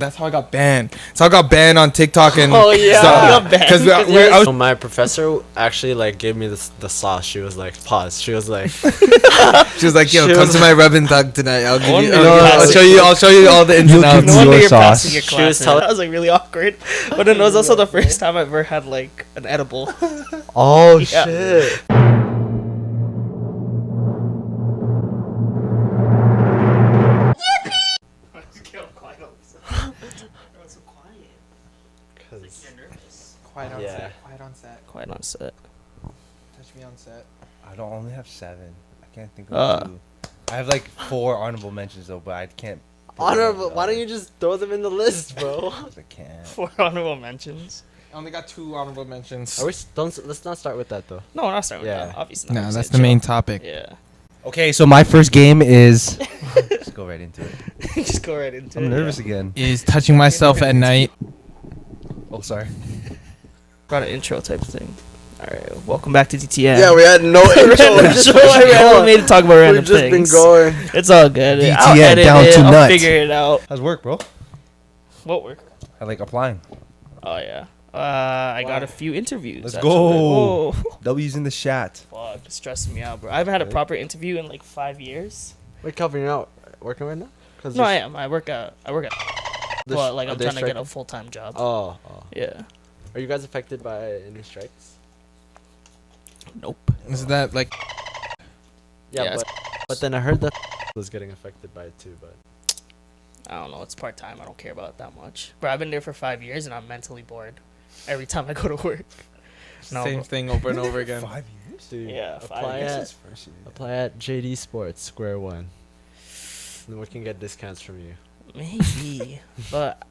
That's how I got banned. So I got banned on TikTok and because my professor actually like gave me the sauce. She was like, pause. She was like, yo, come to my rub and thug tonight. I'll show you all the ins and outs. No wonder you're passing your She was class. That was like really awkward. But it was also the first time I ever had like an edible. oh shit. Quiet on Yeah. set. Quiet on set. Quiet on set. Touch me on set. I don't only have 7. I can't think of 2. I have like 4 honorable mentions though, but I can't. Honorable. Why don't you just throw them in the list, bro? 'Cause I can't. 4 honorable mentions. I only got 2 honorable mentions. Let's not start with that though. No, we're not starting with Yeah. that. Obviously. No, not. that's Say the chill. main topic. Yeah. Okay, so my first game is. Let's go right into it. Just go right into it. I'm nervous again. Is touching myself at night. Oh, sorry. Brought an intro type of thing. All right, welcome back to DTN. Yeah, we had no intro. We're just made to talk about random We've just been things. going. It's all good. DTN I'll edit down it. to I'll nuts. figure it out. How's work, bro? What work? I like applying. Oh yeah. I got a few interviews. Let's actually. go. Whoa. W's in the chat. Fuck, it's stressing me out, bro. I haven't had a proper interview in like 5 years. Wait, Calvin, you're not working right now? No, I am. I work at. Well, like I'm trying to get a a. full-time job. Oh. Yeah. Are you guys affected by any strikes? Nope. Is that like? Yeah, but then I heard that was getting affected by it too. But I don't know. It's part-time. I don't care about it that much. Bro, I've been there for 5 years and I'm mentally bored every time I go to work. No, Same bro. thing over and over again. 5 years? dude, Yeah, 5 apply years. apply at JD Sports Square One. Then we can get discounts from you. Maybe, but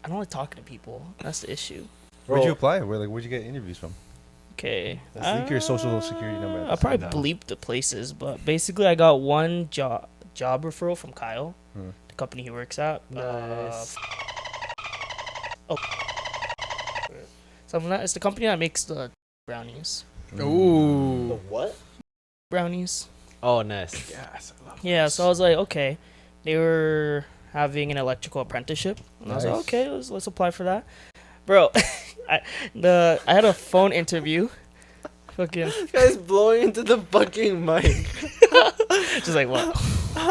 I don't like talking to people. That's the issue. Where'd you apply? Where'd you get interviews from? Okay. Leak your social security number. I'll probably bleep the places, but basically I got one job referral from Kyle, the company he works at. Nice. It's the company that makes the brownies. Ooh. What? Brownies. Oh, nice. Yes, I love Yeah, so I was like, okay. They were having an electrical apprenticeship. And I was like, Nice. okay, let's apply for that. Bro, I had a phone interview. Fucking This guy's blowing into the fucking mic. just like what?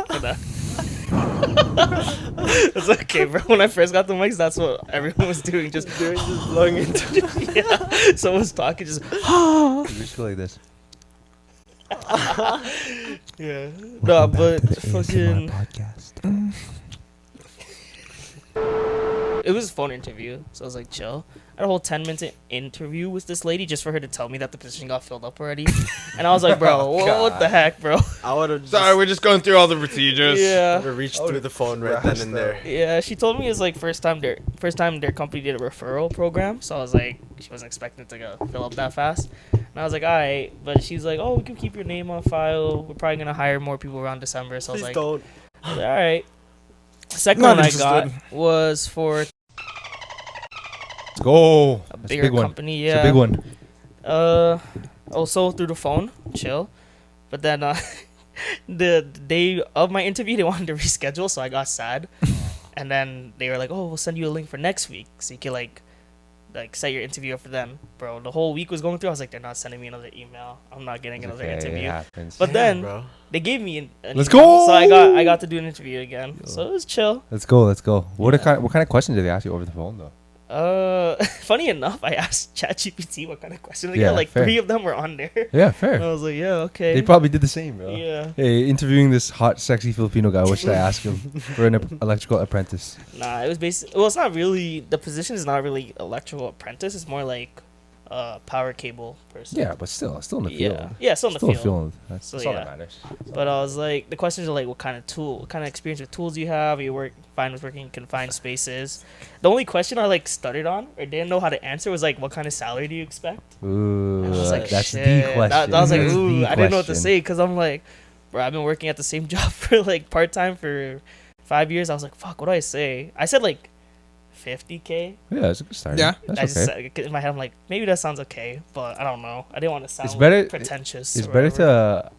Like that. It's okay, bro. When I first got the mics, that's what everyone was doing. Just blowing into. yeah. Someone's talking, just You just go like this. yeah. No, but fucking. Podcast. It was a phone interview, so I was like, chill. I had a whole 10-minute interview with this lady just for her to tell me that the position got filled up already. And I was like, bro, what the heck, bro? I would have. Sorry, we're just going through all the procedures. Yeah. reached through the phone right then and there. Yeah, she told me it's like first time their company did a referral program, so I was like, she wasn't expecting it to go fill up that fast, and I was like, all right, but she's like, oh, we can keep your name on file. We're probably gonna hire more people around December, so Please I was don't. like, all right. The second Not one I interested. got was for Let's go. a That's a bigger big one. company. It's Yeah, a big one. Also through the phone, chill, but then the day of my interview they wanted to reschedule, so I got sad. And then they were like, oh, we'll send you a link for next week so you can like set your interview up for them. Bro, the whole week was going through. I was like, they're not sending me another email. I'm not getting another interview. But then bro. they gave me an Let's email, go! so I got to do an interview again. So it was chill. Let's go. What kind of questions did they ask you over the phone though? Funny enough, I asked ChatGPT what kind of questions. Yeah, Like fair. 3 of them were on there. Yeah, And fair. I was like, yeah, okay. They probably did the same, bro. Yeah. Hey, interviewing this hot, sexy Filipino guy. What should I ask him for an electrical apprentice? Nah, it was basically. Well, it's not really. The position is not really electrical apprentice. It's more like power cable person. Yeah, but still in the field. Yeah, still in the field. That's So, all yeah. that matters. But I was like, the questions are like, what kind of experience with tools you have? Are you fine with working in confined spaces? The only question I like stuttered on or didn't know how to answer was like, what kind of salary do you expect? Ooh, And I was like, that's shit. the question. That was like, That's ooh, the I didn't know what to question. say because I'm like, bro, I've been working at the same job for like part time for 5 years. I was like, fuck, what do I say? I said like 50K. Yeah, it's a good start. Yeah. that's I just okay. said, in my head, I'm like, maybe that sounds okay, but I don't know. I didn't want to sound It's better- pretentious. It's or better whatever.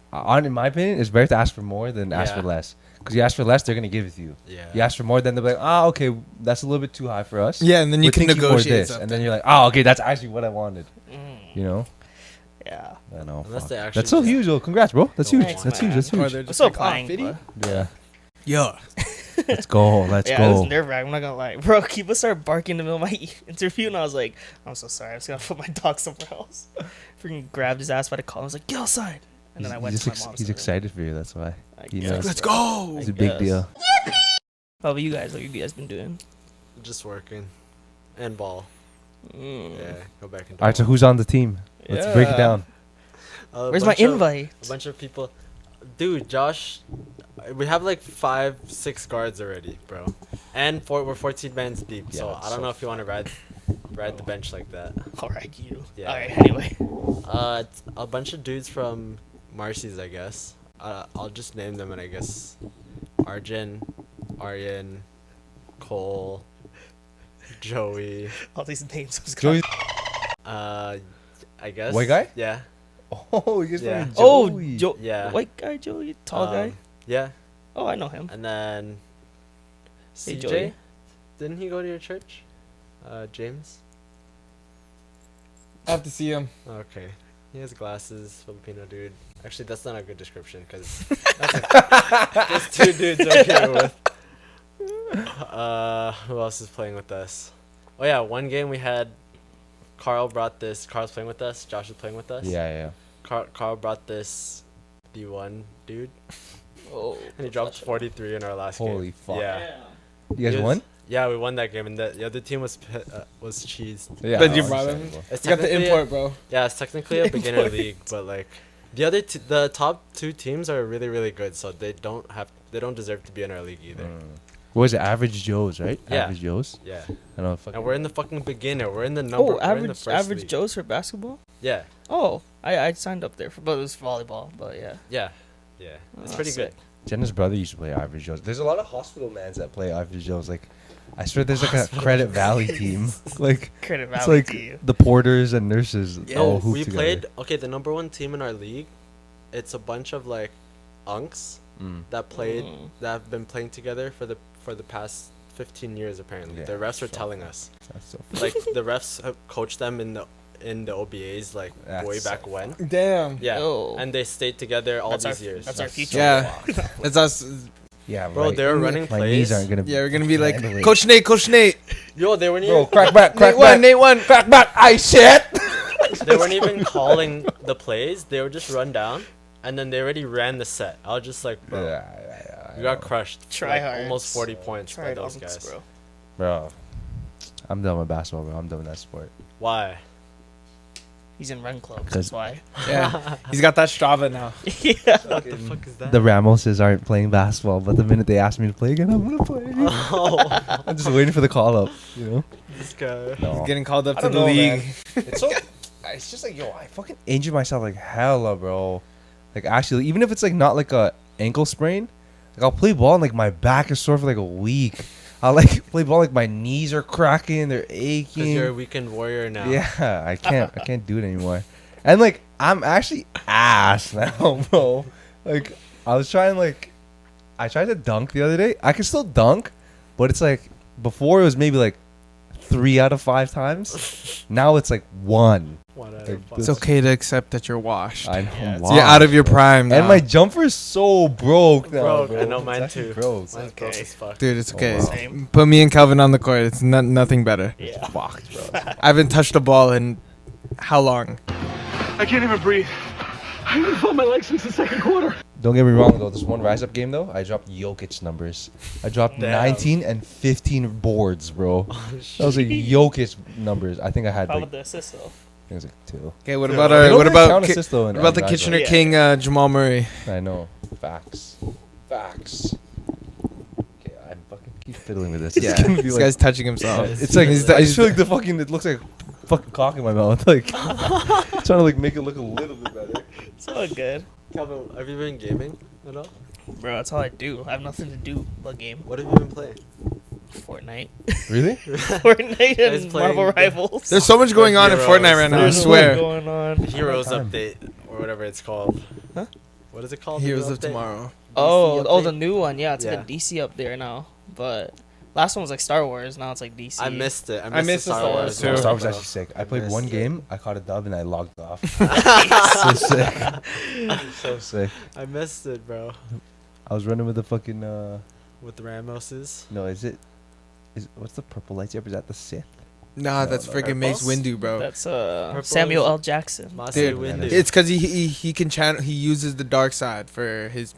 to, in my opinion, it's better to ask for more than ask Yeah. for less. Because you ask for less, they're gonna give it to you. Yeah. You ask for more, then they're like, okay, that's a little bit too high for us. Yeah, and then you We're can thinking more negotiate this, and then you're like, okay, that's actually what I wanted. You know? Yeah. I know. Unless fuck. they actually That's so just- huge, though. Congrats, bro. That's huge. Thanks, That's man. huge. That's Or huge. they're I'm just still like, playing. 50? But Yeah. Yeah. Let's go. Let's yeah, it was go. nerve wracking. I'm not gonna lie, bro. Kiba started barking in the middle of my interview, and I was like, I'm so sorry. I'm just gonna put my dog somewhere else. Freaking grabbed his ass by the collar. I was like, get outside. And then I went to my mom's. He's excited for you. That's why. I He guess, knows. Let's bro. go. It's a big guess. deal. How about you guys? What have you guys been doing? Just working. And ball. Mm. Yeah. Go back and. All right. So who's on the team? Let's break it down. Where's my invite? A bunch of people. Dude, Josh, we have like 5-6 guards already, bro. And we're 14 men deep, Yeah, so that's I don't so know if you want to ride the bench like that. All right, you. Yeah. All right. Anyway. It's a bunch of dudes from Marcy's, I guess. I'll just name them, and I guess Arjun, Aryan, Cole, Joey. All these names. I was Joey. I guess. White guy? Yeah. Oh, you guys Yeah. Oh, Joey. Yeah. White guy, Joey, tall guy. Yeah. Oh, I know him. And then Hey, CJ, Joey. didn't he go to your church? James. I have to see him. Okay. He has glasses, Filipino dude. Actually, that's not a good description because there's 2 dudes over here with. Who else is playing with us? Oh yeah, one game we had. Carl's playing with us. Josh is playing with us. Yeah. Carl brought this D1 dude, Oh. and he dropped 43 in our last game. Holy fuck. Yeah. You guys He was- won? Yeah, we won that game, and the other team was cheesed. Yeah. But you brought him? understandable. It's You got the technically import, bro. Yeah, it's technically a beginner league, but like the top 2 teams are really really good, so they don't deserve to be in our league either. What was it? Average Joe's, right? Yeah. Average Joe's. Yeah, I know. Fucking and we're in the fucking beginner. We're in the number. Oh, we're in the first average league. Joe's for basketball. Yeah, Oh, I signed up there for, but it was volleyball. But yeah. yeah. It's Oh, pretty sick. good. Jenna's brother used to play Average Joe's. There's a lot of hospital mans that play Average Joe's. Like, I swear there's like a Credit Valley team. Like, Credit it's Valley like to you. the porters and nurses all hoop We together. played. Okay, the number 1 team in our league. It's a bunch of like unks that played Mm. that have been playing together for the past 15 years apparently. Yeah, The refs were so telling us. That's so Like the refs have coached them in the OBAs like That's way so back when. Damn. Yeah, Oh. and they stayed together all That's these our, years. That's our That's future. Yeah. That's us. yeah, Bro, right. they were running My plays. knees aren't gonna. Yeah, we're gonna be like, handle it. Coach Nate. Yo, they weren't Bro, even crack back, crack Nate one, back, Nate one. crack back. I shit. they weren't even calling the plays. They were just run down, and then they already ran the set. I was just like, bro, Yeah. you got crushed. Try hard. Almost 40 points by Try those those guys. bro. Bro, I'm done with basketball, bro. I'm done with that sport. Why? He's in run club. That's why. Yeah. He's got that Strava now. Yeah. What the fuck is that? The Ramoses aren't playing basketball, but the minute they ask me to play again, I'm gonna play. Oh, I'm just waiting for the call up, you know? this guy. No. He's getting called up I to don't the know, league. man. It's so. It's just like, yo, I fucking injured myself like hella, bro. Like, actually, even if it's like not like a ankle sprain, like I'll play ball and like my back is sore for like a week. I'll like play ball like my knees are cracking, they're Because aching. you're a weekend warrior now. Yeah, I can't do it anymore. And like I'm actually ass now, bro. Like I tried to dunk the other day. I can still dunk, but it's like before it was maybe like 3 out of 5 times. Now it's like 1. Whatever. Like, fuck. It's okay to accept that you're washed. I know. Yeah, I'm it's- So you're out of your washed, prime bro. now. And my jumper is so broke now, Broke. bro. I know It's mine actually too. broke. Mine's broke as fuck. Dude, it's Oh, okay. wow. Same. Put me and Calvin on the court. It's nothing better. Yeah. Fucked, bro. I haven't touched a ball in how long? I can't even breathe. I haven't felt my legs since the second quarter. Don't get me wrong though. This one rise up game though, I dropped Jokic numbers. I dropped Damn. 19 and 15 boards, bro. That was like Jokic numbers. I think I had How like about the assist though? I think it was like 2. Okay, what about They our don't what really about count Ki- assists, though, what in about the rise up. Kitchener Yeah. King Jamal Murray? I know. Facts. Okay, I'm fucking keep fiddling with this. It's Yeah, gonna be this like- guy's touching himself. It's like I just feel like the fucking it looks like fucking cock in my mouth. Like trying to like make it look a little bit better. It's all good, Calvin, have you been gaming at all? bro. That's all I do. I have nothing to do but game. What have you been playing? Fortnite. Really? Fortnite Guys and playing Marvel the- Rivals. There's so much going on in Heroes. Fortnite right now. I There's so swear. much going on. Heroes time. update or whatever it's called. Huh? What is it called? The Heroes new of update? Tomorrow. Oh, update. the new one. Yeah, it's like Yeah. a DC up there now. But last one was like Star Wars. Now it's like DC. I missed it. I missed the Star Wars too. Star Wars bro. actually sick. I played missed one it. game. I caught a dub and I logged off. So sick. So sick. I missed it, bro. I was running with the fucking With the Ramoses. no, is what's the purple lightsaber? Is that the Sith? Nah, No, that's no. freaking Mace Purples? Windu, bro. That's Purple Samuel is- L. Jackson. Masi Dude, Windu. It's because he can channel. He uses the dark side for his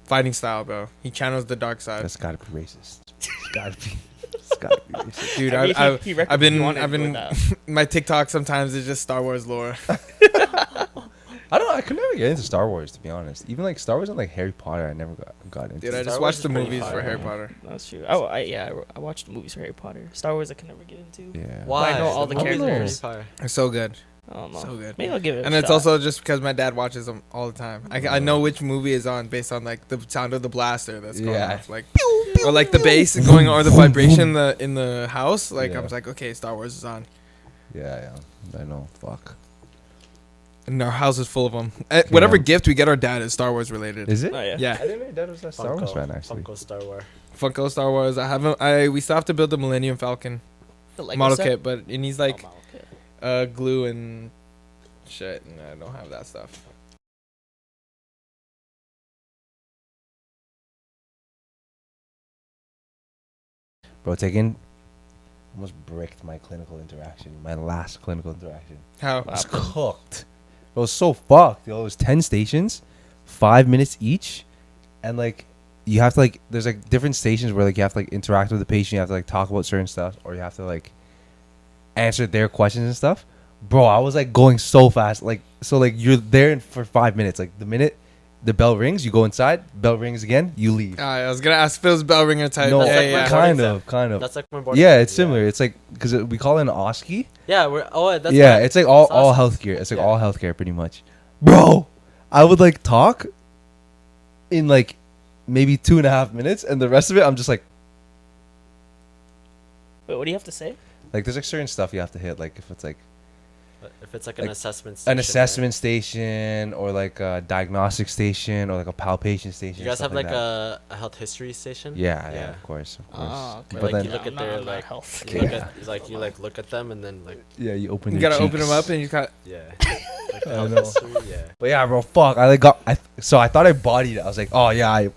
fighting style, bro. He channels the dark side. That's gotta be racist. It's gotta be. It's gotta be racist. Dude, I mean, I've he I've been wanted I've to do been that. my TikTok sometimes is just Star Wars lore. I don't know. I could never get into Star Wars, to be honest. Even like Star Wars and like Harry Potter, I never got into. Dude, I Star just Wars watched is the pretty movies for fire. Harry Potter. That's true. I watched the movies for Harry Potter. Star Wars I can never get into. Yeah. Why? I know all the characters. Fire. It's so good, I don't know. so good. Maybe I'll give it. And a it's shot. also just because my dad watches them all the time. I know which movie is on based on like the sound of the blaster that's going Yeah. off, like or like the bass going or the vibration in the house. Like I Yeah. was like, okay, Star Wars is on, Yeah. I know. Fuck. and our house is full of them. Whatever Yeah. gift we get our dad is Star Wars related. Is it? Oh yeah. Yeah, I didn't know your dad was a Star Wars fan, actually. Funko Star Wars. Funko Star Wars. We still have to build the Millennium Falcon The Lego model set? kit, but it needs like Oh, model kit. glue and shit, and I don't have that stuff. Bro, Tegan almost bricked my clinical interaction. My last clinical interaction. How? I was cooked. It was so fucked. Yo, it was 10 stations, 5 minutes each, and like you have to like there's like different stations where like you have to like interact with the patient, you have to like talk about certain stuff, or you have to like answer their questions and stuff. Bro, I was like going so fast. Like so like you're there for 5 minutes. Like the minute the bell rings, you go inside, bell rings again, you leave. I was gonna ask Phil's bell ringer type. No, That's yeah, like yeah. my kind boarding of, kind of. That's like my board. Yeah, it's similar. It's like because we call it an OSCE. Yeah, we're. Oh, that's. Yeah, my- it's like all awesome. healthcare. It's like Yeah. all healthcare pretty much. Bro, I would like talk in like maybe 2.5 minutes, and the rest of it I'm just like Wait, what do you have to say? there's like certain stuff you have to hit, like if it's like If it's like an like assessment. an station, assessment station or like a diagnostic station or like a palpation right? station. You guys stuff have like that. a health history station. Yeah, of course. Oh, okay. Where, But like, then you look at I'm not- their I'm not like. health. You look Yeah. at like you like look at them and then like yeah, you open. You your gotta open them cheeks. up and you got. yeah. Like I health know. history. Yeah. But yeah, bro, fuck. I like got. So I thought I bodied it. I was like, oh yeah,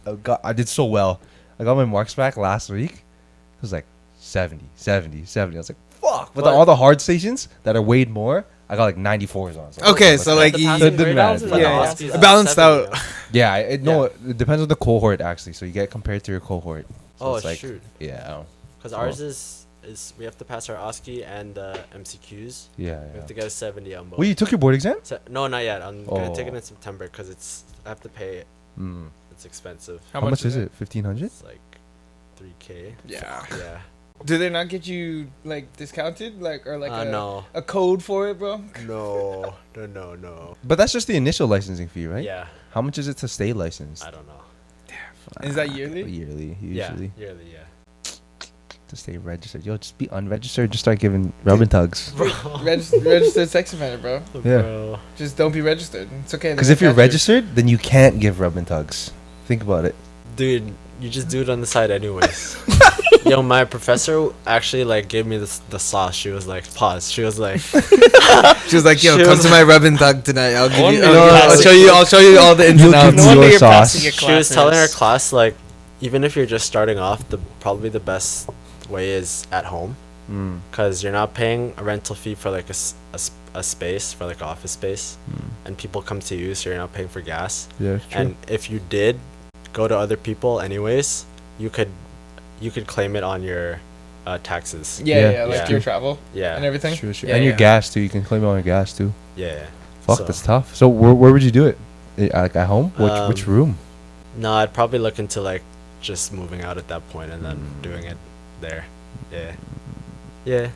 I did so well. I got my marks back last week. It was like 70. I was like, fuck. But But- all the hard stations that are weighed more, I got like 94s on. So Okay, I was so like, like you, It didn't matter. balances But the Yeah, OSCE is yeah. at Balanced 70, out. yo. yeah, it depends on the cohort actually. So you get compared to your cohort. So Oh it's like, shoot. Yeah. Because ours is we have to pass our OSCE and MCQs. Yeah. We have to get a 70 on both. Well, you took your board exam? No, not yet. I'm gonna take it Oh. in September because I have to pay it. Mm. It's expensive. How much is it? 1,500? It's like 3K. Yeah. Yeah. Do they not get you like discounted, like or like No. a code for it, bro? No. But that's just the initial licensing fee, right? Yeah. How much is it to stay licensed? I don't know. Is that yearly? Yearly, usually. Yeah. Yearly, yeah. To stay registered. Yo, just be unregistered. Just start giving rub and tugs. Registered sex offender, bro. Yeah. Bro. Just don't be registered. It's okay. Because if you're registered, then you can't give rub and tugs. Think about it. Dude, you just do it on the side anyways. Yo, my professor actually like gave me the sauce. She was like, pause. She was like, she was like, "Yo, She come was- to my rub and tug tonight. I'll give you. wonder you're I'll passing- show you. I'll show you all the ins and You'll outs." give No wonder your you're sauce. passing your she was telling her classes. class like, even if you're just starting off, probably the best way is at home. Mm. Because you're not paying a rental fee for like a space, for like office space, and people come to you, so you're not paying for gas. Yeah, true. And if you did go to other people anyways, you could claim it on your taxes. Yeah, Yeah. like Yeah. your travel Yeah. and everything. True, true. Yeah, and your yeah. gas too. You can claim it on your gas too. Yeah. Fuck, So- that's tough. So where would you do it? Like at home? Which room? No, I'd probably look into like just moving out at that point and then doing it there. Yeah. Yeah.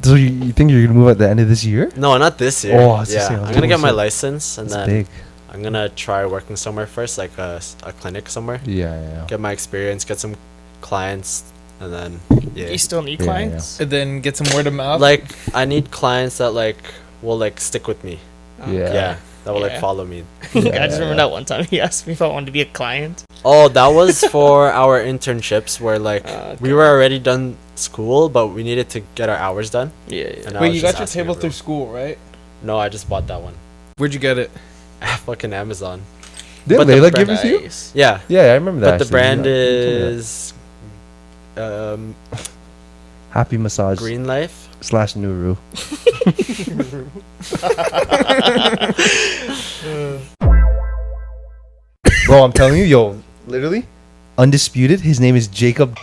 So you think you're gonna move at the end of this year? No, not this year. Oh, I was just yeah. saying, I was I'm gonna gonna get my say- license and It's then big. I'm gonna try working somewhere first, like a clinic somewhere. Yeah. Get my experience, get some clients, and then yeah. You still need Yeah, clients? And then get some word of mouth. Like I need clients that like will like stick with me. Oh, Yeah. Yeah. that will like Yeah. follow me. I just remember that one time he asked me if I wanted to be a client. Oh, that was for our internships where like Okay. we were already done school, but we needed to get our hours done. Yeah, And yeah. I Wait, was you just got your asking table her, through bro. school, right? No, I just bought that one. Where'd you get it? Fucking Amazon. Did But the Layla brand- give it to you? Nice. Yeah, Yeah, I remember that. but the actually. brand You told me that. is Happy Massage Green Life. / Nuru. Bro, I'm telling you, yo, literally, undisputed. His name is Jacob.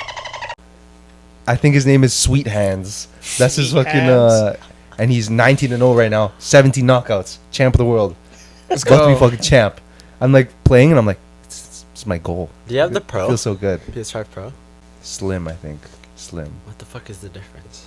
I think his name is Sweet Hands. That's his Sweet fucking. Hands. And he's 19-0 right now. 17 knockouts. Champ of the world. Let's About to be go. fucking champ. I'm like playing and I'm like, it's my goal. Do you have the Pro? Feels so good. PS5 Pro. Slim, I think. Slim. What the fuck is the difference?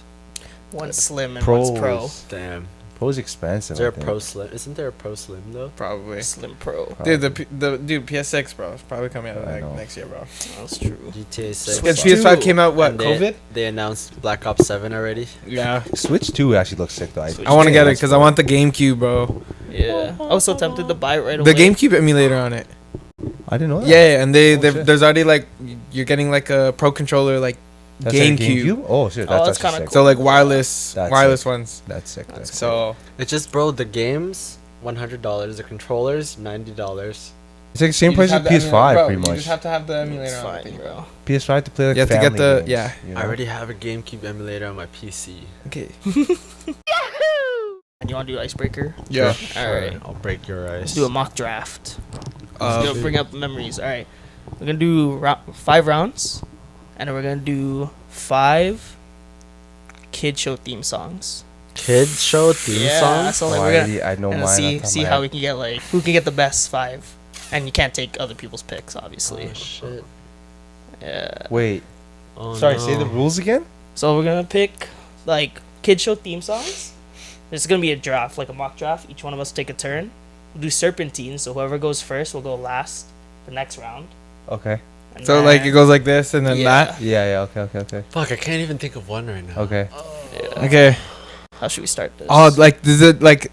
One's slim and Pro one's pro. is- Damn. Pro's expensive. Is there I a think. Pro Slim? Isn't there a Pro Slim though? Probably. Slim pro. Dude, the PS6, bro. It's probably coming out I like know. next year, bro. That's true. GTA 6. Switch Because two. PS5 came out what? And COVID? They announced Black Ops 7 already. Yeah. Switch 2 actually looks sick though. Switch I want to two. get it because I want the GameCube, bro. Yeah. I was so tempted to buy it right away. The GameCube emulator on it. I didn't know that. Yeah, and Oh, shit. there's already like you're getting like a Pro Controller like That's like GameCube. Oh shit, Oh, that's, that's actually kinda sick. cool. So like wireless That's ones. That's sick. That's That's So It's just, bro, the games, $100. The controllers, $90. it's like the same price as PS5 pretty You much. just have to have the emulator It's on it. fine, bro. PS5 to play like You have to get family the- games, yeah. you know? I already have a GameCube emulator on my PC. Okay. And you want to do icebreaker? Yeah. All right. I'll break your ice. Let's do a mock draft. Uh, Let's bring up memories. All right. We're going to do 5 rounds. And then we're going to do 5 kid show theme songs. Kids show theme Yeah, songs? so Oh, like I we're gonna already- I know and mine. see off the top of see my how head. we can get like who can get the best 5. And you can't take other people's picks, obviously. Oh, shit. Yeah. Wait. Oh, Sorry, no. say the rules again. So we're gonna pick like kid show theme songs. There's gonna be a draft, like a mock draft. Each one of us take a turn. We'll do serpentine, so whoever goes first will go last the next round. Okay. And So like then- it goes like this and then Yeah. Yeah. Okay. Fuck, I can't even think of one right now. Okay. Yeah. that. Okay. How should we start this? Oh, like does it like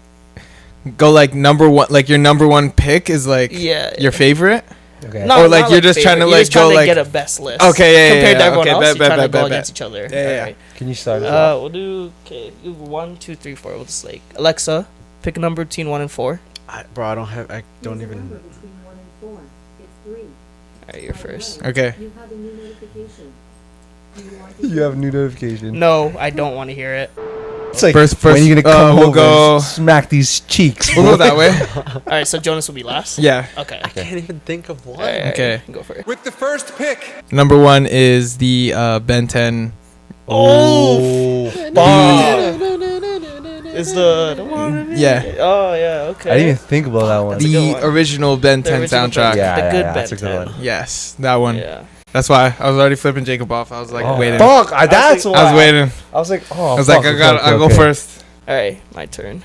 go like number one? Like your number one pick is like yeah. your favorite? Okay. No, Or, like, not you're just trying to, favorite. like, You're just trying go, to like- get a best list. Okay, yeah, Compared to yeah, everyone okay, else, bet, you're trying to bet, go bet, against bet. each other. Yeah, yeah. Alright. Can you start? us off? We'll do 1, 2, 3, 4. We'll just like Alexa, pick a number between 1 and 4. Bro, I don't There's a even. number between 1 and 4. It's 3. Alright, you're first. Okay. You have a new notification. Do you want to You have a new notification. No, I don't want to hear it. It's like First, when are you gonna come we'll over go. and smack these cheeks? We'll go that way. Alright, so Jonas will be last. Yeah. Okay. I can't even think of one. Alright, Okay. Go for it. With the first pick, Number one is the Ben 10. Oh, Is the one? Yeah. Oh yeah. Okay. I didn't even think about that one. That's a good The one. original Ben The 10 original soundtrack. Ben- Yeah, the good yeah, that's Ben a good 10. one. Yes, that one. Yeah. That's why I was already flipping Jacob off. I was like Oh, waiting. fuck! That's I why. I was waiting. I was like, oh. I was fuck, like, okay, I'll go okay. first. All right, my turn.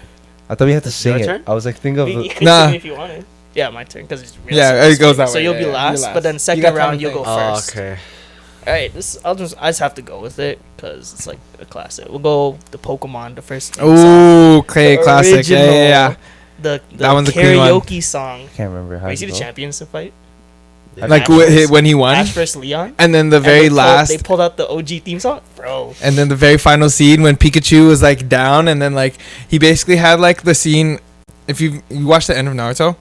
I thought we had to It's sing your it. turn? I was like, think of. You could Nah. sing if you wanted. Yeah, my turn because it's real Yeah, simple it goes that So way, you'll yeah, be yeah, last, you're but then last. second You got time round to you'll go think. Oh, first. okay. All right, I just have to go with it because it's like a classic. We'll go the Pokemon, the first. theme song. Ooh, okay, The classic. Yeah, original, yeah, yeah. The That one's a clean one. karaoke song. I can't remember how. Wait, you see to the go. champions to fight? Yeah. Like when he won, Ash vs Leon. and then the And very they pulled- last, they pulled out the OG theme song, bro. and then the very final scene when Pikachu was like down, and then like he basically had like the scene. If you watch the end of Naruto,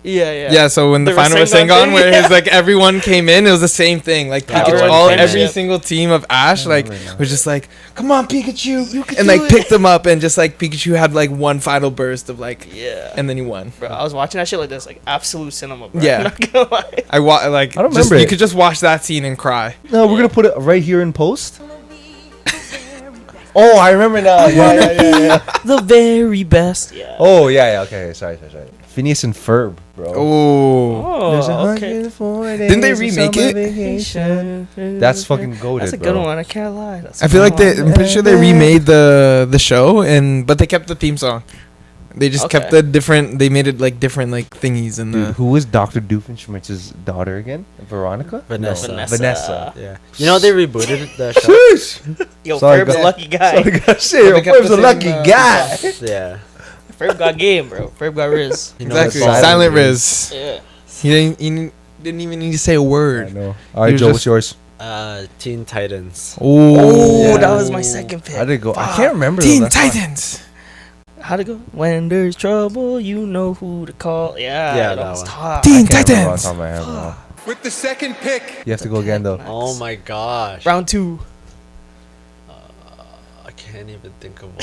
Yeah. yeah. So when the The final Rasengan Rasengan, thing, where yeah. his like everyone came in, it was the same thing. Like Power Pikachu, and every friendship. single team of Ash, I like remember now. was just like, "Come on, Pikachu!" You can and do like it. picked him up, and just like Pikachu had like one final burst of like, Yeah. and then he won. Bro, I was watching that shit like this, like absolute cinema, bro. Yeah. I'm not gonna lie. Like I don't just, remember you it. could just watch that scene and cry. No, we're gonna put it right here in post. Oh, I remember now. Yeah. The very best. Yeah. Oh, yeah. Okay, sorry. Phineas and Ferb, bro. Oh, There's Oh, okay. 104 Didn't they days of remake summer it? vacation. That's fucking goated, That's a good bro. one. I can't lie. That's I a feel good like they. one. I'm pretty sure they remade the show, but they kept the theme song. They just kept Okay. the different. They made it like different like thingies in Dude, the. who was Dr. Doofenshmirtz's daughter again? Veronica? Vanessa. No, Vanessa. Yeah. You know they rebooted the show? Yo, Sorry, Ferb's a guys. lucky guy. Sorry, guys. Shit, But they kept Ferb's the a lucky same, guy. Yeah. Ferb got game, bro. Ferb got Riz. You know Exactly. what's Silent Riz. Yeah. He didn't even need to say a I word. know. All right, was Joe, just- what's yours? Teen Titans. Oh, Oh, that was my second pick. How did it go? I can't remember. Teen though, that's why. Titans. How'd it go? When there's trouble, you know who to call. Yeah, Yeah, that that was one. tough. Teen Can't remember off Titans. the top of my head, bro. With the second pick, You have to go again though. Oh my gosh. Round 2. I can't even think of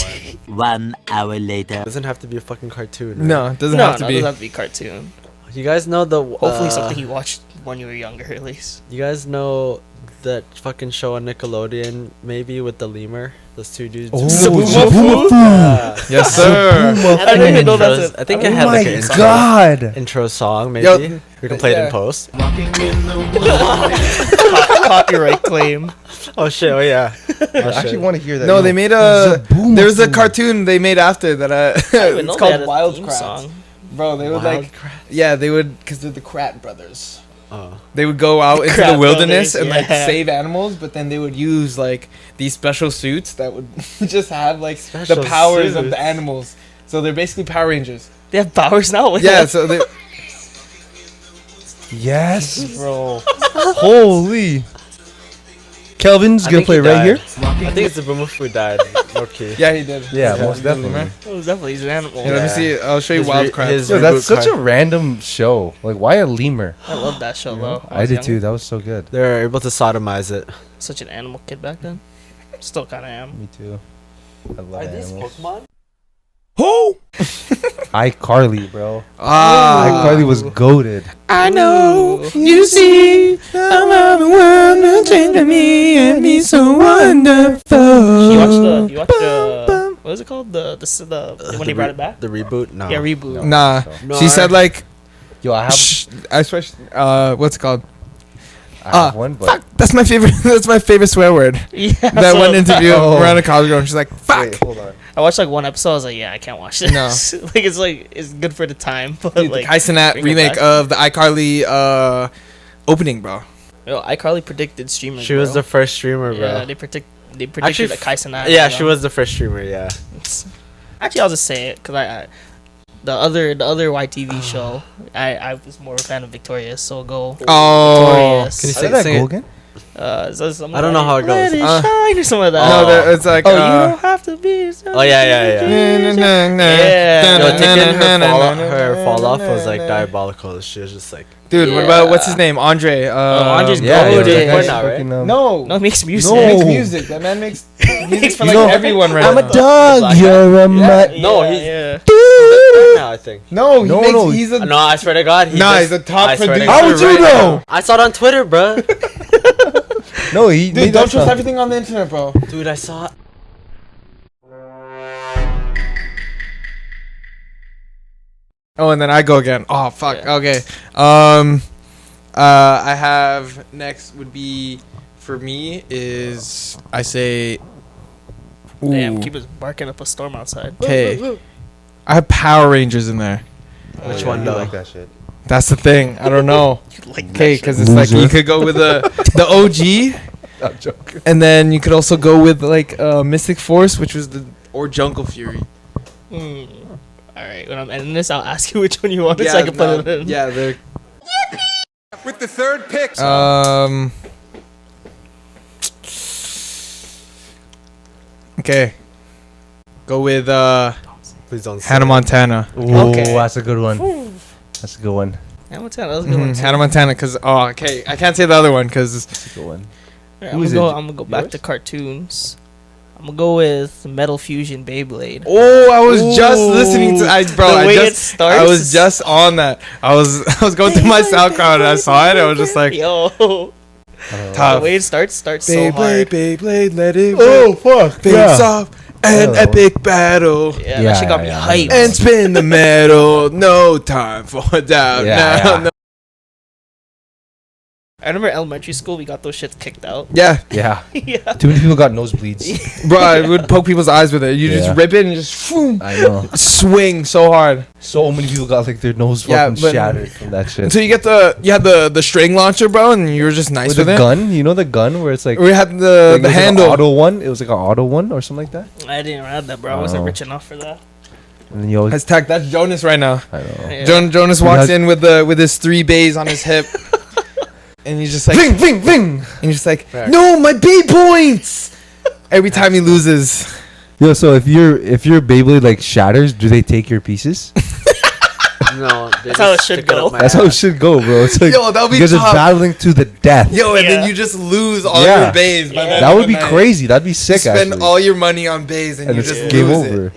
one. 1 hour later. Doesn't have to be a fucking cartoon. Right? No, it doesn't No, have to it be. doesn't have to be cartoon. You guys know the Hopefully something you watched when you were younger, at least. You guys know that fucking show on Nickelodeon, maybe with the lemur. Those two dudes. Oh, Zaboomafoo? Yeah. Yes, sir. I don't even know that's Intros. I think it had Oh like my an intro, god. intro song, maybe. Yo, we can play it yeah. in post. Copyright claim. Oh shit! Oh yeah. I actually want to hear that. No, they made a. Zaboomafoo. There was a cartoon they made after that. I didn't even know It's they had called a Wild theme Kratts. song. Bro, they would like. Yeah, they would, because they're the Krat brothers. Oh. They would go out into Krat the wilderness brothers, and like yeah. save animals, but then they would use like these special suits that would just have like Special the powers of suits. the animals. So they're basically Power Rangers. They have powers now with Yeah, them. so they. Yes, Bro. holy. Kelvin's I gonna think play he right here. died. I think it's the Boomerfoo died. Okay. Yeah, he did. Yeah, most definitely. Oh, definitely he's an animal. Yeah, let me see. I'll show you His Wild re- Kratts. his- Yo, that's Reboot such a random show. Like, why a lemur? I love that show though. when I was did younger. too. That was so good. They're able to sodomize it. Such an animal kid back then. Still kind of am. Me too. I love animals. Pokemon? Who? iCarly, bro. Ah. iCarly was goated. I know you see another world will change me and be so wonderful. You watched the what is it called? The when they brought it back? The reboot? No. Yeah, reboot. Nah, No, she said like, Yo, I have, I swear, what's it called? I have one, but Fuck, that's my favorite. That's my favorite swear word. Yeah. That so one interview Oh. around a college girl, and she's like, "Fuck." wait, hold on. I watched like one episode. I was like, yeah, I can't watch this. No. it's good for the time, but Dude, the like, Kai Cenat bring it remake back. of the iCarly opening, bro. yo, iCarly predicted streamers. She was bro. the first streamer, bro. Yeah, they predicted Actually, the Kai Cenat. Yeah, she was the first streamer, yeah. Actually, I'll just say it because I the other YTV show, I was more a fan of Victorious, so go Oh, Victorious. Can you How did that sing go it? again? So something I don't know how it Let goes. it Uh, shine or something like that. no, there- it's like Oh, you don't have to be. Oh, yeah. Yeah. Yo, taking her fall off was like diabolical. She was just like, Dude, what about what's his name? Andre. Andre's Yeah, goated. that guy's now, right? fucking, No, No, he makes music. he makes No. music. That man makes music for You like know, everyone right I'm now. a dog. Black You're a mutt. No, yeah, he's- yeah. now I think. No, he No, makes. no. He's a. No, I swear to God. Nah, he's a top I swear to producer. God. How would you right know? I saw it on Twitter, bro. No, he Dude, made don't that trust song. everything on the internet, bro. Dude, I saw it. Oh, and then I go again. Oh, fuck. Yeah. Okay. I have next would be for me is I say. Damn, Ooh. keep us barking up a storm outside. Okay. I have Power Rangers in there. Which Yeah, one, you though? like that shit. That's the thing. I don't know. Like Okay, because it's like you could go with the OG, I'm joking. and then you could also go with like Mystic Force, which was or Jungle Fury. All right, when I'm ending this, I'll ask you which one you want, so I can put it in. Yeah, they're with the third pick, Okay. Go with Please don't say Hannah it. Montana. Ooh, Okay. that's a good one. That's a good one. That was a good one. too. Hannah Montana, because okay, I can't say the other one because That's a good one. Alright, Who I'm is gonna it? go. I'm gonna go back Yours? to cartoons. I'm gonna go with Metal Fusion Beyblade. oh, I was just listening to The way it starts. I was just on that. I was going through my SoundCloud and I saw it. I was just like, yo, the tough. way it starts so Beyblade, hard. Beyblade, let it Oh, rip. fuck. Face off an Oh. epic battle. Yeah, that shit got me Yeah, hyped. And spin the metal. No time for doubt. Yeah, no, yeah. no. I remember elementary school, we got those shits kicked out. Yeah, Yeah. Yeah. Too many people got nosebleeds. bro, I would poke people's eyes with it. You Yeah. just rip it and just boom, I know. swing so hard. So many people got like their nose Yeah, fucking but- shattered from that shit. So you had the string launcher, bro, and you were just nice With with the it. gun, you know the gun where it's like, We had like, the it was like an handle. auto one. It was like an auto one or something like that. I didn't have that, bro. I wasn't Oh. rich enough for that. And then you always. That's Jonas right now. I know. Yeah. Jonas walks in with his 3 bays on his hip, and he's just like, Ving, ving, ving. and he's just like, Fair. no, my bay points. Every time he loses. Yo, so if your Beyblade like shatters, do they take your pieces? No, That's how it should go. That's how it should go, bro. It's like Yo, that'll be you guys are tough. battling to the death. Yo, and Yeah. then you just lose all Yeah. your bays. By the end That of would the be night. crazy. That'd be You sick. spend actually. all your money on bays and and you it's just game lose over. it.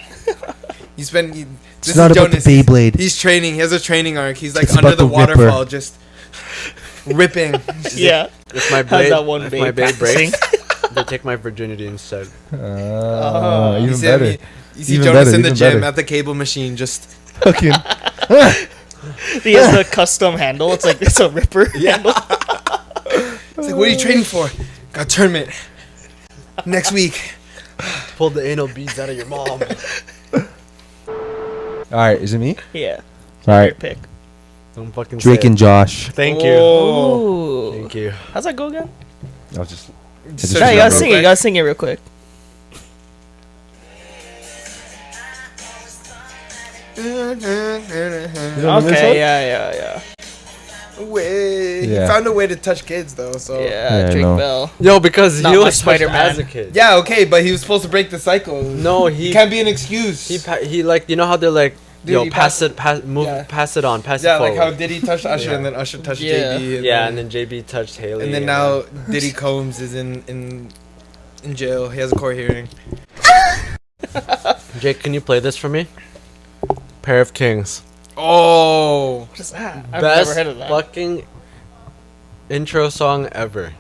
You spend. This It's is not about the Jonas. He's- Beyblade. He's training. He has a training arc. He's like It's under about the the Ripper. waterfall, just ripping. Yeah. If my How's blade, that one if babe my blade practicing? breaks, they take my virginity instead. You Even see better. him, you see Even Jonas better, in the even gym better. at the cable machine, just Fucking. He has the custom handle. It's like it's a ripper handle. it's like, what are you training for? Got a tournament next week. Pull the anal beads out of your mom. All right, is it me? Yeah. All right, Your pick. Don't fucking Drake say and it. Josh. Thank you. Ooh. Thank you. How's that go again? I was just. Just Yeah, you gotta real sing it. You quick. gotta sing it real quick. You don't know this Okay. one? Yeah. Way. Yeah. He found a way to touch kids though. So Yeah. Yeah, I Drake know. Bell. Yo, because Not he my was Spider-Man Spider-Man. as a kid. yeah, okay, but he was supposed to break the cycle. No, he It can't be an excuse. he like, you know how they're like, Dude, yo, he pass passed- it, pass move, yeah. pass it on, pass yeah, it like forward. how Diddy touched Usher Yeah. and then Usher touched Yeah. JB. Yeah, and then JB touched Haley. and then now Diddy Combs is in jail. He has a court hearing. Jake, can you play this for me? Pair of Kings. Oh, What is that? I've Best never heard of that. fucking intro song ever.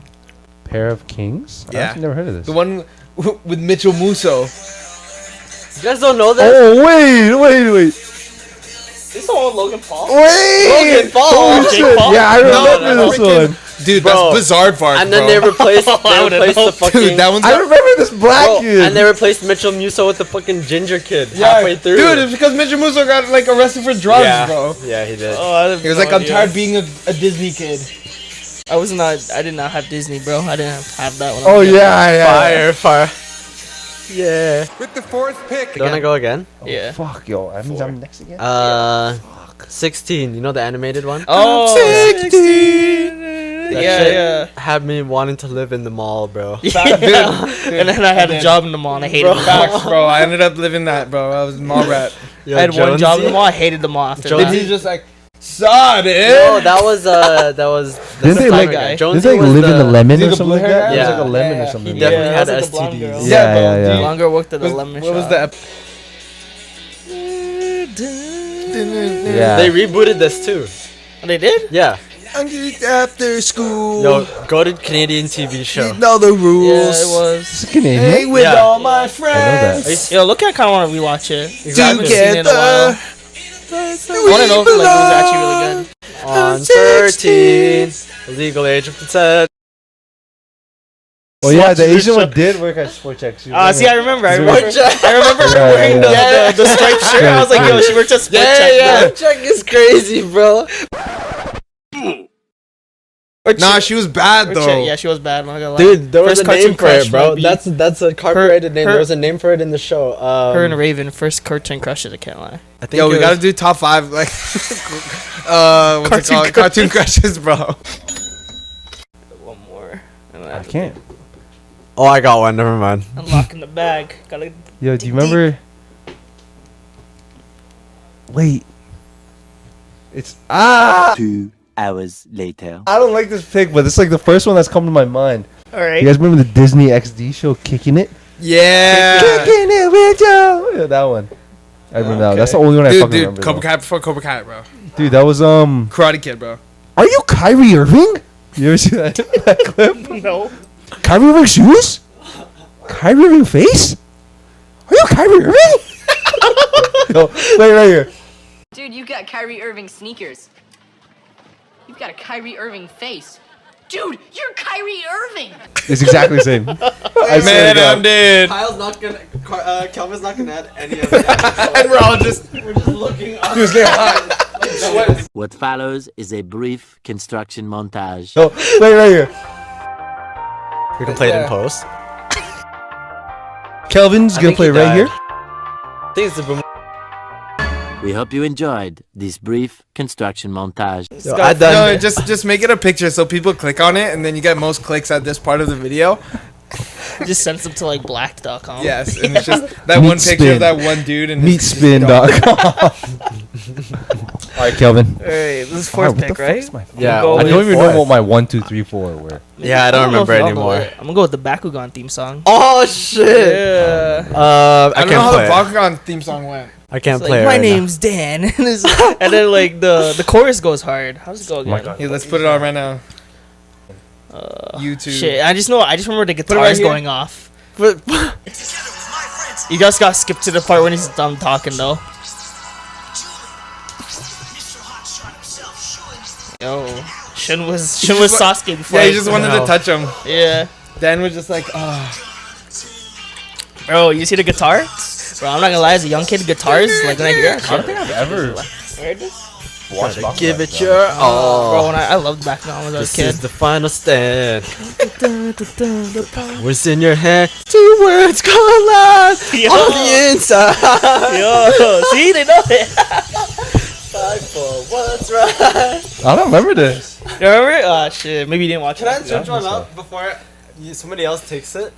Pair of Kings. I Yeah. actually never heard of this. the one with Mitchell Musso. You guys don't know that? Oh wait. Is this all Logan Paul? Wait. Logan Paul. Holy Jake shit. Paul? Yeah, I remember no, this freaking- one. Dude, Bro. that's Bizarre Park, And then bro. they replaced, I would've the known. fucking. Dude, that one's I remember this black Bro, kid. and they replaced Mitchell Musso with the fucking ginger kid yeah, halfway through. Dude, it's because Mitchell Musso got like arrested for drugs, yeah. bro. Yeah, he did. Oh, I have He was no like, I'm idea. tired of being a Disney kid. I did not have Disney, bro. I didn't have that one. Oh yeah. Fire. Yeah. With the 4th pick. Don't I go again? Yeah. Fuck yo, I mean I'm next again. 16. You know the animated one? Oh, 16. That yeah, shit yeah. had me wanting to live in the mall, bro. Yeah. And then I had a job in the mall and I hated Bro. the mall. Facts, bro. I ended up living that, bro. I was a mall rat. Yo, I had one job in the Jonesy? mall. I hated the mall after Jonesy? that. Then he's just like, saw it. No, that was Didn't they like- guy. Didn't Jonesy they like was live in the lemon Is he or the something like blue that? hair It was guy? like a lemon Yeah. or something. He like definitely Yeah, had it was like a blonde STDs. girl. Yeah, bro. yeah, yeah. Longer worked at the What lemon was shop. the ep- Yeah. They rebooted this too. Oh, they did? Yeah. After school. Yo, go to Canadian TV show. know the rules. Yeah, it was. It's Canadian. Hey, with Yeah. all my I know friends. that. Yo, look, I kind of want to rewatch it. I haven't seen it in a Together. while. I want to know if like, it was actually really good. On 13, legal age of consent. Oh yeah, the Watch this Asian one show. did work at Sport Check. See, I remember. I Yeah. remember her Yeah, wearing yeah. the striped shirt. I was like, yo, she worked at Sport Check, bro. Check is crazy, bro. Nah, she was bad Sport though. Check, yeah, she was bad. I'm not gonna lie. Dude, there was First a cartoon name for crush it, bro. might be- That's a copyrighted name. her- There was a name for it in the show. Her and Raven, first cartoon crushes. I can't lie. I think Yo, it we gotta was- do top 5 like what's it called? Cartoon crushes, bro. One more. And then I can't. Oh, I got one. Never mind. unlocking the bag. Gotta. Yo, do you remember? Wait. It's 2 hours later. I don't like this pick, but it's like the first one that's come to my mind. All right. You guys remember the Disney XD show Kicking It? Yeah. Kicking It with Joe. Yeah, that one. I remember that one. That's the only one I fucking Dude, remember. Cobra though. Kai before Cobra Kai, bro. Dude, that was Karate Kid, bro. Are you Kyrie Irving? You ever see that, that clip? No. Kyrie Irving shoes? Kyrie Irving face? Are you Kyrie Irving? Yo, wait right here. Dude, you got Kyrie Irving sneakers. You've got a Kyrie Irving face. Dude, you're Kyrie Irving! It's exactly the same. I swear to Man, God. I'm dead. Kyle's not gonna. Kelvin's not gonna add any of that. And we're all just looking up. he was getting hot. What follows is a brief construction montage. Yo, wait right here. We can play it in post. Kelvin's I gonna think play he right died. here. I think it's the boom. We hope you enjoyed this brief construction montage. Yo, I done. No, just make it a picture so people click on it, and then you get most clicks at this part of the video. Just sends them to like black.com. Yes, and it's just that Meat one picture spin. of that one dude and his Meatspin.com. All right, Kelvin. Alright, this is fourth pick, right? Yeah, Go I with don't even know fourth. what my 1, 2, 3, 4 were. Yeah, I don't know if remember y'all know anymore. it. I'm gonna go with the Bakugan theme song. Oh shit! Yeah. I I don't know how can't the play. it. Bakugan theme song went. I can't It's play. like, it my right now. name's Dan, and then like the chorus goes hard. How does it go my again? God. Here, let's put it on right now. YouTube. Shit, I just remember the it right guitars here. going off. You guys got skipped to the part when he's done talking though. Yo, Shun was Sasuke before. Yeah, he just wanted to touch him. Yeah, Dan was just like, oh. bro, you see the guitar? Bro, I'm not gonna lie, as a young kid, guitars like when I hear it, I don't think I've ever heard this? watched Bakugan, Give it though. your Bro, all. when I loved Bakugan when I was This a kid. is the final stand. What's in your hand? 2 words collide Yo. on the inside. Yo, see, they know it. Fight for what's right. I don't remember this. You remember it? Oh shit, maybe you didn't watch Can I it. switch one up before somebody else takes it?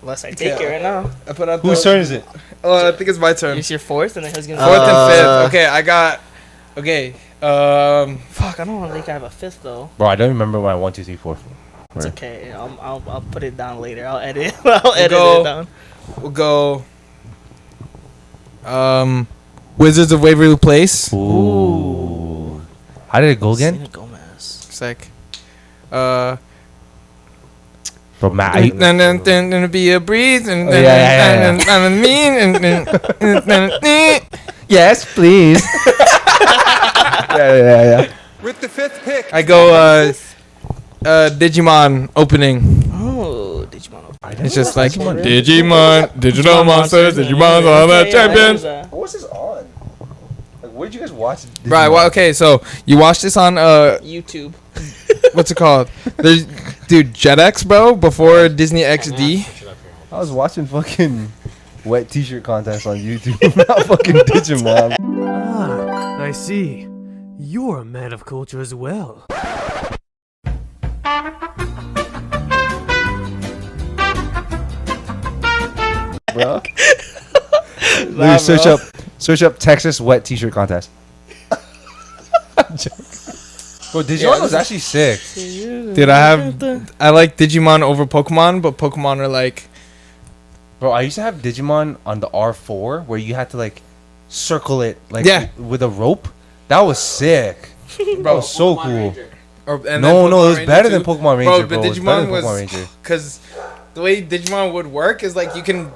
Unless I take it right now. I put out Whose turn is it? Oh, I think it's my turn. It's your fourth, and then who's gonna? Fourth and fifth. Uh, Okay, I got. Okay. Fuck, I don't think I have a fifth though. Bro, I don't remember my 1, 2, 3, 4. It's okay. I'll put it down later. I'll edit. I'll edit go. it down. We'll go. Wizards of Waverly Place. Ooh. How did it go again? Selena Gomez. Sick. Bro, Matt. Then be a breeze and Oh, yeah. and I'm mean and Yes, please. yeah. With the 5th pick. I go Digimon opening. Oh, Digimon. It's just like Digimon, digital monsters, Digimon, all that champions. What was this on? Like, where did you guys watch? Right. Well, okay. So you watched this on YouTube. what's it called? There's dude JetX, bro. Before Disney XD. I was watching fucking wet t-shirt contests on YouTube, not fucking Digimon. Ah, I see. You're a man of culture as well. Bro. Literally search up Texas wet t-shirt contest. Bro, Digimon was actually sick. Dude, I like Digimon over Pokemon, but Pokemon are like. Bro, I used to have Digimon on the R4 where you had to like circle it like Yeah. with a rope. That was sick. That was so cool. No, It was better than Pokemon Ranger, Bro, but bro. It was better Digimon than was Pokemon Ranger. because the way Digimon would work is like you can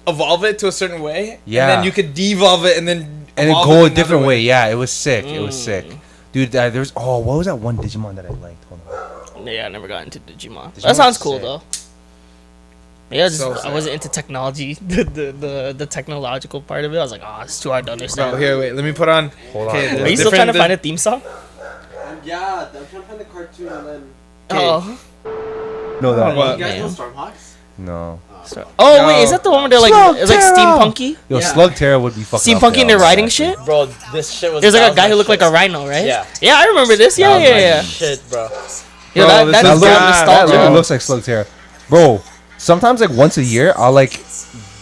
evolve it to a certain way, Yeah. and then you could devolve it and then And it evolve go it a another different way. Yeah, it was sick. It was sick. Mm. Dude, there's what was that one Digimon that I liked? Hold on. Yeah, I never got into Digimon. Digimon That sounds was cool sick. though. Yeah, So I sick. wasn't into technology, the technological part of it. I was like, oh, it's too hard to understand. Bro, here, wait, let me put on. Hold on. Okay, Are you still trying to find a theme song? Yeah, I'm trying to find the cartoon and then. Oh, No, that What? You guys know Man. Stormhawks? No. oh wait, is that the one where they're like, Slug it's like Terror! steampunky? Yo, Yeah. Slug Terror would be fucking. up Steampunky there, and they're riding honestly. shit. Bro, this shit was. There's like that a was guy my who looked like shit. a rhino, right? Yeah. Yeah, I remember this. Yeah, That was my yeah. Shit, bro. Yo, Bro, that this is is good bad. That nostalgia. literally looks like Slug Terror, bro. Sometimes like once a year, I'll like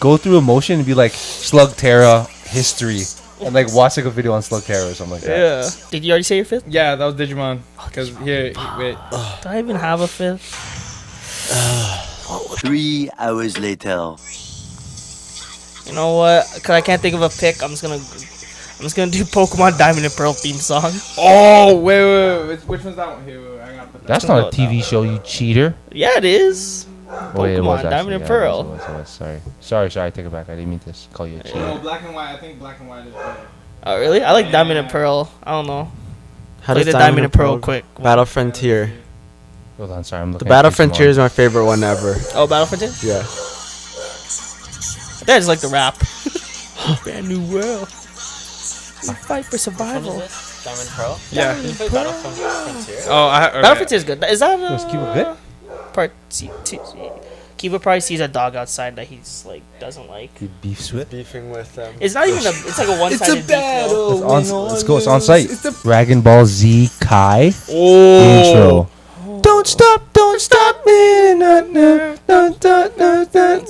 go through a motion and be like Slug Terror history, and like watch like a video on Slug Terror or something like that. Yeah. Did you already say your fifth? Yeah, that was Digimon. Because here, wait. Do I even have a fifth? 3 hours later. You know what? Cause I can't think of a pick. I'm just gonna do Pokemon Diamond and Pearl theme song. Oh, wait. Which one's that one? Here, wait, I gotta put that. That's not a TV show, you cheater. Yeah, it is. Wait, it was Pokemon Diamond actually, and yeah, Pearl. it was. Sorry, I take it back. I didn't mean to call you a cheater. No, black and white. I think black and white is better. Oh really? I like Diamond and Pearl. I don't know. How Play does the Diamond and Pearl quick. Battle Frontier. Hold on, sorry, I'm The looking. Battle at Digimon. Frontier is my favorite one ever. Oh, Battle Frontier? Yeah. That is like the rap. Brand new world. We fight for survival. Diamond Pearl? Yeah. Battle Frontier? Oh, Battle Frontier is good. Is that Was Cuba good? part C2? Kiba probably sees a dog outside that he's like doesn't like. He beefs with. Beefing with them. It's not even a. It's like a one-sided beef. though. Let's go. It's on site. Dragon Ball Z Kai Oh. intro. Don't stop me.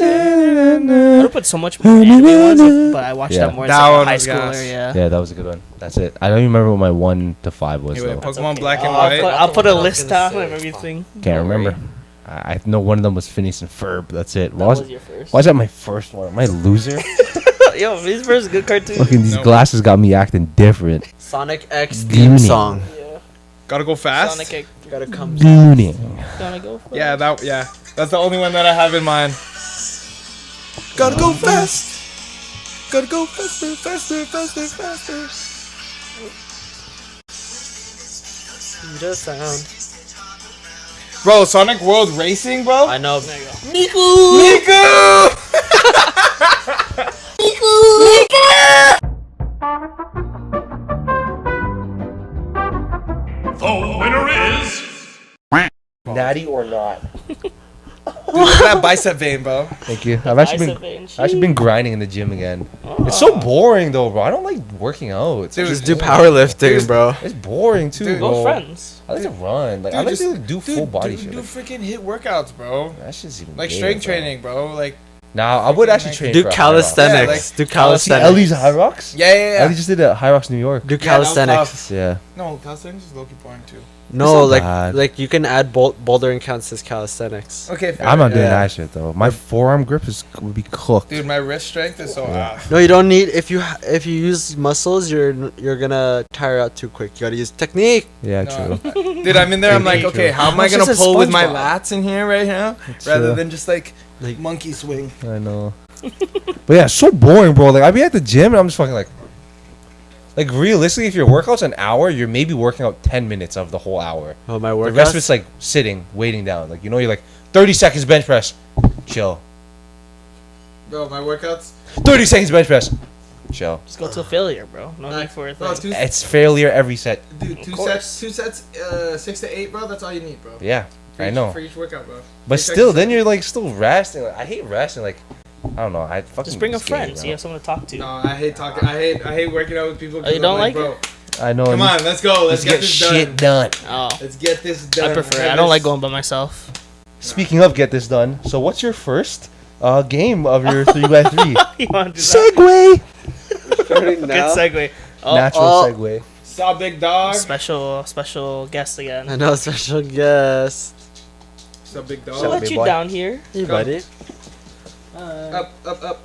I would put so much more anime ones, but I watched Yeah. that more as That like a one high was gas. schooler. Yeah. Yeah, that was a good one. That's it. I don't even remember what my 1 to 5 was Hey, wait, though. Pokemon Okay. Black and I'll White. I'll put a list gonna down say of it's everything. Can't remember. I know one of them was Phineas and Ferb. That's it. That was your first. Why is that my first one? Am I a loser? Yo, his first is a good cartoon. Fucking these No. glasses got me acting different. Sonic X theme Goonie. song. Yeah. Gotta go fast. Sonic X. Gotta come. Gooning. Gonna go for Yeah, that's the only one that I have in mind. Gotta go fast. Gotta go faster, faster, faster, faster. Just sound. Bro, Sonic World Racing, bro. I know. There you go. Miku. The winner is. Natty or not? Dude, look at that bicep vein, bro. Thank you. I've actually been grinding in the gym again. It's so boring though, bro. I don't like working out. It's Dude, Just do powerlifting, bro. it's boring too, Dude, bro. Go friends. I like to run. Like I like to do full body shit. Do Like, freaking hit workouts, bro. that shit's even Like gay, strength bro. training, bro. Like Nah, I would actually like- train Do for a High calisthenics. Yeah, like- Do Rocks. See calisthenics. Ellie's High Rocks? yeah. Ellie just did a High Rocks New York. Do Yeah, that was calisthenics. Yeah. No, calisthenics is low-key boring too. No, It's not bad. like you can add bouldering counts as calisthenics. Okay, fair. I'm not doing Yeah. that shit though. My forearm grip would be cooked. Dude, my wrist strength is so No, you don't need. If you use muscles, you're gonna tire out too quick. You gotta use technique. Yeah, No. true. Dude, I'm in there. I'm like, True. okay, how am I Much gonna is a pull with my SpongeBob? lats in here right now, rather true. than just like Like- monkey swing? I know. But yeah, it's so boring, bro. Like I be at the gym and I'm just fucking like realistically, if your workout's an hour, you're maybe working out 10 minutes of the whole hour. Oh, my The workout. rest of it's like sitting, waiting down. Like you're like 30 seconds bench press, chill. Bro, my workouts. 30 seconds bench press, chill. Just go to failure, bro. No need for a Bro, thing. It's failure every set. Dude, two course. sets, 6 to 8, bro. That's all you need, bro. Yeah, For I each- know. For each workout, bro. But 6 still, seconds. then you're like still resting. Like, I hate resting. Like I don't know. I fucking Just bring a scared, friend so bro. you have someone to talk to. No, I hate talking. I hate working out with people. 'cause Oh, you I'm don't like bro. I know. Come on, let's go. Let's get this shit done. done. Oh, Let's get this done. I prefer. Have I don't this- like going by myself. Speaking of get this done, so what's your first game of your 3x3? You want to do that? Segway. Starting Good now. segue. Oh, Natural oh. segue. Saw big dog. special guest again. I know, special guest. Saw big I'll dog. let big you boy. down here. Hey, buddy. Up, up, up.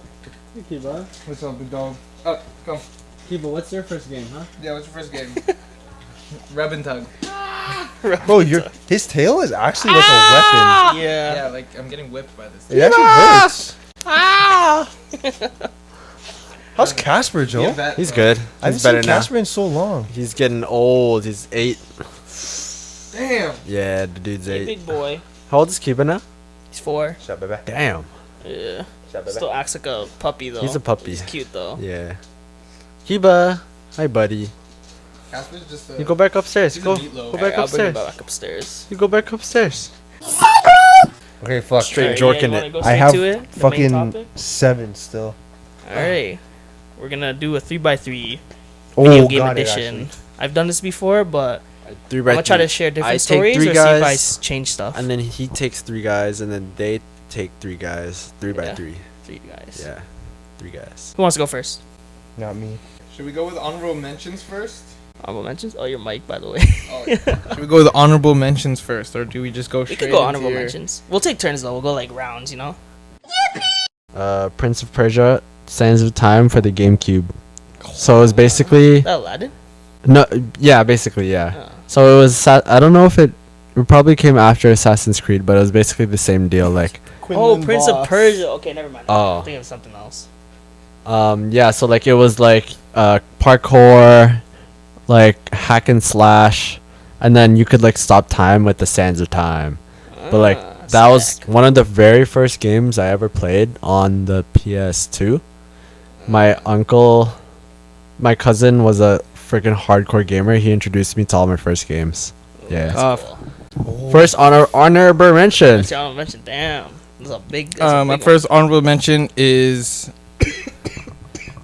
Kiba, What's up, big dog? Up, come. Kiba, what's your first game, huh? Yeah, what's your first game? Rub and tug. Bro, his tail is actually like a weapon. Yeah. Yeah, like I'm getting whipped by this. It actually hurts. How's Casper, Joe? He's good. I haven't He's better seen now. Casper in so long. He's getting old. He's 8. Damn. Yeah, the dude's Hey, 8. big boy. How old is Kiba now? He's 4. Shut baby. Damn. Yeah. Shut baby. Still acts like a puppy though. He's a puppy. He's cute though. Yeah. Kiba. Hi, buddy. Casper's just a. You go back upstairs. He's a Go meatloaf. go Alright, back I'll bring him upstairs. back upstairs. You go back upstairs. Okay, fuck. Straight Alright, jorking you wanna it. go I straight have to it? The main fucking topic? 7 still. Alright. We're gonna do a 3x3 Oh, video game got it, edition. actually. I've done this before, but 3 I'm by gonna try 3. to share different I take stories 3 or see if I guys, change stuff. and then he takes 3 guys, and then they take 3 guys. 3 by Yeah. 3. 3 guys. Yeah. 3 guys. Who wants to go first? Not me. Should we go with honorable mentions first? Honorable mentions? Oh, your mic, by the way. Oh, should we go with honorable mentions first, or do we just go We straight? could go into honorable your- mentions. We'll take turns though. We'll go like rounds, you know? Prince of Persia, Sands of Time for the GameCube. So it was basically That Aladdin? no, yeah, basically yeah. Oh. So it was I don't know if it probably came after Assassin's Creed, but it was basically the same deal. Like Oh, Prince of Persia. Okay, never mind. Oh. I'm thinking of something else. yeah, so like it was like parkour, like hack and slash, and then you could like stop time with the Sands of Time. But like that was one of the very first games I ever played on the PS2. My cousin was a freaking hardcore gamer. He introduced me to all my first games. Yeah. That's cool. First honorable mention. That's your honorable mention. Damn. That's a big. That's a My big first honorable mention is one.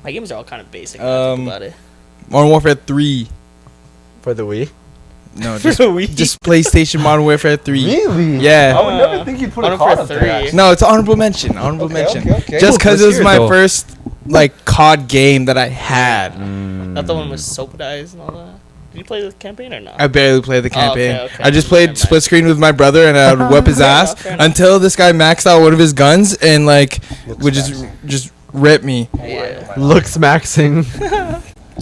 My games are all kind of basic. When I think about it. Modern Warfare 3. For the Wii. No, just PlayStation Modern Warfare 3. Really? Yeah. I would never think you'd put a Modern COD Warfare up there. 3. Actually. No, it's honorable mention. Honorable mention. Okay. Just because it Let's was hear my though. first like COD game that I had. That the one with soap dyes and all that. Did you play the campaign or not? I barely played the Oh, okay, campaign. okay. I just played Never split mind. screen with my brother, and I would whip his Fair ass enough, fair enough. until this guy maxed out one of his guns and like would just rip me. Yeah. Looks maxing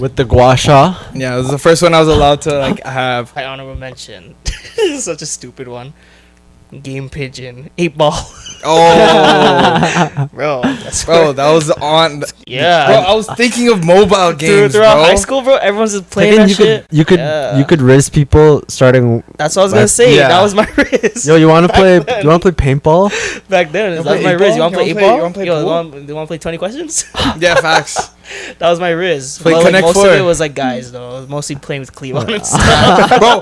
with the gua sha. Yeah, it was the first one I was allowed to like have. My honorable mention. This is such a stupid one. Game Pigeon 8 Ball. Oh, Bro, that's bro, that was on. yeah. Bro, I was thinking of mobile games, Throughout bro. high school, bro, everyone's just playing Again, that shit. you could riz people starting. That's what I was gonna say. yeah. That was my risk. Yo, you want to Back play? then. You want to play paintball? Back then, that wanna was play my eight riz. ball? You want to play You 8 wanna ball? you wanna play Yo, pool? you want to play 20 questions? Yeah, facts. That was my riz. Play But, like, Connect most 4. of it was like guys though. I was mostly playing with Cleveland and stuff. Bro,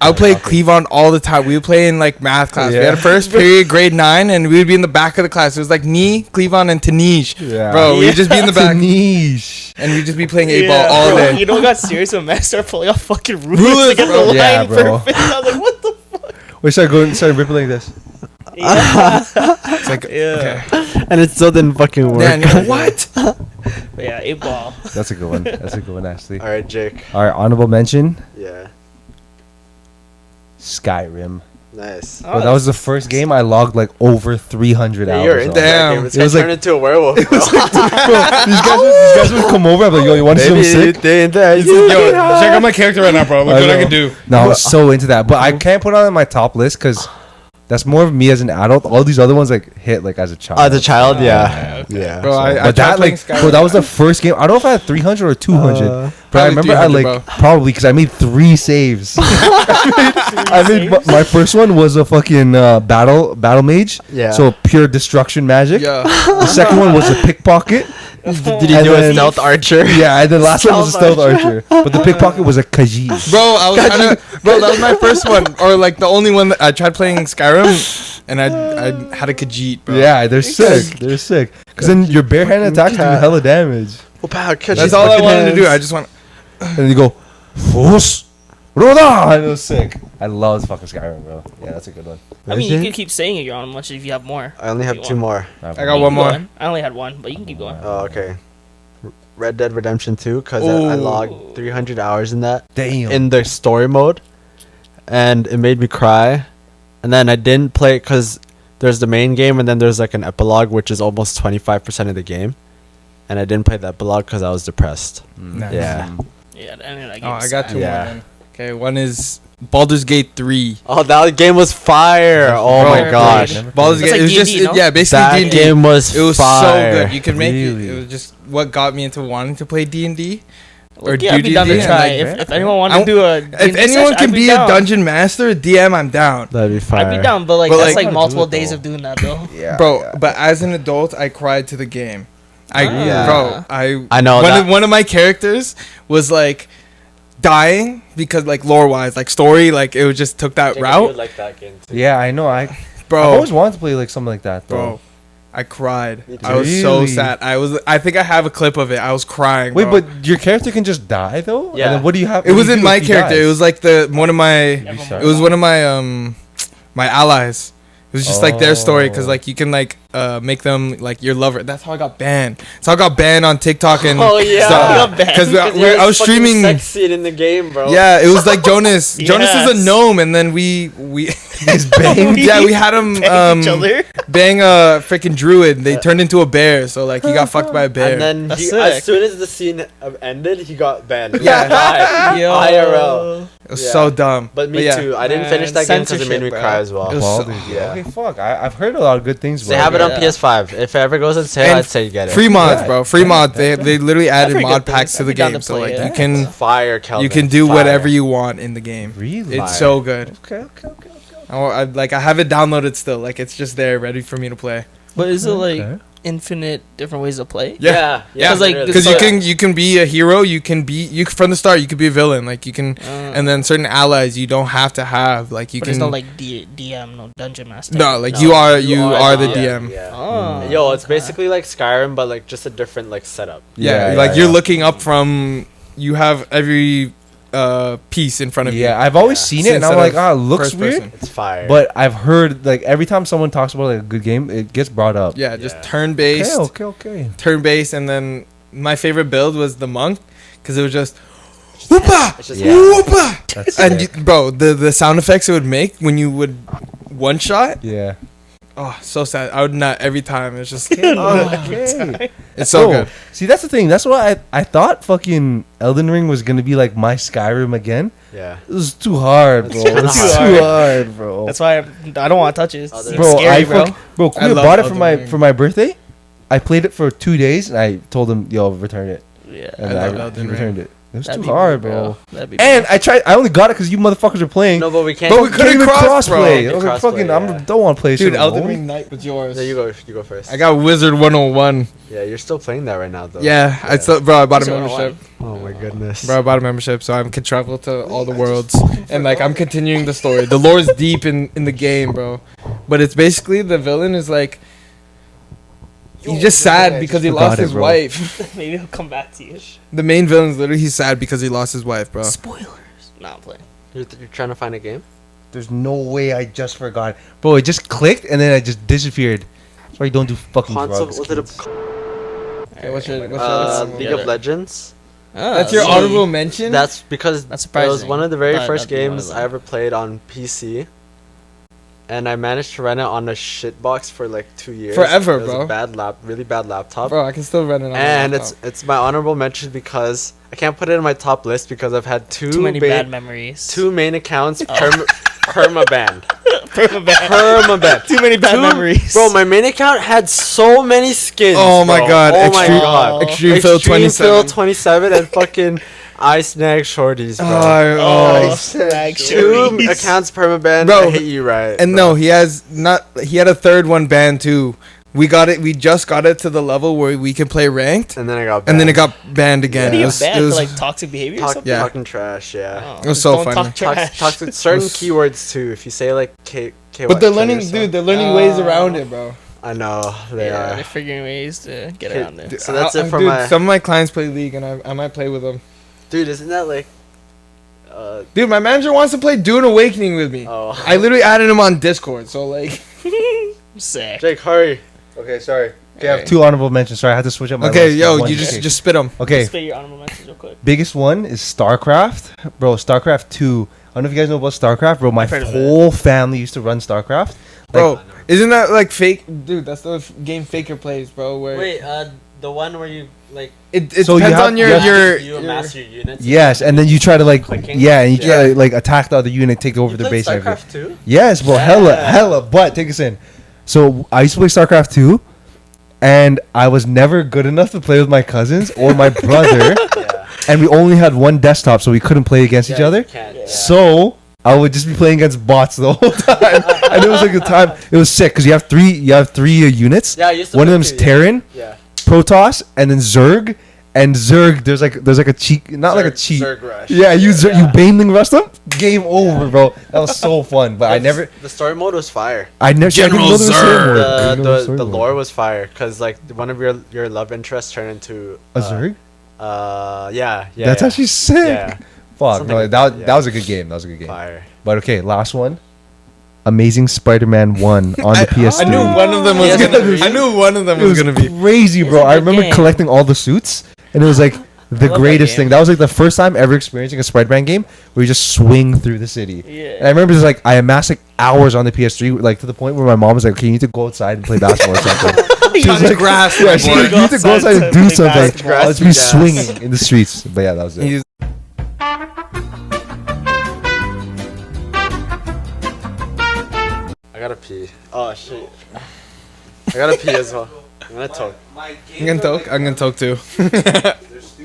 I would play Cleavon all the time. We would play in like math class. We Yeah. had a first period, grade 9, and we would be in the back of the class. It was like me, Cleavon, and Tanish. Yeah. Bro, we'd just be in the back, Niche. and we'd just be playing 8 Yeah, ball all bro, day. You know what got serious when Matt started pulling out fucking rulers Rulers, to get bro. the line Yeah, bro. perfect. I was like, what the fuck? We start ripping like this. Yeah. It's like, Yeah. okay. And it still didn't fucking work. Yeah, and you're like, what? But yeah, 8 Ball. That's a good one. That's a good one, actually. All right, Jake. All right, honorable mention: Yeah. Skyrim. Nice. Oh, Bro, that was the first game I logged like over 300 Yeah, hours. you're into on. that Damn. game. This It guy was like- turned into a werewolf. Bro. Bro, these guys would come over. I'm like, yo, you want to see something sick? Yo, check out my character right now, bro. Look I what I know. can do. No, I was so into that, but I can't put it on my top list because that's more of me as an adult. All these other ones like hit like as a child. As a child, yeah. Yeah. Bro, I but tried that playing like, Skyrim. bro, that was the first game. I don't know if I had 300 or 200, but I Probably remember I 300, like bro. probably because I made 3 saves. I made my first one was a fucking battle mage. Yeah. So pure destruction magic. Yeah. The second one was a pickpocket. Did you And do a then- stealth archer? Yeah, and the last one was a stealth Stealth archer. But the pickpocket was a Khajiit. Bro, I was trying to. Bro, that was my first one, or like the only one that I tried playing Skyrim, and I had a Khajiit, bro. Yeah, they're sick. They're sick. Because then your barehanded attacks do hella damage. That's all I wanted to do. I just want. And then you go, Fus, Roda! And it was sick. I love fucking Skyrim, bro. Yeah, that's a good one. I mean, you can keep saying it, you're on much if you have more. I only have You 2 want. more. I got You one can go more. on. I only had one, but you can keep going. Oh, okay. Red Dead Redemption 2, because I Ooh. logged 300 hours in that. Damn. In the story mode. And it made me cry. And then I didn't play it because there's the main game and then there's like an epilogue, which is almost 25% of the game. And I didn't play the epilogue because I was depressed. Nice. Yeah. Yeah, that Oh, I got 2 Yeah. more. Then. Okay, one is Baldur's Gate 3. Oh, that game was fire. Oh Bro, my gosh. Baldur's That's Gate. like It was D&D, just no? yeah, basically That D&D. game was It was fire. so good. You could make Really? it. It was just what got me into wanting to play D&D. Or Yeah, I'd be do down to D&D, try. and, like, If anyone wanted I to do a if D&D anyone session, can I'd be down. a dungeon master, DM, I'm down. That'd be fire. I'd be down, but like But, that's like- like multiple Gotta do it, days though. of doing that though. Yeah. Bro, yeah. but as an adult, I cried to the game. Yeah. Bro, I know that. one of my characters was like dying because like lore wise, like story, like it was just took that route. like that game too. Yeah, I know. I've Bro, always wanted to play like something like that, though. bro, I cried. Me too. I was so Really? sad. I think I have a clip of it. I was crying. Wait, bro. but your character can just die, though? Yeah. And then what do you have? it what do you wasn't do my if he character. dies? It was like one of my. Restart. It was one of my my allies. It was just like their story because Oh. like you can like make them like your lover. That's how I got banned. So I got banned on TikTok and Oh, yeah. stuff. You got banned? because I was streaming. sex scene in the game, bro. Yeah, it was like Jonas. Jonas is Yes. a gnome, and then we He's banged. yeah we had him Bang each other. bang a freaking druid. They turned into a bear, so like he got fucked by a bear. And then That's he, sick. as soon as the scene ended, he got banned. Yeah. Live. Yo. IRL. it was yeah. so dumb. But me yeah. too. I didn't Man, finish that game because it made me censorship, cry bro. as well. It was Baldur's so- Gate. yeah. Okay, fuck. I've heard a lot of good things They about have it on Yeah. PS5. If it ever goes on sale, And I'd say get it. Free mods, Yeah. bro. Free mods. They literally added heard mod good packs things. to I'd the be down game, to so play like it. you can Fire, Kelvin. you can do Fire. whatever you want in the game. Really? It's Fire. so good. Okay. I have it downloaded still. Like it's just there, ready for me to play. But is it like Okay. infinite different ways to play. Yeah. Because like Because you can be a hero, you can be from the start you could be a villain, like you can, and then certain allies you don't have to have, like you but can. there's no like DM, no dungeon master. No, like you are the DM. Yeah. Oh, Yo, it's basically like Skyrim, but like just a different like setup. Yeah, like you're looking up from. You have every piece in front of you. Yeah, I've always seen it, and I'm like, it looks weird. It's fire. But I've heard like every time someone talks about like a good game, it gets brought up. Yeah, just turn based. Okay. Turn based, and then my favorite build was the monk because it was just. Whoopa! Whoopa! And bro, the sound effects it would make when you would one shot. Yeah. Oh, so sad. I would not every time. It's just. Okay. It's so good. See, that's the thing. That's why I thought fucking Elden Ring was gonna be like my Skyrim again. Yeah. It was too hard, bro. It was too hard, bro. That's why I don't want to touch it. It's Bro, scary, bro. Kuya bought it for my birthday. I played it for 2 days, and I told him, "Yo, return it." Yeah. And I returned it. It was That'd too be hard, weird, bro. That'd be And I only got it because you motherfuckers were playing. No, but we can't. But we couldn't even cross, bro. play. I was like, fucking, Yeah. don't want to play. Dude, shit Elden alone. Ring Night was yours. Yeah, you go first. I got Wizard 101. Yeah, you're still playing that right now, though. Yeah, I still, bro. I bought a membership. Oh my goodness. Bro, I bought a membership, so I can travel to all the worlds, and like I'm continuing the story. The lore is deep in the game, bro. But it's basically the villain is like. He's just sad because he lost his wife. Maybe he'll come back to you. The main villain is literally he's sad because he lost his wife, bro. Spoilers. Nah, I'm playing. You're trying to find a game? There's no way I just forgot, bro. It just clicked and then I just disappeared. That's why you don't do fucking Console? drugs. Was it kids. Okay, what's your League of Legends? That's your honorable mention? That's because That's it was surprising. one of the very But first that'd be one of games them. I ever played on PC. And I managed to run it on a shitbox for like 2 years. Forever, it was bro. A really bad laptop. Bro, I can still run it on And my laptop. it's my honorable mention because I can't put it in my top list because I've had Too many bad memories. 2 main accounts perma-banned. Perma-banned. Too many bad memories. Bro, my main account had so many skins. Oh my bro. god, Oh Extreme, my god. Extreme Phil 27. 27 and fucking Ice Snag Shorties, bro. Oh, snag 2 shorties. accounts perma-banned. Bro, I hate you, right? And bro. no, he had a third one banned too. We just got it to the level where we can play ranked, And then I got banned. and then it got banned again. What are It you was, banned it was, for like toxic behavior or something? Yeah. Talking trash, yeah. It was so Don't funny. talk trash. Toxic certain keywords too. If you say like K, but they're learning, dude. They're learning ways around it, bro. I know they Yeah, are. they're figuring ways to get Okay, around there. So that's it for dude, my. Some of my clients play League, and I might play with them. Dude, isn't that like? Dude, my manager wants to play Dune Awakening with me. Oh. I literally added him on Discord, so like. Sick. Jake, hurry. Okay, sorry. Okay, I have 2 honorable mentions. Sorry, I had to switch up my Okay, list. yo, One you second. just spit them. Okay, Spit your honorable mentions real quick. biggest one is StarCraft. Bro, StarCraft 2. I don't know if you guys know about StarCraft, bro. My heard of whole family used to run StarCraft. Bro, isn't that like fake? Dude, that's the game Faker plays, bro. Where Wait, the one where you like it So you depends have- on you have- your master your units. Yes, and then you try to like, Clicking? and you try to like attack the other unit, take over You their played base. and everything. StarCraft 2? Yes, bro, hella. But take us in. So I used to play StarCraft 2, and I was never good enough to play with my cousins or my brother, and we only had one desktop, so we couldn't play against each other. So I would just be playing against bots the whole time, and it was like a time. It was sick because you have three units. Yeah, I used to One of play them's too, Terran, Yeah. Protoss, and then Zerg. And Zerg, there's like a cheat, not like a cheat. Zerg Rush. Yeah, you Baneling rush them. Game over, bro. That was so fun. But I never. The story mode was fire. I never. I didn't know there was story mode. I The didn't know there was story the mode. lore was fire because like one of your love interests turned into A Zerg? Yeah. That's yeah. actually sick. Yeah. Fuck, Something no, like that that, that was a good game. That was a good game. Fire. But okay, last one. Amazing Spider-Man 1 on the PS3. I knew one of them was Yes, gonna. agreed. I knew one of them It was was gonna be. crazy, bro. It's a I good remember game. collecting all the suits, and it was like the love that greatest game. thing. That was like the first time ever experiencing a Spider-Man game where you just swing through the city. Yeah. And I remember just like I amassed like hours on the PS3, like to the point where my mom was like, "Okay, you need to go outside and play basketball or something." She was Touch like, grass, yeah, my she boy. was like, you need to go outside and do Play something. basketball. I'll just be Grass. swinging in the streets. But yeah, that was it. He's- I gotta pee. Oh shit. I gotta pee as well. I'm gonna talk. I'm gonna talk. I'm gonna talk too.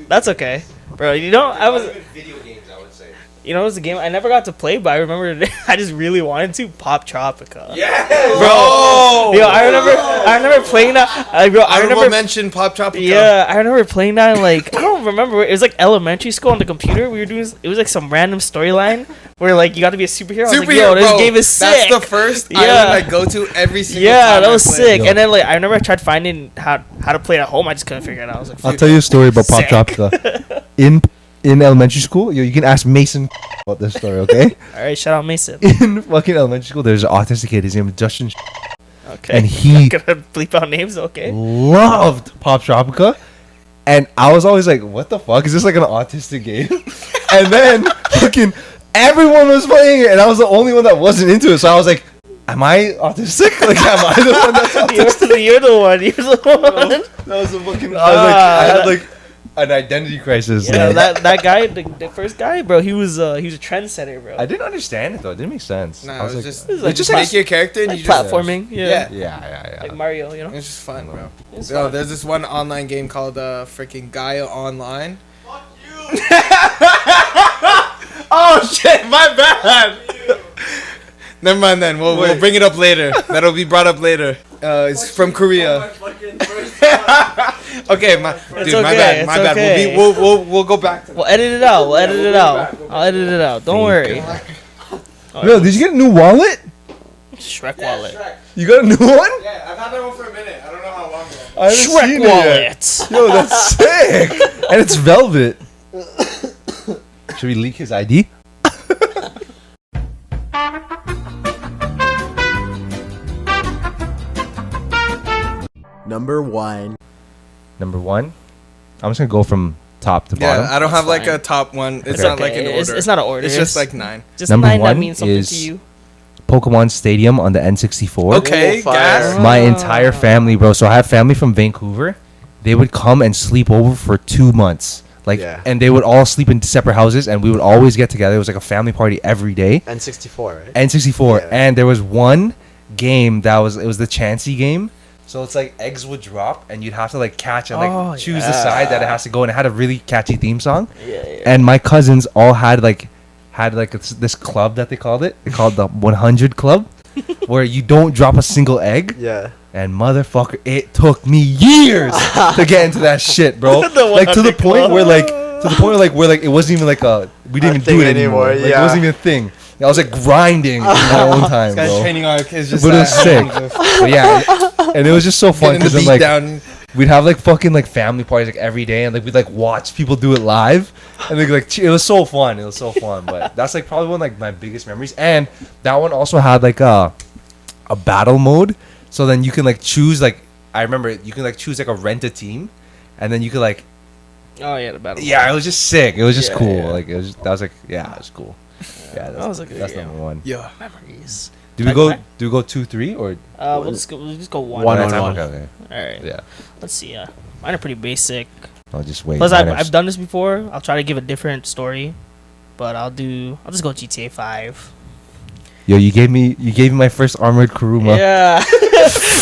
That's okay, bro. You know, I was. Video games, I would say. You know, it was a game I never got to play, but I remember I just really wanted to. Pop Tropica. Bro, Yo, I remember playing that. I remember remember mention Pop Tropica. Yeah, I remember playing that. Like, I don't remember. It was like elementary school on the computer. We were doing. It was like some random storyline where like you got to be a superhero. I was like, yo, this game is sick. That's the first Yeah. island I go to every single time. Yeah, that was I play. sick. And then like I remember I tried finding how to play it at home. I just couldn't figure it out. I was like, I'll tell you a story about Pop Sick. Tropica. In elementary school, you can ask Mason about this story, okay? all right, shout out Mason. In fucking elementary school, there's an autistic kid. His name is Justin, Okay, and he gonna bleep out names. Okay. loved Pop Tropica. And I was always like, what the fuck? Is this like an autistic game? And then fucking everyone was playing it, and I was the only one that wasn't into it. So I was like, am I autistic? Like, am I the one that's autistic? You're the one. You're the one. That was a fucking. I had like an identity crisis. Yeah, that guy, the first guy, bro. He was a trendsetter, bro. I didn't understand it though. It didn't make sense. No, I was it was like, just It was like just make your character and like you just platforming. Yeah. yeah. Like Mario, you know. It's just fun, bro. It's Yo, fun. there's this one online game called freaking Gaia Online. Fuck you. Oh shit, my bad. Never mind then. We'll bring it up later. That'll be brought up later. It's from Korea. Okay, my okay, bad. okay. We'll go back to that. We'll edit it out. I'll edit it out. Don't worry. Yo, did you get a new wallet? Shrek wallet. You got a new one? Yeah, I've had that one for a minute. I don't know how long though. I haven't seen Shrek it yet. wallet. Yo, that's sick. And it's velvet. Should we leak his ID? Number 1. Number 1. I'm just gonna go from top to bottom. Yeah, I don't have like fine. a top one. It's Okay. not like an Okay, order. it's not an order. It's just like 9. just Number 9 that one means something to is- you. Pokemon Stadium on the N64. Okay, fire. gas. My entire family, bro. So I have family from Vancouver. They would come and sleep over for 2 months. Like, Yeah. and they would all sleep in separate houses, and we would always get together. It was like a family party every day. N64, right? N64, Yeah. and there was one game that was the Chansey game. So it's like eggs would drop, and you'd have to like catch and like Oh, choose the side that it has to go, and it had a really catchy theme song. Yeah. And my cousins all had this club that they called it. They called the 100 Club, where you don't drop a single egg. Yeah. And motherfucker, it took me years to get into that shit, bro. Like to the point where it wasn't even like we didn't even do it anymore. Like, it wasn't even a thing. I was like grinding in my own time, This guy's bro. training arc is just But it was that. sick. But yeah, and it was just so fun Getting the because beat like down. we'd have like fucking like family parties like every day, and like we'd like watch people do it live, and like it was so fun. It was so fun. But that's like probably one of like my biggest memories. And that one also had like a battle mode, so then you can like choose like I remember you can like choose like a rent a team, and then you could like Oh yeah, the battle. it was just sick. It was just Yeah, cool. yeah. Like it was it was cool. Yeah, that was a good that's game. number 1. Yeah. Memories. Do we go 2-3 or We'll just go one. One at a on time. one. Okay. All right. Yeah. Let's see. Mine are pretty basic. I'll just wait. Plus, Mine I've are- done this before. I'll try to give a different story, but I'll just go GTA 5. Yo, you gave me my first Armored Kuruma. Yeah.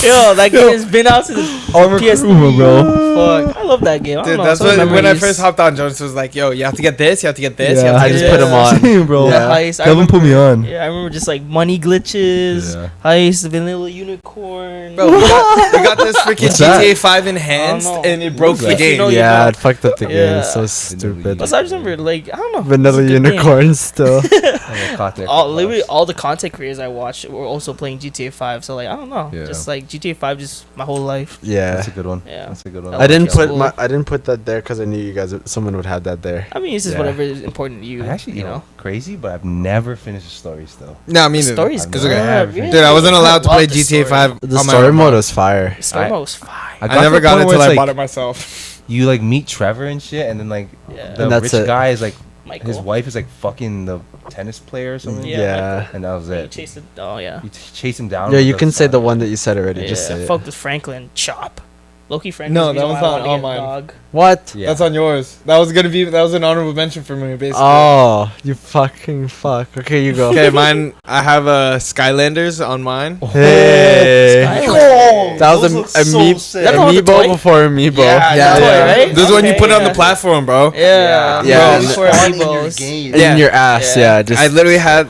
Yo, that game has been out since Armored PS3. Kuruma, bro. Fuck, I love that game. I don't Dude, know, that's some when I memories. first hopped on. Jonas was like, "Yo, you have to get this. You have to get this. You Yeah. have I to just get put this." them on. Same, bro. The heist. Kevin put me on. Yeah, I remember just like money glitches, Yeah. heist, vanilla unicorn. Bro, we got this freaking What's that? GTA 5 enhanced, I don't know. and it broke the that? game. You know, you Yeah, know. it fucked up the game. Yeah. It's so stupid. Plus, I just remember like I don't know. Vanilla it's a good game. unicorns still. Literally all the content creators I watched were also playing GTA 5. So like I don't know, Yeah. just like GTA 5, just my whole life. Yeah. That's a good one. Yeah. That's a good one. I I didn't That's put cool. I didn't put that there because I knew you guys someone would have that there. I mean, it's just Yeah. whatever is important to you. I actually, you know. crazy, but I've never finished a story still. No, me neither. Story's I've It's never- okay. Yeah, really? Dude, I wasn't allowed to love play the GTA story. 5. The on my story own. mode was fire. The story I- mode was fire. I got never to the got point it where until I it's bought like- it myself. You like meet Trevor and shit, and then like Yeah. the And that's rich it. guy is like Michael. his wife is like fucking the tennis player or something. Yeah. Yeah. Michael. And that was You it. chased it. Oh yeah. You chase him down. Yeah, with you the can say the sun. one that you said already. Just Yeah. say it. Fuck with Franklin. Chop. Loki friend. No, is the that reason one's why I not wanted to on get mine. dog. What? Yeah. That's on yours. That was an honorable mention for me, basically. Oh, you fucking fuck. Okay, you go. Okay, mine. I have Skylanders on mine. Hey. Skylanders. That was Those look so sick. That's the one with the Amiibo toy? before Amiibo. Yeah, toy, right? This is when you Okay, put it on the yeah. platform, bro. Yeah. Yeah. Bro, before Amiibos. In Yeah. your ass, Yeah. yeah. Just I literally had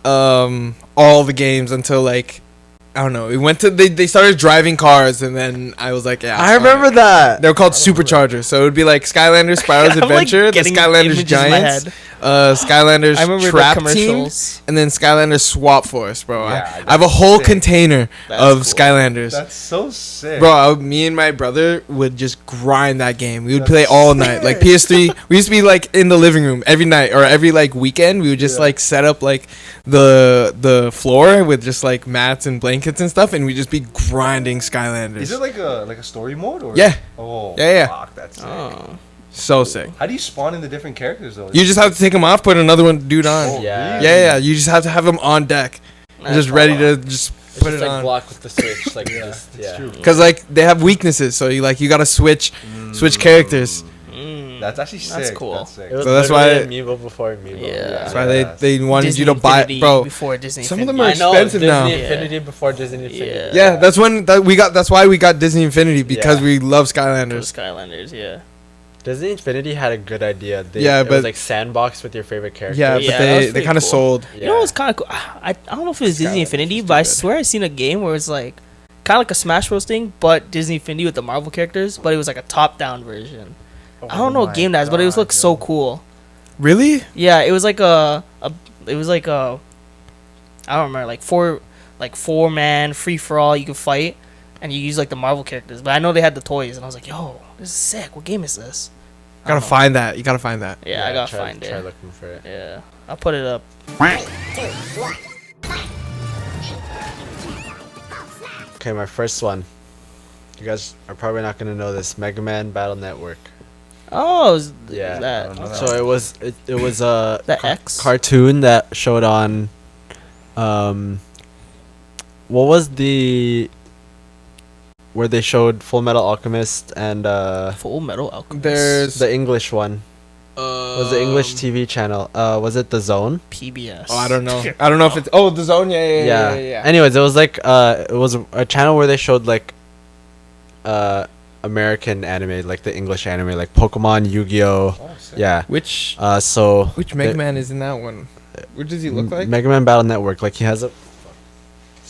all the games until like I don't know. We went to they started driving cars and then I was like, yeah. I remember that. They were called Superchargers, so it would be like Skylanders Spyro's I'm, like, Adventure, the getting Skylanders images in my Giants, head. Skylanders I remember Trap the Team, commercials. and then Skylanders Swap Force, bro. Yeah, I have a whole sick. container That's of cool. Skylanders. That's so sick. Bro, me and my brother would just grind that game. We would That's play all night. Like PS3, we used to be like in the living room every night or every like weekend. We would just like set up like the floor with just like mats and blankets and stuff, and we'd just be grinding Skylanders. Is it like a story mode or? Yeah. Oh. Yeah. Fuck, that's sick. Oh. So sick. How do you spawn in the different characters though? You just have to take them off, put another dude on. Oh, Yeah. really? Yeah. You just have to have them on deck, just ready to just put it on. block with the switch, like this. Yeah. true. Cause like they have weaknesses, so you gotta switch characters. That's actually sick. That's cool. That's sick. It was So that's literally why- Amiibo before Amiibo. Yeah. That's why they wanted Disney you to buy, Infinity bro. before Disney Some of them Infinity. are expensive Disney now. Infinity before Disney Infinity. Yeah, that's that's why we got Disney Infinity because Yeah. we love Those Skylanders. Skylanders, yeah. Disney Infinity had a good idea. Yeah, it but- was like sandbox with your favorite characters. Yeah, Yeah, but that was they pretty kind of cool. sold. You know what's kind of cool? I don't know if it was Disney Skylanders Infinity, was but I too good. swear I seen a game where it's like kind of like a Smash Bros thing, but Disney Infinity with the Marvel characters, but it was like a top-down version. I don't know what game that is, but it was looked so cool. Really? Yeah, it was like I don't remember, like four man free for all you could fight, and you use like the Marvel characters. But I know they had the toys, and I was like, yo, this is sick. What game is this? I Gotta don't know. find that. You gotta find that. Yeah, I gotta find Try it. looking for it. Yeah, I'll put it up. Okay, my first one. You guys are probably not gonna know this. Mega Man Battle Network. Oh, is Yeah. that I don't know. So it was a the X? cartoon that showed on what was the where they showed Full Metal Alchemist and Full Metal Alchemist. There's the English one was the English TV channel. Was it The Zone? PBS. Oh, I don't know. I don't know if it's the Zone. Yeah. Anyways, it was like it was a channel where they showed like American anime, like the English anime, like Pokemon, Yu-Gi-Oh. Yeah. Which So Mega the- Man is in that one? What does he look like? Mega Man Battle Network. Like he has a.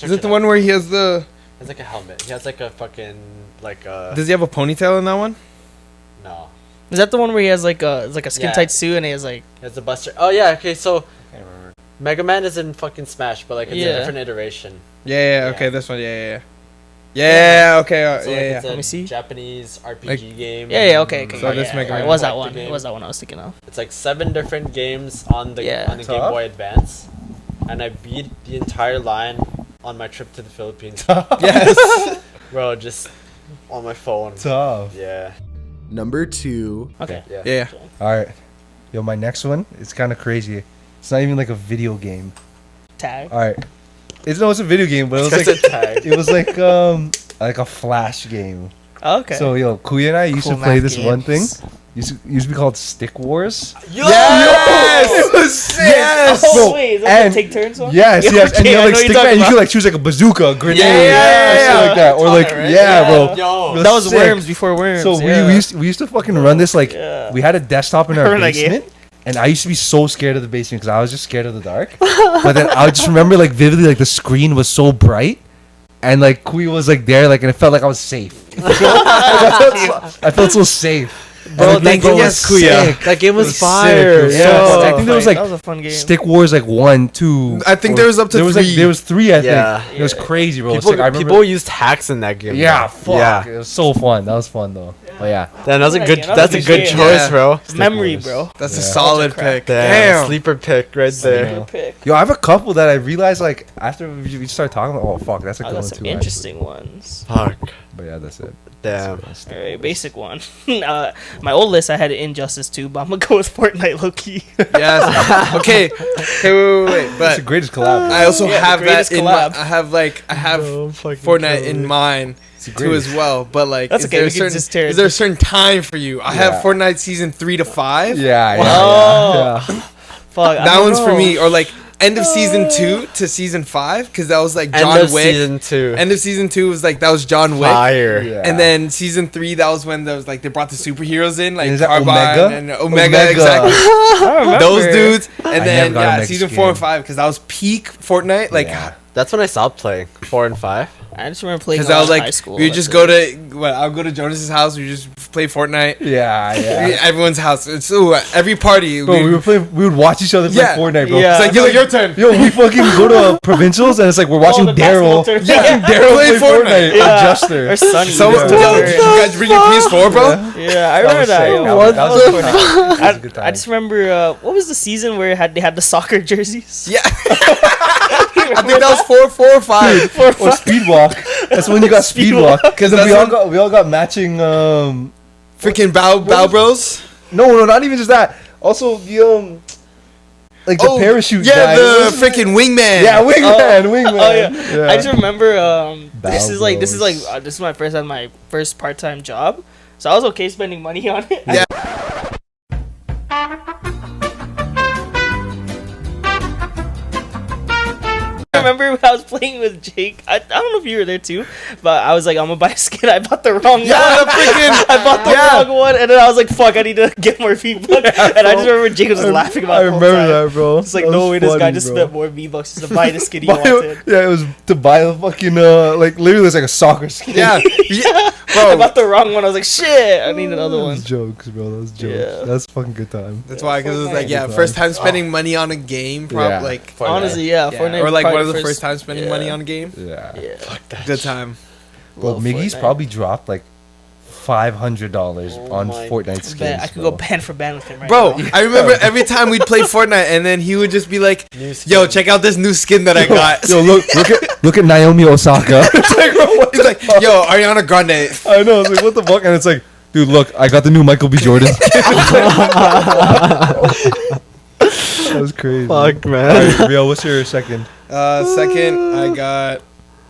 Is it the one where he has the? He has like a helmet. He has like a fucking like a. Does he have a ponytail in that one? No. Is that the one where he has like a skin Yeah. tight suit and he has like He has a Buster. Oh yeah. Okay. So. Mega Man is in fucking Smash, but like it's Yeah. a different iteration. Yeah. Yeah. Okay, this one. Yeah. Okay. So like Yeah. it's a Let me see. Japanese RPG Like- game. yeah, okay. So yeah, this yeah, Mega yeah, Man. it was that Like one. the It game. was that one I was thinking of. It's like 7 different games on the Yeah. Game Boy Advance, and I beat the entire line on my trip to the Philippines. Yes. Bro, just on my phone. Tough. Yeah. Number 2. Okay. Yeah. Yeah. All right. Yo, my next one is kind of crazy. It's not even like a video game. Tag. All right. It's a video game, but it was It's like a tag. it was like a flash game. Oh, okay. So yo, Kuya and I used Cool to play math this one thing. games. Used to be called Stick Wars. Yes. It was sick. Yes. Oh, Bro, wait, is that and- the take turns one? Yes, yes, and Okay, you I have like know what stick you're man, you talking could like choose like a bazooka, a grenade, Yeah. shit like that, or like Right? yeah, bro. Yo. It That was sick. Worms before Worms. So yeah. we used to fucking run this like Yeah. we had a desktop in our Remember that game? basement, and I used to be so scared of the basement because I was just scared of the dark. But then I would just remember like vividly like the screen was so bright, and like Kui was like there like and it felt like I was safe. I felt so safe. Bro, And, thank you, was yes, Kuya. sick. That game was It sick. fire. It was so Yeah. sick. I think there was like that was a fun game. Stick Wars like 1, 2. I think or- there was up to there was 3. Like, there was 3, I think. Yeah. It was crazy, bro. It's People, like, I remember, people used hacks in that game. yeah, bro. fuck. Yeah. It was so fun. That was fun though. But yeah. Then that was a Like, good. yeah, that That's a was a good good game. choice, Yeah. bro. Memory, Wars. bro. That's a Yeah. solid Crap. pick. Damn. Damn. Sleeper pick right there. Yeah. Pick. Yo, I have a couple that I realized like after we started talking. Oh fuck, that's a I good got one some too. interesting ones. Fuck. But yeah, that's it. Damn. Alright, basic one. My old list, I had Injustice 2, but I'm gonna go with Fortnite low-key. Yes. Okay. Wait. That's But the greatest collab. I also Yeah, the have that greatest in collab. my, I have Fortnite in mine too as well. But like, That's is okay, there we a can certain just tear it is there a just- certain time for you? I have Fortnite season 3 to 5. Yeah, Oh. yeah. Fuck, I That don't one's for know. me, or like end of season 2 to season 5, because that was like End John of Wick. season 2. End of season 2 was like that was John Wick. Fire. Yeah. And then season 3, that was when there was like they brought the superheroes in, like Is that Carbine Omega? and Omega, Omega. exactly. I remember. Those dudes. And never then got Omega season skin. 4 and 5, because that was peak Fortnite. Like, Yeah. That's when I stopped playing. 4 and 5. I just remember playing because a I lot was in like, high school. we would just go to, I'll go to Jonas's house. We just play Fortnite. Yeah. Everyone's house. It's every party. Bro, we would watch each other play Yeah. Fortnite, bro. Yeah. It's like, yo, your turn. Yo, we fucking go to provincials and it's like we're watching the basketball Daryl. tournament. Watching Yeah. Daryl Play play Fortnite. Fortnite. Yeah. Adjuster. Or Sunny. Someone, Yeah. yo, did you guys bring your PS4, bro? Yeah, I remember was that. sick. Yo, That was- that was a good time. That was a good I time. just remember what was the season where they had the soccer jerseys? Yeah. I think that was 4 or 5. Or Speedwalk. That's when you got Speedwalk. Because that's we all got matching. Freaking Bow Bros. No, not even just that. Also the like the parachute. Yeah, guy. the freaking wingman. Yeah, wingman. Oh yeah. I just remember this is Balbros. this is my first part-time job, so I was okay spending money on it. Yeah. I remember when I was playing with Jake. I don't know if you were there too, but I was like, I'm gonna buy a skin. I bought the wrong one. the freaking. I bought the wrong one, and then I was like, "Fuck! I need to get more V-Bucks." And I just remember Jake was just laughing about I it. the whole remember time. that, bro. It's like, That no was way, this guy funny, just bro. spent more V-Bucks just to buy the skin he wanted. Yeah, it was to buy the fucking like literally it's like a soccer skin. Yeah. I Bro. bought the wrong one. I was like, "Shit! I need another one." Those jokes, bro. Those jokes. Yeah. That's fucking good time. That's why, because it was like, Fortnite. first time spending money on a game, Yeah. like Honestly, yeah, yeah. Fortnite Or like probably one of the the first time spending yeah. money on a game. Yeah. Yeah, Good time. Bro, Love Miggy's Fortnite. probably dropped like $500 on my Fortnite skins. Bet I could bro. go band for band with him right Bro, now. I remember every time we'd play Fortnite, and then he would just be like, "Yo, check out this new skin that I got." Yo, look at Naomi Osaka. It's like, bro, what He's the like, fuck? "Yo, Ariana Grande." I know. It's like, what the fuck? And it's like, dude, look, I got the new Michael B. Jordan. That was crazy. Fuck, man. Alright, Rio, what's your second? Second, I got.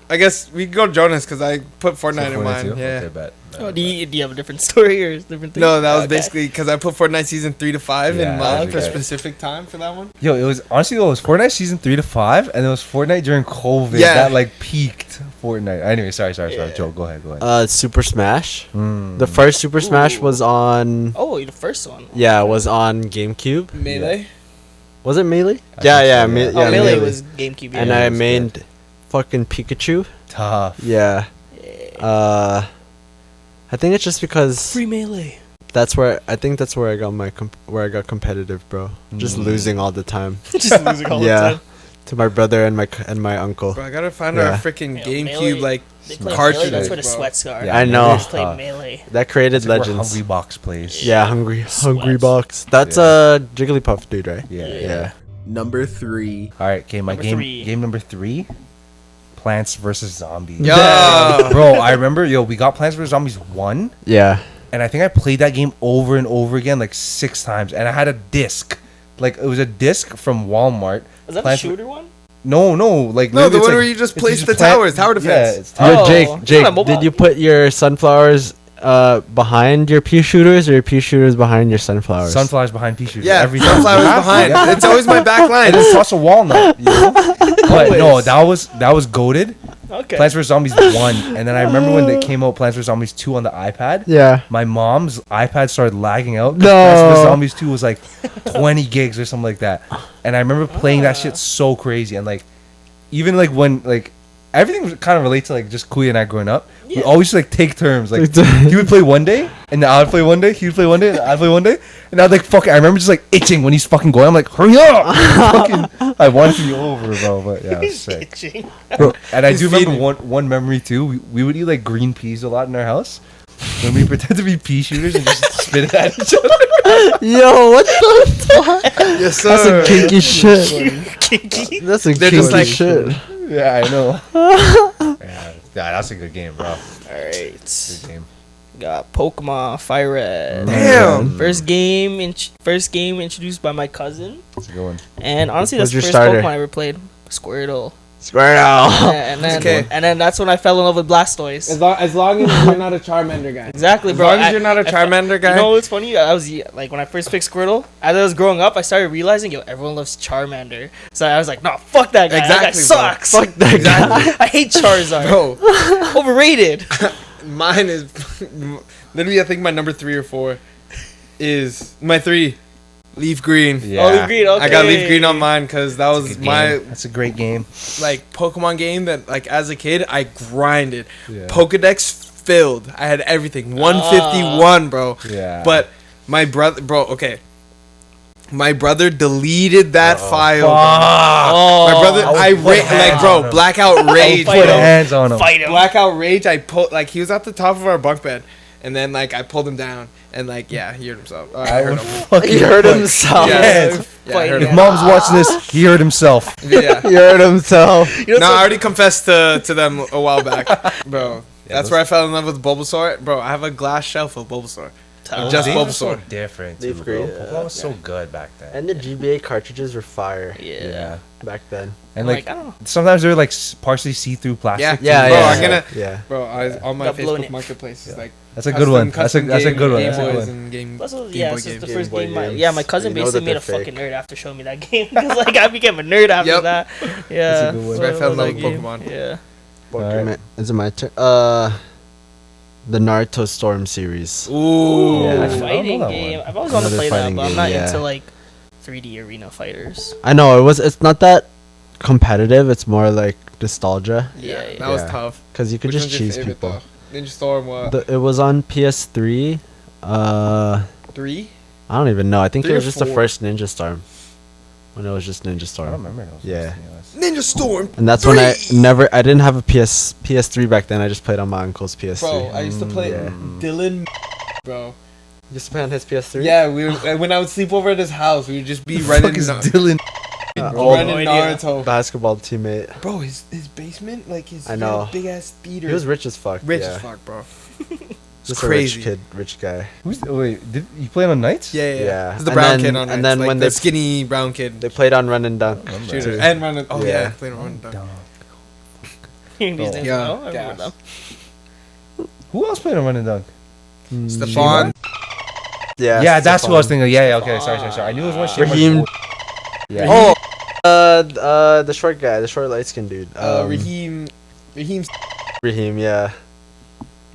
I guess we can go Jonas because I put Fortnite in Fortnite mine. too? Yeah. Okay, bet. Oh, do you have a different story or different thing? No, that was Okay. basically because I put Fortnite season 3 to 5 Yeah, in mine for a okay. specific time for that one. Yo, it was honestly though, it was Fortnite season 3 to 5, and it was Fortnite during COVID Yeah. that like peaked Fortnite. Anyway, sorry, Joe, go ahead. Super Smash. Mm. The first Super Smash was on. Oh, the first one. Yeah, it was on GameCube. Melee. Was it Melee? I Yeah, think yeah, so, yeah. Oh, yeah, Melee was GameCube. And yeah. I it was made fucking Pikachu. Tough. Yeah. I think it's just because Free Melee. that's where I got my where I got competitive, bro. Just losing all the time. Just losing all Yeah. the time. To my brother and my uncle. Bro, I gotta find Yeah. our freaking Yeah, GameCube Melee. like They play cartridge. Melee, that's where the bro. sweats are. Yeah, I know. They just play Tough. Melee. That created It's like where legends. Hungry Box plays. Yeah, Hungry Sweats. Box. That's Yeah. Jigglypuff dude, right? Yeah. Yeah. Number 3. All right, okay, my Number game 3. game number 3, Plants vs Zombies. Yeah. Bro, I remember, we got Plants vs Zombies 1, Yeah. and I think I played that game over and over again like 6 times, and I had a disc. Like, it was a disc from Walmart. Is that the Plants- shooter one? No, like No, literally the it's one like- where you just it's place the plant- towers, tower defense. Yeah, it's Oh. Yo, Jake, It's not a mobile. did you put your sunflowers behind your pea shooters or your pea shooters behind your sunflowers? sunflowers behind pea shooters. Yeah, every time. sunflowers You have to, behind. yeah. It's always my back line. And then toss a walnut. You know? But no, Always. that was goated. Okay. Plants vs Zombies 1, and then I remember when they came out Plants vs Zombies 2 on the iPad. Yeah. My mom's iPad started lagging out. 'cause No. Plants vs Zombies 2 was like 20 gigs or something like that. And I remember playing that shit so crazy, and like even like when like everything kind of relates to like just Kuya and I growing up. We always like take turns. Like he would play one day, and then I would play one day. He would play one day, and I'd play one day. And I'd like fuck it. I remember just like itching when he's fucking going. I'm like, hurry up! Fucking, I wanted to be over, bro. But yeah, it was sick. Itching. Bro, and I He's do remember feeding. one memory too. We would eat like green peas a lot in our house. When we pretend to be pea shooters and just spit it at each other. Yo, what the fuck? Yes, sir. That's a kinky shit. Kinky. That's a They're kinky just like- shit. Yeah, I know. Yeah, Yeah, that's a good game, bro. All right. Good game. Got Pokemon Fire Red. Damn. First game introduced by my cousin. That's a good one. And honestly, What's that's the your first starter? Pokemon I ever played. Squirtle. Squirtle. And then that's when I fell in love with Blastoise. As long as you're not a Charmander guy. Exactly, As bro. long as you're not a Charmander guy. You know what's funny? I was like, when I first picked Squirtle, as I was growing up, I started realizing, everyone loves Charmander. So I was like, no, fuck that guy. That guy Exactly, bro. sucks. Fuck that guy. I hate Charizard. Bro, Overrated. mine is literally, I think my number 3 or 4 is my 3. Leaf Green. Yeah. Oh, Leaf Green, okay. I got Leaf Green on mine because that That's a was good my game. That's a great game. like Pokemon game that like as a kid I grinded. Yeah. Pokedex filled. I had everything. 151, bro. Yeah. But my brother, okay. My brother deleted that file. Bro. Oh, My brother, I would put hands on him. blackout rage. Fight Put him. hands on him. Fight him. Blackout rage. I pulled like he was at the top of our bunk bed, and then like I pulled him down, and like he hurt himself. I I hurt would him. fucking He hurt put himself. hands. Yeah, I hurt If him. mom's watching this, he hurt himself. Yeah. He hurt himself. No, I already confessed to them a while back, bro. Yeah, That's where I fell in love with Bulbasaur, bro. I have a glass shelf of Bulbasaur. Just Games were so Bulbasaur. different, too, Leaf bro. Green, Pokemon was so good back then. And the GBA cartridges were fire Yeah. back then. And Like, like, I don't know. sometimes they were like partially see-through plastic. Yeah. too. Bro, I'm gonna- Yeah. Bro, on my Got blown Facebook in. Marketplace is Yeah. like That's a good one. That's a good one. Game That's a good Boys one. and Game Plus, Game yeah, Boy this is the games. first Game Boy game. games. My cousin You know basically that made a they're fucking fake. nerd after showing me that game because like I became a nerd after Yep. that. Yeah, a good one. That's where I fell in love that with game. Pokemon. Yeah. Pokemon. Is it my turn? The Naruto Storm series. Ooh. Yeah. A I don't fighting know that game. one. I've always wanted to Another play that, fighting but I'm game, not yeah. into like 3D arena fighters. I know it's not that competitive. It's more like nostalgia Yeah. That was Yeah. tough. because you could Which just one's your cheese favorite, people. though? Ninja Storm what? It was on PS3. 3? I don't even know. I think it 3 or was just the 4? first Ninja Storm. When it was just Ninja I Storm. don't remember those. Yeah. Ninja Storm. And that's when I didn't have a PS3 back then. I just played on my uncle's PS3. Bro, I used to play yeah. Dylan. Bro. You used to play on his PS3? Yeah, when I would sleep over at his house, we would just be Fuck running is Na- Dylan? running no idea. Naruto. Basketball teammate. Bro, his basement, like his I know. big ass theater. He was rich as fuck. Rich yeah. as fuck, bro. Just crazy. a rich kid, rich guy. Wait, did you play on Nights? Yeah. Yeah. He's the And brown then- kid on and it. then Like when the they- skinny brown kid. They played on Run and Dunk. Shooter. too. And running. Oh Yeah. yeah, playing Run and Dunk. These names, Yeah. no? I remember Gas. them. Who else played on Run and Dunk? Stephon. Yeah. That's who I was Stephon. thinking. Yeah, okay, sorry. I knew it was one shit. Raheem. Yeah. Oh, the short guy, the short light skinned dude. Raheem. Raheem, yeah.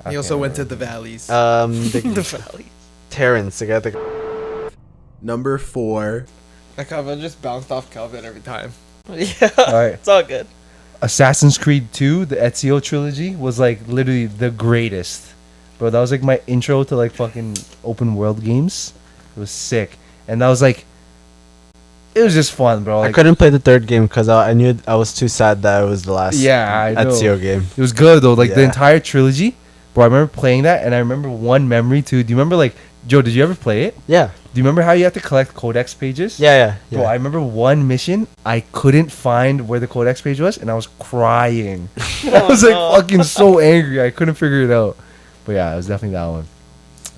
He also went to the valleys. The Valley. Terrence, the guy that. Number 4. That Calvin just bounced off Calvin every time. Yeah. Alright. It's all good. Assassin's Creed 2, the Ezio trilogy, was like literally the greatest. Bro, that was like my intro to like fucking open world games. It was sick. And that was like, it was just fun, bro. I Like, couldn't play the third game because I knew I was too sad that it was the last Yeah, I know. Ezio game. It was good though. Like the Yeah. entire trilogy, bro. I remember playing that, and I remember one memory too. Do you remember like Joe? Did you ever play it? Yeah. Do you remember how you have to collect codex pages? Yeah. Bro, I remember one mission. I couldn't find where the codex page was, and I was crying. I was like no. fucking so angry. I couldn't figure it out. But yeah, it was definitely that one.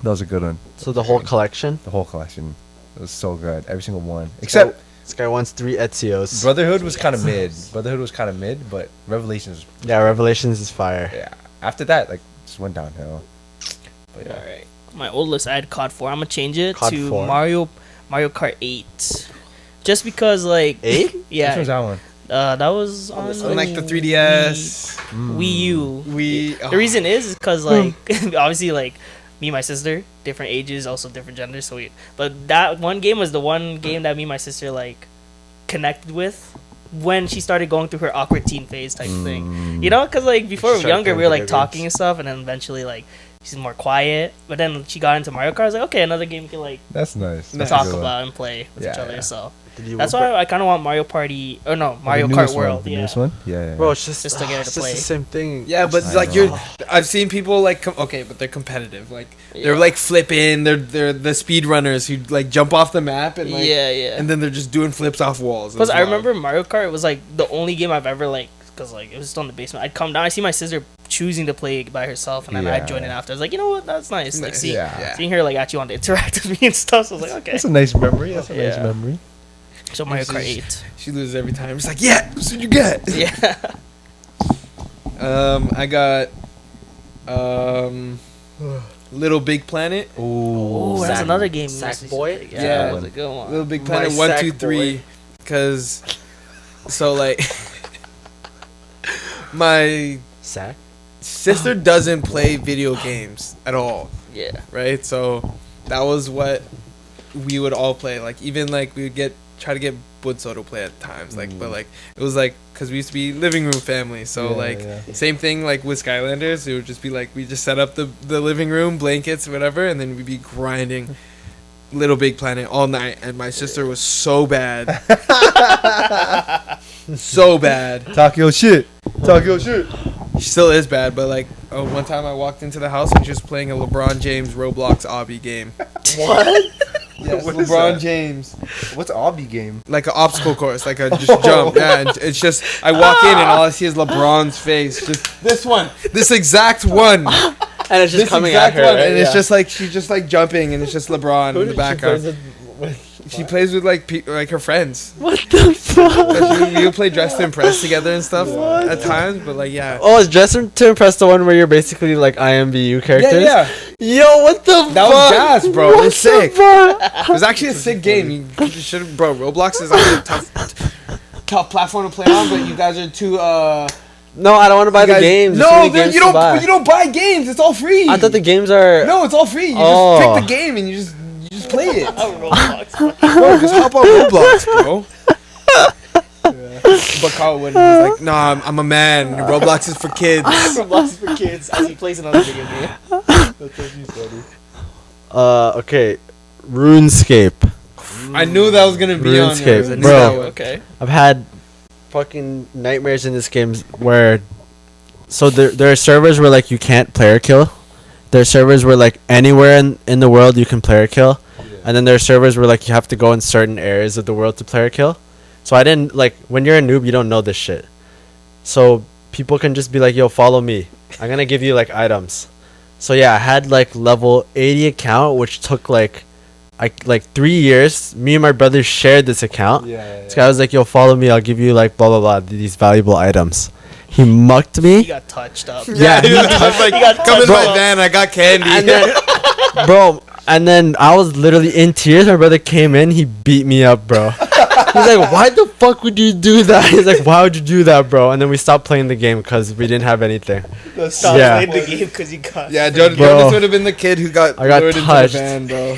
That was a good one. So the whole collection. The whole collection. It was so good. Every single one. Except This guy wants 3 Ezios. Brotherhood was kind of mid. Brotherhood was kind of mid, but Revelations. Yeah, Revelations is fire. Yeah. After that, like, just went downhill. But yeah. All right. My old list, I had COD 4. I'm gonna change it COD to 4? Mario Kart 8. Just because, like, 8? Which yeah, one's that one? that was on On like the 3DS. Wii U. We. The reason is because like obviously like me and my sister different ages, also different genders. So but that one game was the one game that me and my sister like connected with when she started going through her awkward teen phase type thing. You know, because like before we were started younger, playing we were like video talking games. and stuff, and then eventually like she's more quiet. But then she got into Mario Kart. I was like, okay, another game we can like That's nice. That's a talk good one. about and play with each Yeah, other. yeah. So Did you that's why I kind of want Mario Party or no Mario The Kart newest World. One, the Yeah. newest one? Yeah. Bro, it's just Just to get her it's to just play. the same thing. Yeah, but I like know. I've seen people like okay, but they're competitive. Like they're Yeah. like flipping. They're the speed runners who like jump off the map and like Yeah. and then they're just doing flips off walls. Because It's I wild. remember Mario Kart was like the only game I've ever like because like it was still in the basement. I'd come down. I see my sister choosing to play by herself, and then I'd join in after. I was like, you know what, that's nice. Like seeing her like actually want to interact with me and stuff. So I was like, okay, That's a nice memory. That's a nice memory. So Mario Kart 8. She loses every time. It's like, yeah, that's what you get. Yeah. I got Little Big Planet. Oh, that's another game. Sackboy? Yeah, Yeah. that was a good one. Little Big Planet My 1, sack 2, 3. Cause so like my Sack? sister doesn't play video games at all. Yeah. Right? So that was what we would all play. Like even like we would try to get Budso to play at times. Like but like it was like because we used to be living room family. So same thing like with Skylanders. It would just be like we just set up the living room, blankets, whatever, and then we'd be grinding Little Big Planet all night. And my sister was so bad. So bad. Talk your shit. Talk your shit. She still is bad, but like one time I walked into the house and she was playing a LeBron James Roblox obby game. What? Yes, What is LeBron that? James. What's an obby game? Like an obstacle course, like a just jump. Yeah, and it's just I walk in and all I see is LeBron's face. Just this exact one. And it's just This coming at exact her. one, Right? and it's just like she's just like jumping, and it's just LeBron in the background. She plays with like like her friends. What the fuck? We would play Dress to Impress together and stuff at times, but like yeah. Oh, is Dress to Impress the one where you're basically like IMVU characters? Yeah. Yo, what the fuck? That was gas, bro. It was sick. Fuck? It was actually a sick game. You should, bro. Roblox is actually a tough platform to play on, but you guys are too. No, I don't want to buy the games. There's so No, many games you to don't. buy. You don't buy games. It's all free. I thought the games are. No, it's all free. You Oh. just pick the game and you just play it. Roblox. Bro, just hop on Roblox, bro. But Carl wouldn't. He's like, nah, I'm a man. Roblox is for kids. Roblox is for kids as he plays another video game. Okay, RuneScape. I knew that was gonna be on RuneScape, yours. I knew bro. that one. Okay. I've had fucking nightmares in this game where, so there are servers where like you can't player kill. There are servers where like anywhere in the world you can player kill, and then there are servers where like you have to go in certain areas of the world to player kill. So I didn't like when you're a noob, you don't know this shit. So people can just be like, "Yo, follow me. I'm gonna give you like items." So yeah, I had like level 80 account, which took like 3 years. Me and my brother shared this account. This guy was like, "Yo, follow me. I'll give you like blah blah blah these valuable items." He mucked me. He got touched up. Yeah, He was like, come in my van. I got candy. And then, bro, and then I was literally in tears. My brother came in. He beat me up, bro. He's like, "Why the fuck would you do that?" He's like, "Why would you do that, bro?" And then we stopped playing the game because we didn't have anything. Stop Yeah. playing the game because he got. Yeah, Bro. Jonas would have been the kid who got I got lured into touched. the van, bro.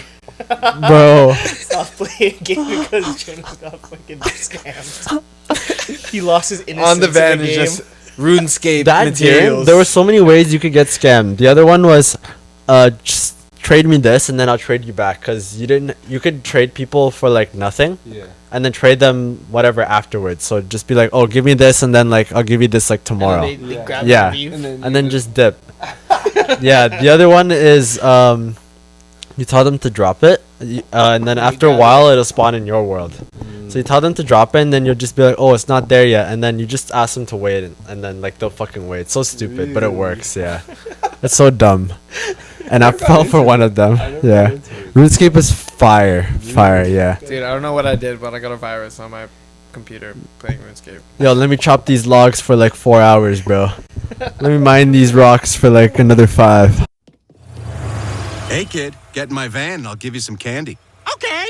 Bro, Stop playing a game because Jonas got fucking scammed. He lost his innocence On the van in the is game. just RuneScape that materials. game, there were so many ways you could get scammed. The other one was, just trade me this and then I'll trade you back, because you could trade people for like nothing. And then trade them whatever afterwards. So just be like, "Oh, give me this," and then like I'll give you this like tomorrow. And then they grab Yeah. it from you. And then just dip. Yeah, the other one is you tell them to drop it, and then after a while it'll spawn in your world. So you tell them to drop it, and then you'll just be like, "Oh, it's not there yet," and then you just ask them to wait, and then like they'll fucking wait. It's so stupid, but it works. Yeah, it's so dumb. And I fell for one of them. Yeah, RuneScape is fire. Yeah. Dude, I don't know what I did, but I got a virus on my computer playing RuneScape. Yo, let me chop these logs for like 4 hours, bro. Let me mine these rocks for like another 5. Hey, kid, get in my van and I'll give you some candy. Okay.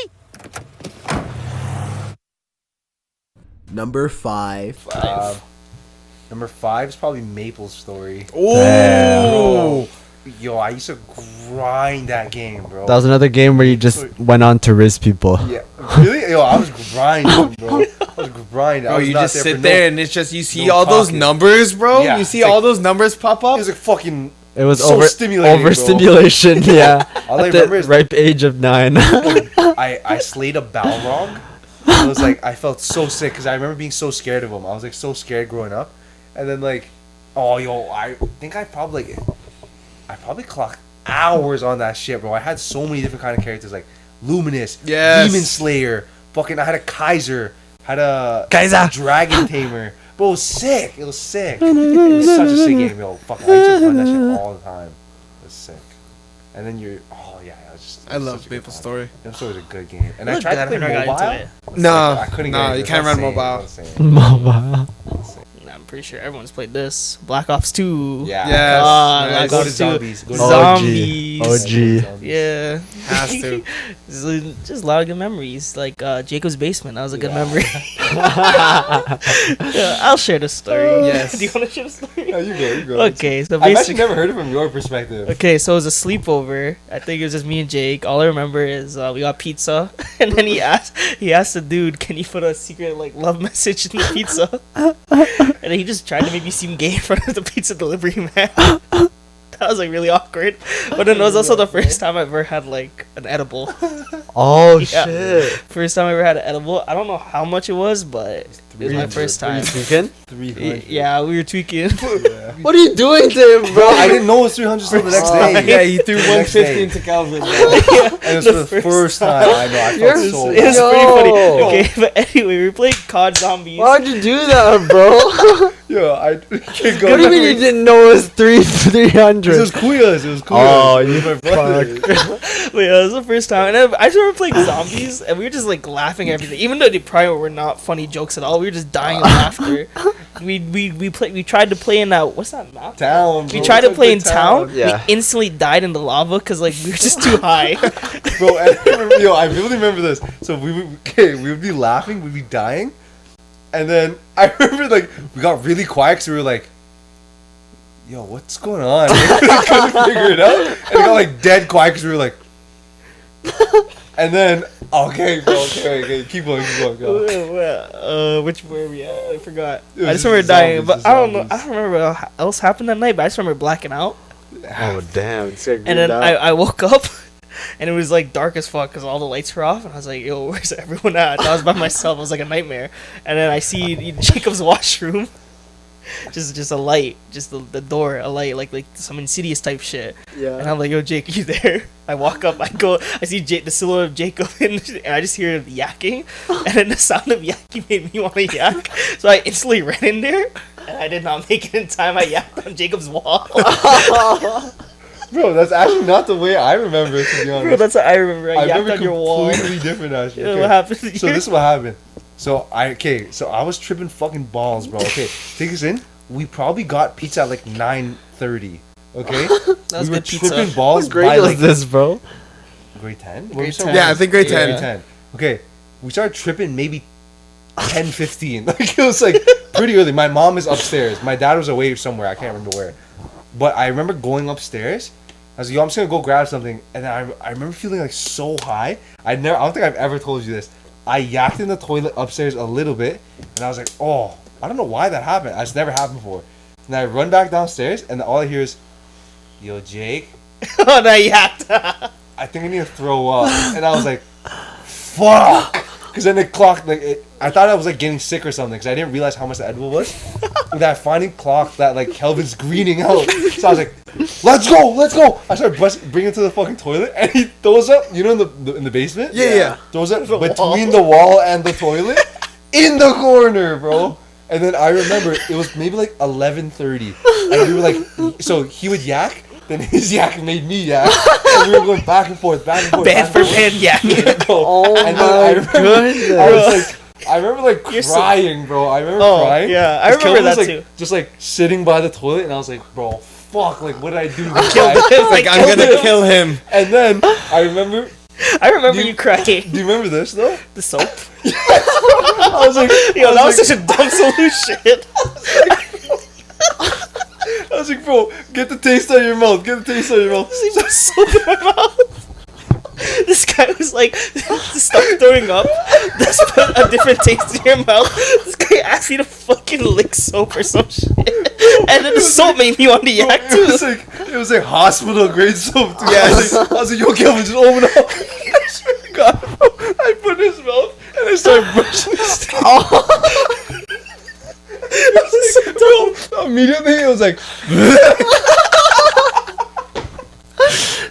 Number 5. Number 5 is probably Maple Story. Oh, Yo, I used to grind that game, bro. That was another game where you just went on to riz people. Yeah, really? Yo, I was grinding, bro. I was grinding. I bro, was you not just there sit for there and it's just you see no all those talking. numbers, bro. Yeah, You see it's all like- those numbers pop up. It was like fucking. It was So stimulating, bro. overstimulation, yeah. All I At the remember is ripe age of 9. I slayed a Balrog. I was like, I felt so sick because I remember being so scared of him. I was like so scared growing up, and then like, oh yo, I think I probably clocked hours on that shit, bro. I had so many different kind of characters like Luminous, Yes. Demon Slayer, fucking. I had a Kaiser, had a Kaiser. Dragon Tamer. Bro, it was sick. It was sick. It was such a sick game, yo. Fuck, I used to run that shit all the time. It was sick. And then you're, oh yeah, it was just. I love MapleStory. MapleStory was a good game. And I Look tried to good, play I never got mobile. into it. No, I couldn't no, get it. you can't run mobile. Nah, I'm pretty sure everyone's played this. Black Ops 2. Yeah. Yes. God, Nice. Black Go to Ops 2. zombies. Go to Zombies. OG. Yeah. Has to. Just a lot of good memories. Like Jacob's basement. That was a good memory. Yeah, I'll share the story. Yes. Do you want to share the story? No, you go. You go. Okay, so I've actually basically, never heard it from your perspective. okay, so it was a sleepover. I think it was just me and Jake. All I remember is we got pizza, and then he asked the dude, "Can you put a secret like love message in the pizza?" And then he just tried to make me seem gay in front of the pizza delivery man. That was like really awkward. But then it was also the first time I ever had like an edible. Oh Yeah. shit. First time I ever had an edible. I don't know how much it was, but it was my first time. Tweaking? 300. Yeah, we were tweaking. What are you doing to him, Bro, I didn't know it was 300 till the next day. Yeah, he threw The next 150 day. into Calvin. And it was for the first time. I know. I felt so It was bad. pretty funny. Yo. Okay, but anyway, we were playing COD Zombies. Why'd you do that, bro? Yo, I can't go. What do you mean you didn't know it was 300? It was Kuyas. It was Kuyas. Oh, It was you my brother. But yeah, it was the first time, and then I just remember playing zombies, and we were just like laughing at everything, even though they probably were not funny jokes at all. We were just dying of laughter. We tried to play in that, what's that map? Town. We bro. tried to It's play like in the town. Yeah. We instantly died in the lava because like we were just too high. Bro, and I remember, yo, I really remember this. So we would be laughing, we'd be dying, and then I remember like we got really quiet because we were like, "Yo, what's going on?" We couldn't figure it out, and it got like dead quiet because we were like, and then okay, bro, okay, keep going, go. Which were we at? I forgot. It was I just remember zombies, dying, but just I don't know. zombies. I don't remember what else happened that night. But I just remember blacking out. Oh, damn. It's getting And then greened I woke up, and it was like dark as fuck because all the lights were off. And I was like, "Yo, where's everyone at?" I was by myself. It was like a nightmare. And then I see Jacob's washroom, just a light, just the door, a light, like some Insidious type shit. Yeah. And I'm like, "Yo, Jake, you there?" I walk up, I go, I see the silhouette of Jacob, and I just hear him yakking. And then the sound of yakking made me want to yak, so I instantly ran in there. And I did not make it in time. I yacked on Jacob's wall. Bro, that's actually not the way I remember it, to be honest. Bro, that's what I remember. I yacked remember on your wall. completely different actually. Yeah, Okay. what happened? So this is what happened. So I was tripping fucking balls, bro. Okay, take us in. We probably got pizza at like 9:30. Okay, That was we were good pizza. tripping balls What grade by was like this, bro? grade 10. Grade 10. Yeah, I think grade 10. Grade 10. Okay, we started tripping maybe 10:15. Like it was like pretty early. My mom is upstairs. My dad was away somewhere. I can't remember where. But I remember going upstairs. I was like, yo, I'm just gonna go grab something. And then I remember feeling like so high. I don't think I've ever told you this. I yacked in the toilet upstairs a little bit, and I was like, oh, I don't know why that happened. It's never happened before. And I run back downstairs, and all I hear is, yo, Jake, Oh, no, yacked. I think I need to throw up. And I was like, fuck. Because then it clocked, I thought I was like getting sick or something, because I didn't realize how much the edible was. And I finally clocked that like Kelvin's greening out. So I was like, let's go. I started bringing him to the fucking toilet, and he throws up, you know, in the basement? Yeah. Throws up between the wall and the toilet, in the corner, bro. And then I remember it was maybe like 11:30, and we were like, so he would yak, then his yak made me yak, and we were going back and forth. Band for band yakking. Oh and my then goodness. I remember like You're so- crying, bro. I remember Oh, crying. yeah, I 'Cause remember Kelvin was, that like, too. Just like sitting by the toilet, and I was like, bro, fuck, like what did I do? To this Killed guy? him. It's like, I'm gonna kill him. And then I remember. I remember Do you crying. Do you remember this though? The soap. I was like, Yo, that was like, such a dumb solution. I was like, bro, get the taste out of your mouth. Get the taste out of your mouth. Put soap in my mouth. This guy was like, stop throwing up. Just put a different taste in your mouth. This guy asked me to fucking lick soap or some shit. And then the soap made me want to yak too. It was like hospital grade soap. Too. Yes. I was like, yo, Kelvin, just open up. I swear to God, bro, I put in his mouth and I started brushing his teeth. Bro, immediately it was like,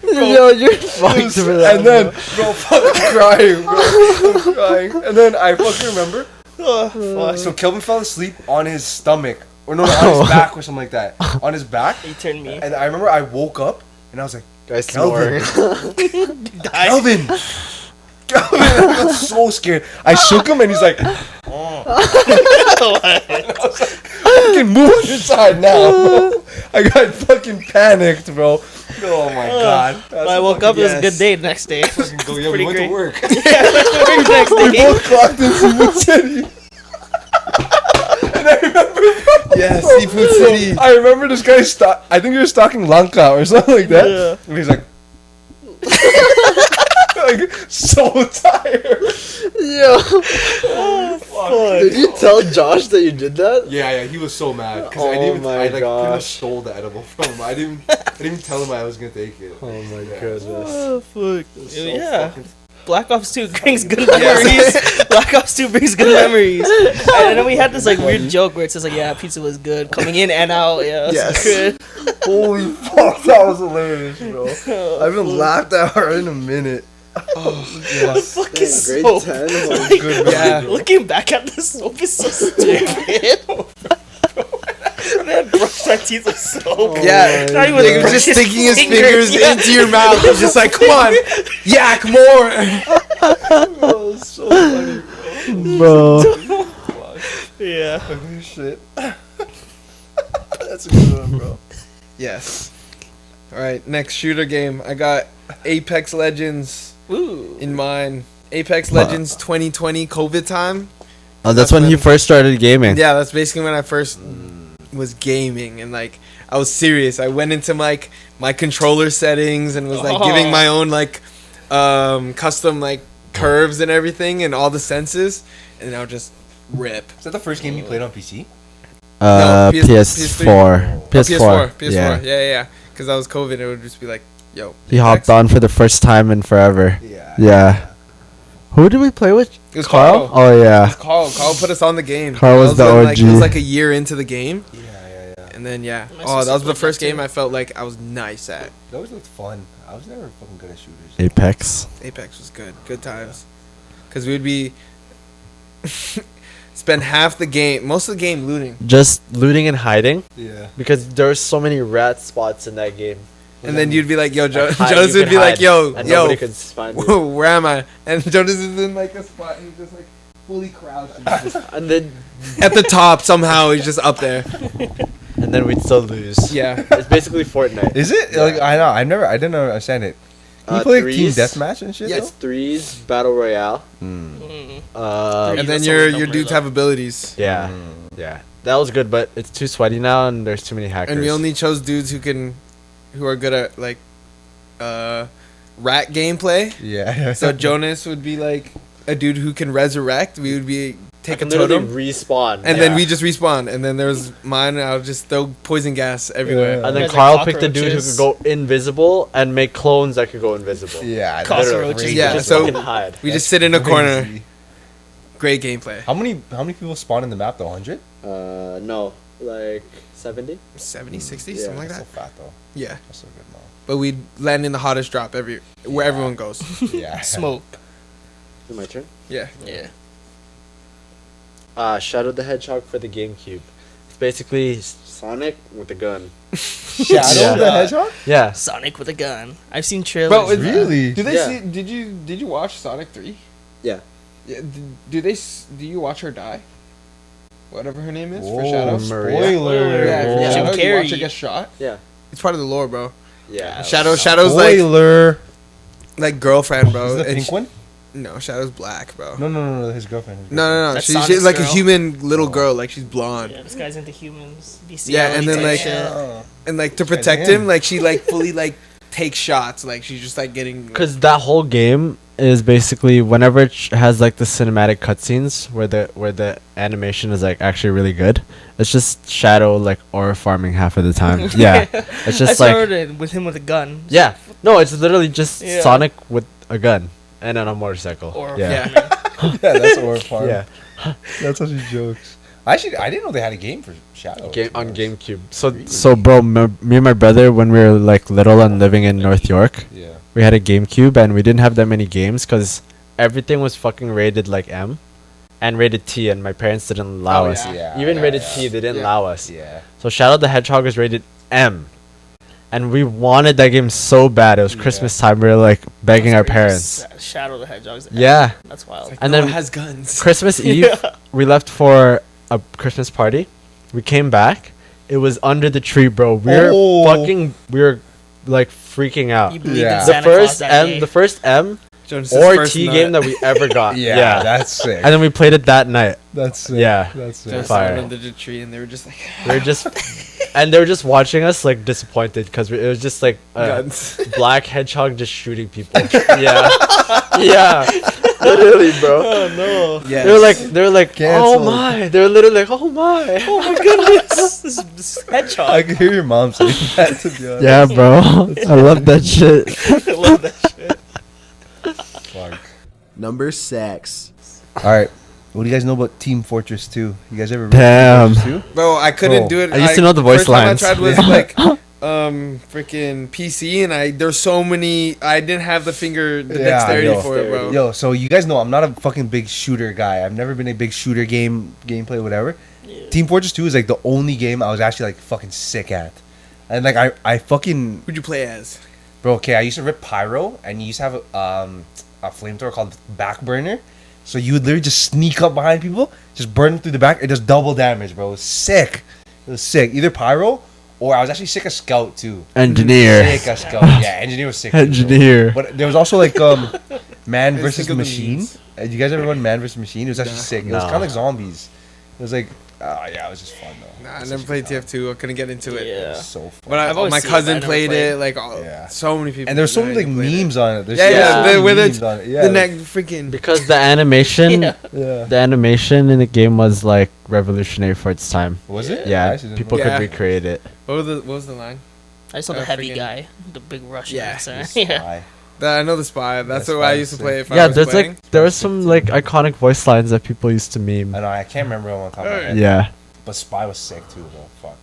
Yo, you're fucked for that. and then, bro, fucking crying, bro. I'm crying. And then I fucking remember Fuck. So Kelvin fell asleep on his stomach, or no, on his back or something like that. On his back. He turned me. And I remember I woke up and I was like, Guys Kelvin. snoring. Kelvin. Kelvin. I was so scared. I shook him and he's like, fucking move on your side now, bro. I got fucking panicked, bro. Oh my god. When I woke up, it was a good day the next day. Go, yeah, we Pretty went great. to work. Yeah, went to work the next We day. both clocked in Seafood City. And I remember, Yeah, Seafood City. I remember this guy I think he was stalking Lanka or something like that. Yeah. And he's like, like so tired. Yo. Fuck. Did you tell Josh that you did that? Yeah, he was so mad because I Oh didn't. my I like pretty much gosh. stole the edible from him. I didn't even tell him I was gonna take it. Oh my goodness. Oh, fuck. So Yeah. fucking- Black Ops 2 brings good memories. Black Ops 2 brings good memories. And then we had this like weird joke where it says like, yeah, pizza was good coming in and out. Yeah, it was good. Holy fuck, that was hilarious, bro. I haven't laughed that hard in a minute. The fuck is Grade soap? 10? Like, Good Yeah. looking back at the soap is so stupid. Man, brush my teeth with soap. Yeah, Not even he was brush just his sticking his fingers, fingers yeah. into your mouth. He's just like, come on, yak more. Oh, so funny, Bro. Yeah. bro. Shit. That's a good one, bro. Yes. All right, next shooter game. I got Apex Legends Ooh. in mind. Apex Legends 2020 COVID time. Oh, that's when he first started gaming. Yeah, that's basically when I first was gaming, and like I was serious. I went into like my controller settings and was like giving my own like custom like curves and everything and all the senses, and I'll just rip. Is that the first game you played on PC? No, PS4. PS4. Yeah. Yeah. Because that was COVID, it would just be like, yo. He hopped on for the first time in forever. Yeah. Yeah. Who did we play with? It was Carl. Oh It yeah. was Carl. Carl put us on the game. Carl was That the when, like, it was OG. like a year into the game, Yeah. and then yeah. My Oh, sister that was the played first that game too. I felt like I was nice at. That always looked fun. I was never fucking good at shooters. Apex. Apex was good. Good times. Because we would be spend half the game, most of the game looting, Just looting and hiding Yeah. because there's so many rat spots in that game. and then you'd be like, "Yo, Like, hide, Jonas you would could be like, hide, yo, and yo, nobody could find you. whoa, where am I?" And Jonas is in like a spot, and he's just like fully crouched, and he's just And then at the top somehow. He's just up there. we'd still lose. Yeah. It's basically Fortnite. Is it? Like I know. I didn't understand it. Can you play like team deathmatch and shit? It's threes, battle royale. Mm. And That's then always your number, dudes though. have abilities. Yeah, yeah. That was good, but it's too sweaty now, and there's too many hackers. And we only chose dudes who are good at like rat gameplay. Yeah. So Jonas would be like a dude who can resurrect. We would be take a I can literally totem, respawn, and then we just respawn. And then there was mine. And I would just throw poison gas everywhere. Yeah. and then Guys are Carl picked a dude who cockroaches. could go invisible and make clones that could go invisible. Yeah. Cockroaches. literally. Yeah, just so- fucking hide. We just sit in a corner. Crazy. Great gameplay. How many people spawn in the map though? 100? No, like 70. 70, 60, Yeah, something like That's that. so fat though. Yeah, That's so good, but we'd land in the hottest drop where everyone goes. man. Yeah. Smoke. Is it my turn? Yeah. Yeah. Shadow the Hedgehog for the GameCube. It's basically Sonic with a gun. Shadow Yeah. the Hedgehog? Yeah. Sonic with a gun. I've seen trailers. Bro, for that. Really? Do they Yeah. see? Did you watch Sonic 3? Yeah. Yeah. Do you watch her die? Whatever her name is for Whoa, Shadow. Maria. Spoiler. Yeah, for Jim Shadow. You watch Carrey. her get shot. Yeah. It's part of the lore, bro. Yeah. Shadow's like Spoiler. girlfriend, bro. Is it the And pink one? No, Shadow's black, bro. No. His girlfriend. No. That's She's Sonic's like a girl. human little girl. Like she's blonde. Yeah, this guy's into humans. Yeah, and then, type like, shit. And like to Kinda protect him. him, like she like fully like takes shots. Like she's just like getting. Because that whole game is basically whenever it has like the cinematic cutscenes where the animation is like actually really good. It's just Shadow like aura farming half of the time. Yeah, it's I just like started with him with a gun. yeah. No, it's literally just Yeah. Sonic with a gun and on a motorcycle. Or yeah. farming. Yeah, that's Aura Farm. Yeah. That's how she jokes. Actually, I didn't know they had a game for Shadow. On GameCube. So bro, me and my brother when we were like little and living in North York, Yeah. we had a GameCube and we didn't have that many games because everything was fucking rated like M. and rated T, and my parents didn't allow us. yeah. Even Yeah, rated yeah. T, they didn't allow us. Yeah. So Shadow the Hedgehog was rated M, and we wanted that game so bad. It was Christmas time. We were like begging our parents. Shadow the Hedgehog's. Yeah. That's wild. And No, then it has guns. Christmas Eve, we left for a Christmas party. We came back. It was under the tree, bro. We were like freaking out. You believed Yeah. in The Santa Claus first that M, day. the first M Jonas's or first T nut. game that we ever got. Yeah, that's sick. And then we played it that night. That's sick. Yeah. That's sick. Jonas Fire. went under the tree, and they were just like, We were just, and they were just watching us like disappointed because it was just like a guns. black hedgehog just shooting people. Yeah, yeah, literally, bro. Oh no. Yes. They were like, oh Cancelled. my. They were literally like, oh my. Oh my goodness. this hedgehog. I can hear your mom saying that, to be honest. Yeah, bro. I love that shit. I love that shit. Fuck. Number 6. All right. What do you guys know about Team Fortress 2? You guys ever Damn. Team Fortress 2? Bro, I couldn't Bro, do it. I used to know the voice first lines. Time I tried was Yeah. like, freaking PC, and there's so many. I didn't have the dexterity yo. for it, bro. Yo, so you guys know I'm not a fucking big shooter guy. I've never been a big shooter gameplay, whatever. Team Fortress 2 is like the only game I was actually like fucking sick at. And like I fucking Who'd you play as? bro, okay, I used to rip pyro, and you used to have a flamethrower called backburner. So you would literally just sneak up behind people, just burn them through the back. It does double damage, bro. It was sick. It was sick. Either pyro, or I was actually sick of scout too. Engineer. Sick of scout. Yeah, engineer was sick. too, bro. Engineer. But there was also like man I versus think of the machine. memes. You guys ever run man versus machine? It was actually Nah. sick. It was Nah. kind of like zombies. It was like, yeah, it was just fun though. Nah, It I was never such a played good time. TF2. I couldn't get into it. It Yeah. was so fun. But I've always my seen it, but I cousin never played played. it. Like, Yeah. so many people. And there's so that many like played it. memes on it. There's Yeah, so yeah. many Where memes the on it. Yeah, the like- neck freaking. Because the animation, Yeah. yeah. the animation in the game was like revolutionary for its time. Was it? I Yeah, actually didn't people know. Yeah. could recreate it. What was the line? I saw the heavy freaking- guy, the big Russian Yeah. accent. The Yeah. spy. I know the spy. That's The what I Spy used to was play sick. if I Yeah, was there's playing. like there was some like iconic voice lines that people used to meme. I know. I can't remember on top of my head. Yeah. But spy was sick too, though. Fuck.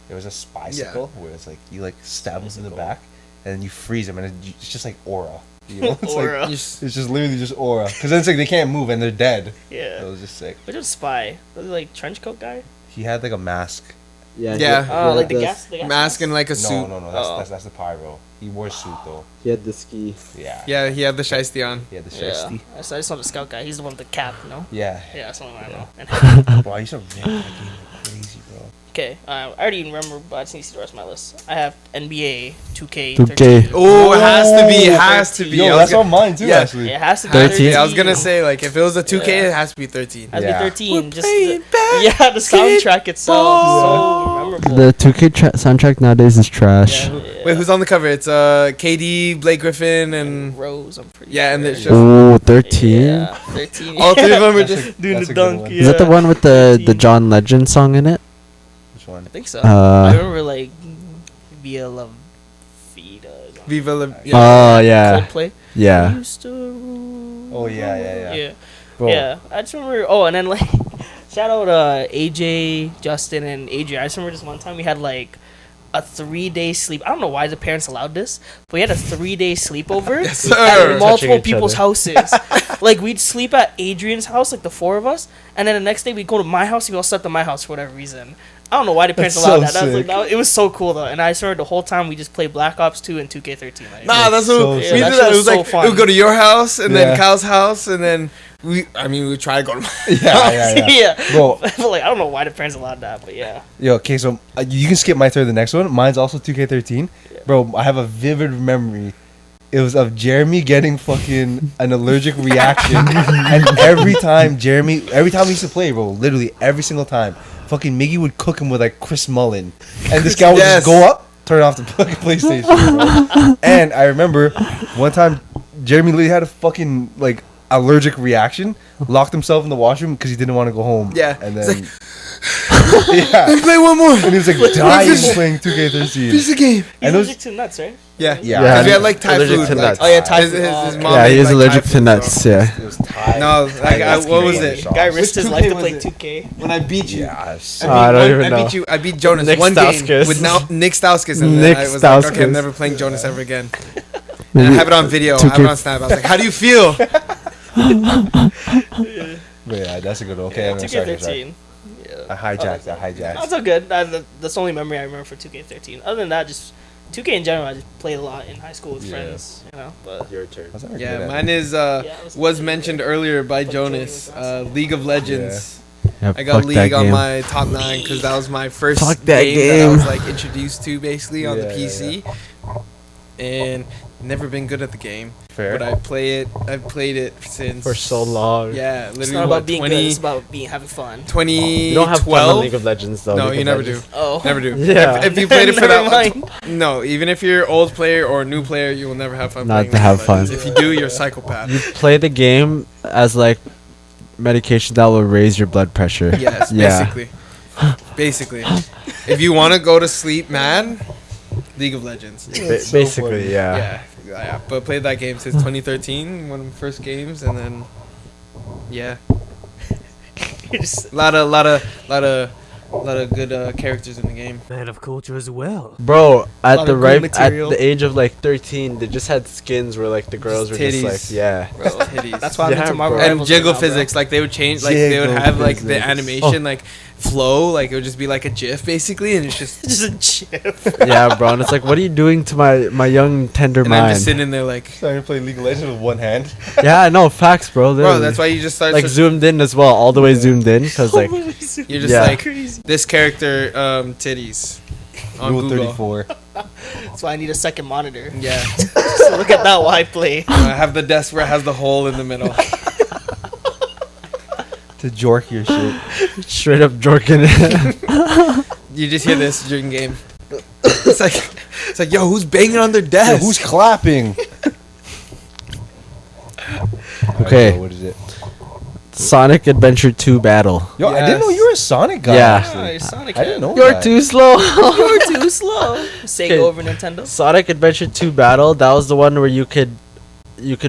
There was a spy sickle where it's like you like stab him in the back, and then you freeze him, and it's just like aura. You know? It's Aura. Like, it's just literally just aura. Because then it's like they can't move and they're dead. Yeah. It was just sick. Which was spy? Was it like trench coat guy? He had like a mask. Yeah. Oh, like the gas. Mask and like a suit. No. Oh. That's the pyro. He wore a suit though. He had the ski. Yeah. Yeah, he had the shiesty on. He had the Yeah. shiesty. I saw the scout guy. He's the one with the cap, you know? Yeah. Yeah, that's the one I know. And Bro, I used to rip that game like crazy, bro. okay, I already even remember, but I just need to see the rest of my list. I have NBA 2K. 2K. 13. Oh, it has to be. It has to be. Yo, I was that's gonna- on mine too, Yeah. actually. It has to be 13? 13. I was gonna say like if it was a 2K, Yeah. it has to be 13. Has to Yeah. be 13. We're Just playing yeah, the soundtrack itself so memorable. The 2K soundtrack nowadays is trash. Yeah. Wait, who's on the cover? It's KD, Blake Griffin, and Rose. I'm pretty. yeah, and sure. it's just Oh, 13. Yeah, 13. all three of them are That's just. a- doing that's the a good dunk. one. Yeah. Is that the one with the 13. John Legend song in it? Which one? I think so. I Uh, remember like Via La Vida. Viva la. oh yeah, Coldplay. yeah. Used to rule Oh, yeah. Yeah. Bro, Yeah, I just remember. Oh, and then like, shout out AJ, Justin, and Adrian. I just remember this one time we had like a 3-day sleep. I don't know why the parents allowed this, but we had a 3-day sleepover Yes, sir. at multiple Touching each people's other. houses. Like we'd sleep at Adrian's house, like the 4 of us, and then the next day we'd go to my house. We all slept at my house for whatever reason. I don't know why the parents That's allowed so that. That was, like, sick. it was so cool though, and I swear the whole time we just played Black Ops 2 and 2K13. Like, Nah, that's So what sick. we Yeah, did. that That. shit It was was so like fun. we would go to your house and then Yeah. Kyle's house, and then we try to go to my yeah. yeah. Bro, But like I don't know why the parents allowed that, but yeah. yo, okay, so you can skip my turn. The next one, mine's also 2K13. Bro, I have a vivid memory. It was of Jeremy getting fucking an allergic reaction, and every time we used to play, bro, literally every single time, fucking Miggy would cook him with like Chris Mullen, and this guy would Yes. just go up, turn off the fucking PlayStation, bro. And I remember one time, Jeremy literally had a fucking like allergic reaction, locked himself in the washroom because he didn't want to go home. Yeah. and He's then yeah. play one more. And he was like dying playing 2K13. Piece of game. He's And those- allergic to nuts, right? Yeah, Yeah. because we had like Thai Allergic food. to like- nuts. Oh yeah, Thai His, food. his mom Yeah, made, he is like, allergic Thai to food, nuts. so- Yeah. It was Thai. No, like what was Canadian it? sauce. Guy risked Which his life 2K to was play it? 2K. When I beat you. Yeah, Oh, I don't even I know. beat you. I beat Jonas Nick one Stauskas. game with Nick Stauskas, and Nick then I was like, okay, I'm Stauskas. never playing Jonas ever again. And I have it on video. I have it on Snap. I was like, how do you feel? But yeah, that's a good one. Okay, Yeah, I'm gonna start here. 2K13. I hijacked. That's all good. That's the only memory I remember for 2K13. Other than that, just 2K in general, I just played a lot in high school with friends, you know. But Your turn. Yeah, mine is was mentioned earlier by Jonas. League of Legends. Yeah, I got fuck that League on game. my top 9 because that was my first Fuck that game that I was game. like introduced to basically on the PC, and never been good at the game. Fair. But I've played it since For so long. Yeah, literally. it's not what, about being 20, good. It's about having fun. 2012. You don't have fun on League of Legends though. No, League you of never Legends. do. Oh, Never do. Yeah. If you played it for Never that mind. no, even if you're old player or new player, you will never have fun. Not playing to League have of fun. Legends. If you do, you're a psychopath. You play the game as like medication that will raise your blood pressure. Yes, Yeah. basically. If you want to go to sleep mad, League of Legends. Basically, yeah. Yeah. But played that game since 2013, one of my first games, and then yeah, Just- lot of good characters in the game. Man of culture as well. Bro, at Lot the of good right at material. the age of like 13, they just had skins where like the girls were Titties. just like, yeah. Bro, titties. That's why I'm Yeah, into Marvel bro. And Rivals jiggle right now, bro. physics, like they would change, like they would Jiggle have like the physics. animation like flow, like it would just be like a GIF basically, and it's just Just a chip. Yeah, bro. And it's like, what are you doing to my young tender and I'm mind? just sitting there like, Starting to play League of Legends with one hand. Yeah, no, facts, bro. bro, literally. that's why you just start like zoomed in as well, all the way zoomed in, cause like you're just Yeah. like Crazy. this character titties on Rule Google. 34. That's why I need a second monitor. Yeah, So look at that while I play. I have the desk where it has the hole in the middle. To jork your shit. straight up jorking it. You just hear this during game. It's like yo, who's banging on their Yo, desk? who's clapping? Okay. What is it? Sonic Adventure 2 Battle. Yo, I didn't know Yes. you were a Sonic guy. Yeah. actually. Oh, you're Sonic I didn't head. know You're that. too slow. You're too slow. Sega Okay. over Nintendo. Sonic Adventure 2 Battle. That was the one where you could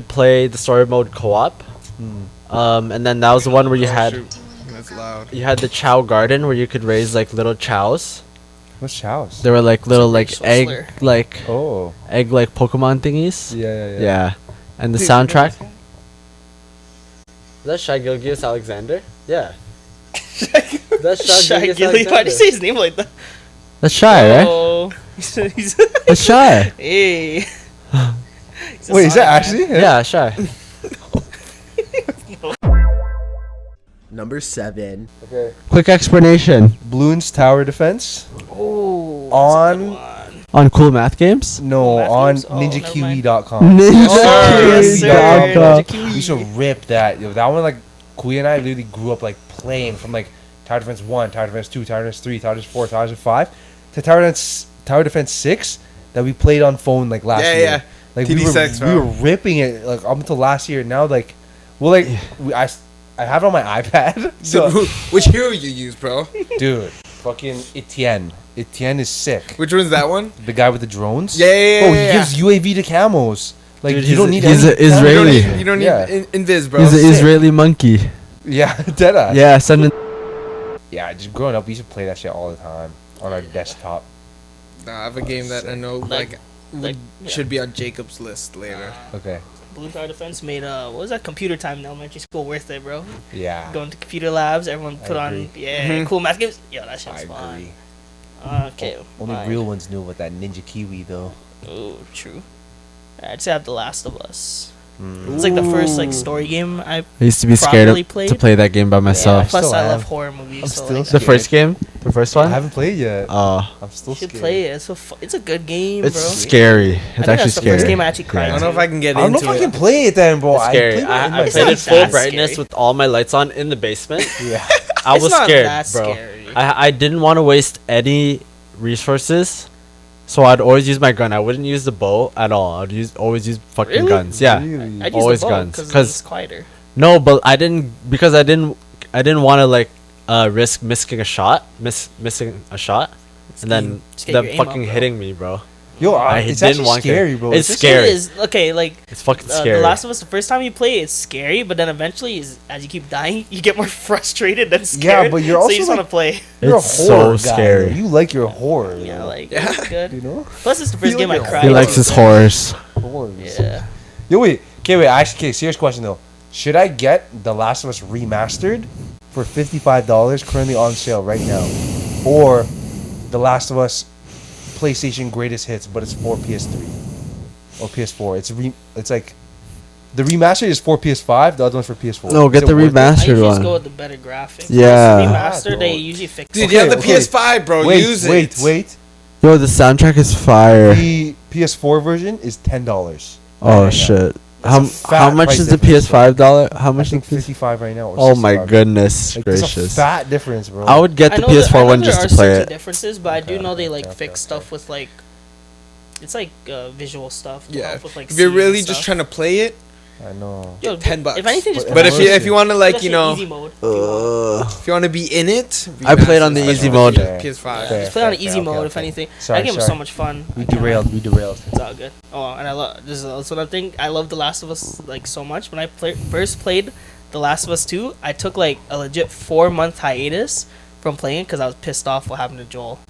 play the story mode co-op. And then that was the one where you had Shoot. That's loud. the Chow Garden where you could raise like little chows. What's Chow's? They were like little like racial egg slur. like Oh. egg like Pokemon thingies. Yeah. Yeah. And the soundtrack. Is that Shy Gilgeous Alexander? Yeah. That's Shy Gilly. Why'd you say his name like that? That's Shy, right? Oh. He's That's Shy. Hey. He's a Wait, is that Sonic actually him? Yeah, Shy. Number 7. Okay. Quick explanation. Bloons Tower Defense. man. Oh. On- On Cool Math Games? No, Math on games? Oh, never mind. NinjaKiwi.com. Yes, sir. Ninja Ninja We used to rip that. Yo, that one, like, Kui and I literally grew up, like, playing from, like, Tower Defense 1, Tower Defense 2, Tower Defense 3, Tower Defense 4, Tower Defense 5, to Tower Defense 6 that we played on phone, like, last year. Yeah. Like, TD6, we bro. were ripping it, like, up until last year. Now, like, well, like, I have it on my iPad. So, So, which hero you use, bro? dude, fucking Etienne. Etienne is sick. Which one's that one? The guy with the drones? Yeah, yeah, Oh, yeah, he gives UAV to camos. Like, Dude, you don't need he's any a Israeli. You don't need Yeah. invis, bro. He's an sick. Israeli monkey. Yeah, deadass. Yeah, send it. Yeah, just growing up, we used to play that shit all the time on our desktop. Nah, I have a game that I know like should be on Jacob's list later. Okay. Blue Tower Defense made what was that computer time in elementary school worth it, bro? Yeah. Going to computer labs, everyone put on Mhm. cool math games. Yo, that shit's I fun. agree. Okay. Only mine. real ones knew about that Ninja Kiwi though. Oh, true. I'd say I have The Last of Us. It's like the first like story game I I used to be scared properly to played. play that game by myself. Plus, still I am. love horror movies. I'm so still like, The first game? The first I one? haven't played yet. Oh, I'm still you should scared. play it. It's it's a good game, it's bro. scary. I It's think actually that's the scary. first game I actually cried I don't know if I can get I don't know into if I it. can play it then, bro. It's scary. played it in I It's played not it full that brightness scary. with all my lights on in the basement. Yeah. I It's was not scared, that bro. scary. I didn't want to waste any resources, so I'd always use my gun. I wouldn't use the bow at all. I'd always use fucking Really? guns. Yeah. Really? I'd use always the bow guns, 'cause 'cause- it's quieter. No, but I didn't want to like risk missing a shot, missing a shot, and then Just get them your aim up, fucking bro. hitting me, bro. Yo, I it's didn't actually want to- scary, bro. It's This scary. shit is okay. Like It's fucking The scary. Last of Us, the first time you play, it's scary, but then eventually, as you keep dying, you get more frustrated than scared. Yeah, but you're so also you just like- want to play. You're It's a horror so guy, scary. though. You like your horror. Yeah, though. like it's good. You know? Plus, it's the first You game like I your cried. He likes his horrors. Horrors. Yeah. Yo, wait. Okay, wait. Actually, okay, serious question though. Should I get The Last of Us Remastered for $55 currently on sale right now, or The Last of Us PlayStation Greatest Hits, but it's for PS3 or PS4? It's like the remastered is for PS5, the other one's for PS4. No, get the I remastered usually just one. go with the better graphics. Yeah. Remastered, they usually fix Dude, it. you have the PS5, bro. Use it. Wait. Yo, the soundtrack is fire. The PS4 version is $10. Oh shit. How much price is the difference, PS5 dollar? How I much? think is 55 right now. Or Oh my 65. goodness Like, there's a gracious. fat difference, bro. I would get I the know PS4 I know one there just are to play certain it. differences, but I do know they like okay, fix stuff with like, it's like visual stuff. to Yeah. help with, like, If you're scenes really and just stuff. trying to play it, I know. Yo, $10. If anything, just But if you want to like, you know, easy mode. if you want to be in it, I played on the remaster, easy especially mode. with the PS5. Fair. Just play on okay, easy mode. okay, If okay. anything, Sorry, that game was so sorry. much fun. We I can't lie. derailed. It's all good. Oh, and I love this. That's what I think. I love The Last of Us like so much. When I first played The Last of Us 2, I took like a legit 4-month hiatus from playing because I was pissed off what happened to Joel.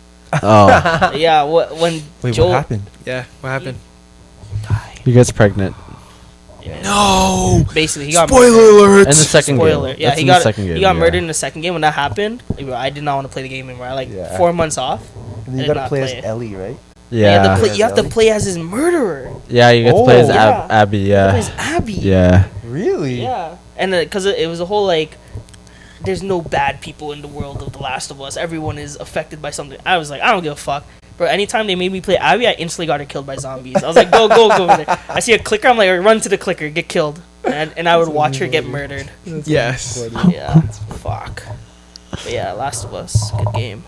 Oh, Yeah, when Wait, Joel what happened? Yeah, what happened? he gets pregnant. No. basically he got Spoiler murdered. alert. In the second Spoiler. game. Yeah, That's he in got the second game. he got yeah. murdered in the second game. When that happened, I did not want to play the game anymore. I like Yeah. 4 months off. And you did gotta not play play as it. Ellie, right? Yeah. You have to play as his murderer. Yeah, you get to play as Oh. Yeah. Abby. Yeah. Plays Abby. Yeah. Really? Yeah, and because it was a whole like, there's no bad people in the world of The Last of Us. Everyone is affected by something. I was like, I don't give a fuck. But anytime they made me play Abby, I instantly got her killed by zombies. I was like, go over there. I see a clicker, I'm like, run to the clicker, get killed, and I would watch her get murdered. Yes. Yeah, fuck. But yeah, Last of Us, good game.